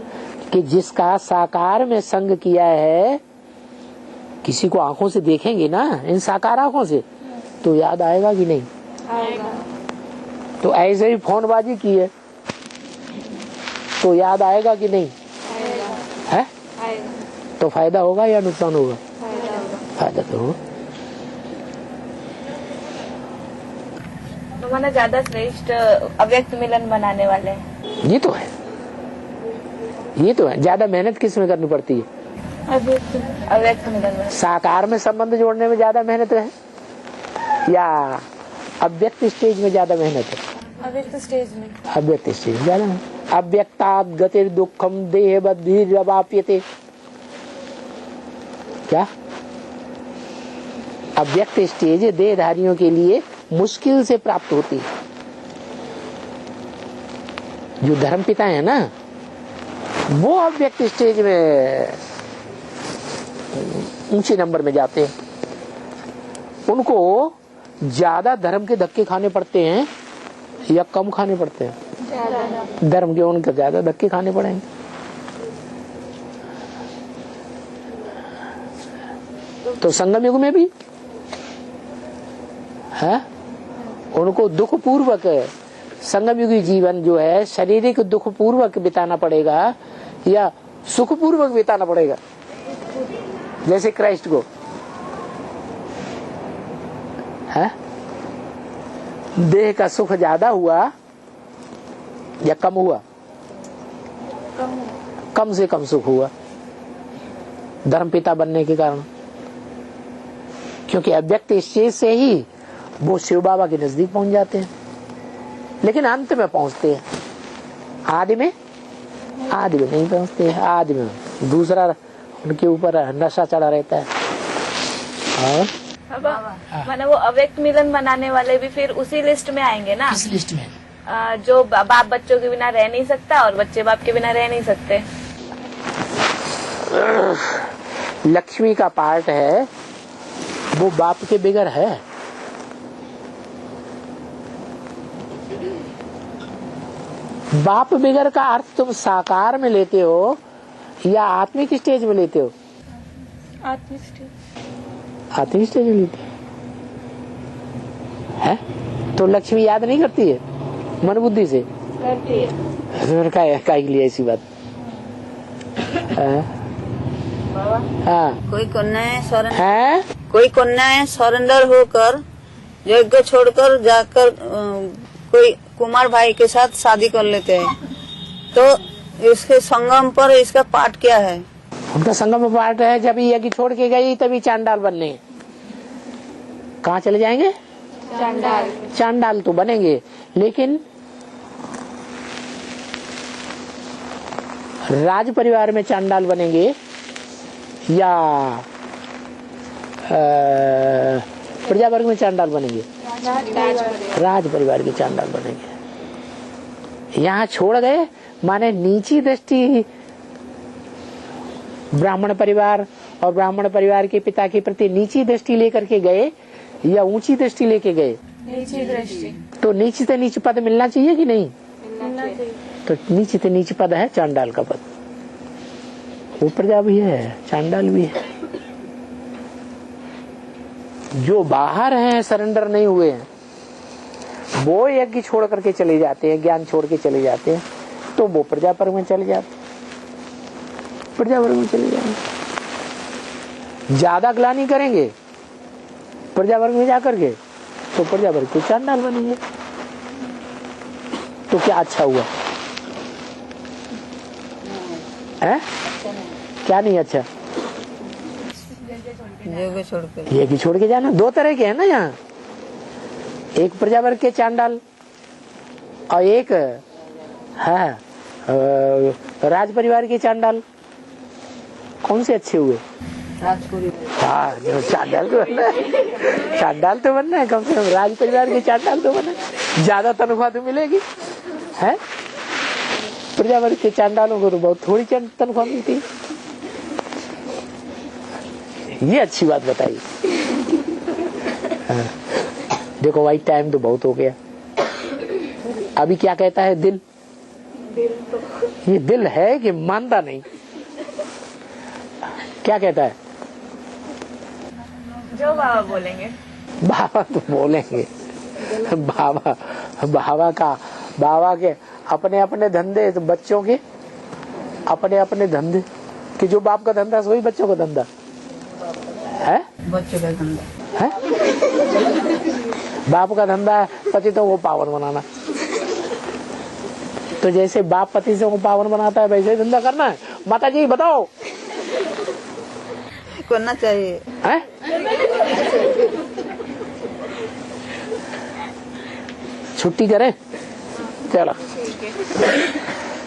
कि जिसका साकार में संग किया है, किसी को आंखों से देखेंगे ना, इन साकार आंखों से, तो याद आएगा कि नहीं? आएगा। तो ऐसे ही फोनबाजी की है तो याद आएगा कि नहीं? है? तो फायदा होगा या नुकसान होगा? फायदा तो होगा। तो माना ज्यादा श्रेष्ठ अव्यक्त मिलन बनाने वाले हैं। ये तो है, ये तो है। ज्यादा मेहनत किस में करनी पड़ती है? अव्यक्त मिलन। साकार में संबंध जोड़ने में ज्यादा मेहनत है या अव्यक्त स्टेज में ज्यादा मेहनत है? अव्यक्त स्टेज में। अव्यक्त स्टेज में ज्यादा है। अव्यक्तात् गतिर दुखम देह बद्धिरवाप्यते। क्या? अव्यक्त स्टेज देहधारियों के लिए मुश्किल से प्राप्त होती है। जो धर्मपिता है ना, वो अव्यक्त स्टेज में ऊंचे नंबर में जाते हैं। उनको ज्यादा धर्म के धक्के खाने पड़ते हैं या कम खाने पड़ते हैं? धर्म के उनको ज्यादा धक्के खाने पड़ेंगे। तो संगम युग में भी है, उनको दुख पूर्वक संगम युगी जीवन जो है शारीरिक दुख पूर्वक बिताना पड़ेगा या सुख पूर्वक बिताना पड़ेगा? जैसे क्राइस्ट को है, देह का सुख ज्यादा हुआ या कम हुआ? कम से कम सुख हुआ धर्मपिता बनने के कारण, क्योंकि अव्यक्त स्टेज से ही वो शिव बाबा के नजदीक पहुंच जाते हैं, लेकिन अंत में पहुंचते हैं, आदि में नहीं पहुंचते। आदि में दूसरा उनके ऊपर नशा चढ़ा रहता है। और मैंने वो अव्यक्त मिलन बनाने वाले भी फिर उसी लिस्ट में आएंगे ना? किस लिस्ट में? जो बाप बच्चों के बिना रह नहीं सकता और बच्चे बाप के बिना रह नहीं सकते। लक्ष्मी का पार्ट है, वो बाप के बगैर है। बाप बगैर का अर्थ तुम साकार में लेते हो या आत्मिक स्टेज में लेते हो? आत्मिक स्टेज में लेते है? तो लक्ष्मी याद नहीं करती है मन बुद्धि से? करती है। काय के लिए ऐसी बात? हाँ, कोई कन्याएं सरेंडर होकर यज्ञ छोड़कर जाकर कोई कुमार भाई के साथ शादी कर लेते हैं, तो इसके संगम पर इसका पाठ क्या है? उनका संगम पाठ है, जब यज्ञ छोड़ के गई तभी चांडाल बनने। कहाँ चले जाएंगे? चांडाल तो बनेंगे, लेकिन राज परिवार में चांडाल बनेंगे या प्रजा वर्ग में चांडाल बनेंगे? राज परिवार के चांडाल बनेंगे। यहाँ छोड़ गए माने नीची दृष्टि ब्राह्मण परिवार और ब्राह्मण परिवार के पिता के प्रति नीची दृष्टि लेकर के गए या ऊंची दृष्टि लेके गए? नीची दृष्टि। तो नीचे से नीच पद मिलना चाहिए कि नहीं? मिलना चाहिए। तो नीचे से नीच पद है चांडाल का पद। वो प्रजा भी है, चांडाल भी है। जो बाहर हैं, सरेंडर नहीं हुए हैं, वो यज्ञ छोड़ करके चले जाते हैं, ज्ञान छोड़ के चले जाते हैं, तो वो प्रजा वर्ग में चले जाते, प्रजा वर्ग में चले जाएंगे। ज्यादा ग्लानि करेंगे प्रजा वर्ग में जाकर के, तो प्रजा वर्ग के चांडाल बनेंगे। तो क्या अच्छा हुआ है? क्या नहीं अच्छा? यज्ञ छोड़ के जाना। दो तरह के है ना यहाँ, एक प्रजा वर्ग के चांडाल और एक है राज परिवार के चांडाल। कौन से अच्छे हुए? हाँ, चांडाल तो बनना है, चांडाल तो बनना है, कम से कम राज परिवार के चांडाल तो बनना है, ज्यादा तनख्वाह तो मिलेगी है। प्रजा वर्ग के चांडालों को तो बहुत थोड़ी तनख्वाह मिलती है। ये अच्छी बात बताई। हाँ। देखो भाई, टाइम तो बहुत हो गया। अभी क्या कहता है दिल? ये दिल है कि मानता नहीं? क्या कहता है? जो बाबा बोलेंगे। बाबा तो बोलेंगे। बाबा के अपने अपने धंधे, तो बच्चों के अपने अपने धंधे, कि जो बाप का धंधा वही बच्चों का धंधा है। बच्चों का धंधा है, बाप का धंधा है पति तो वो पावन बनाना। तो जैसे बाप पति से वो पावन बनाता है, वैसे ही धंधा करना है। माता जी बताओ, करना चाहिए है? छुट्टी करें? चलो।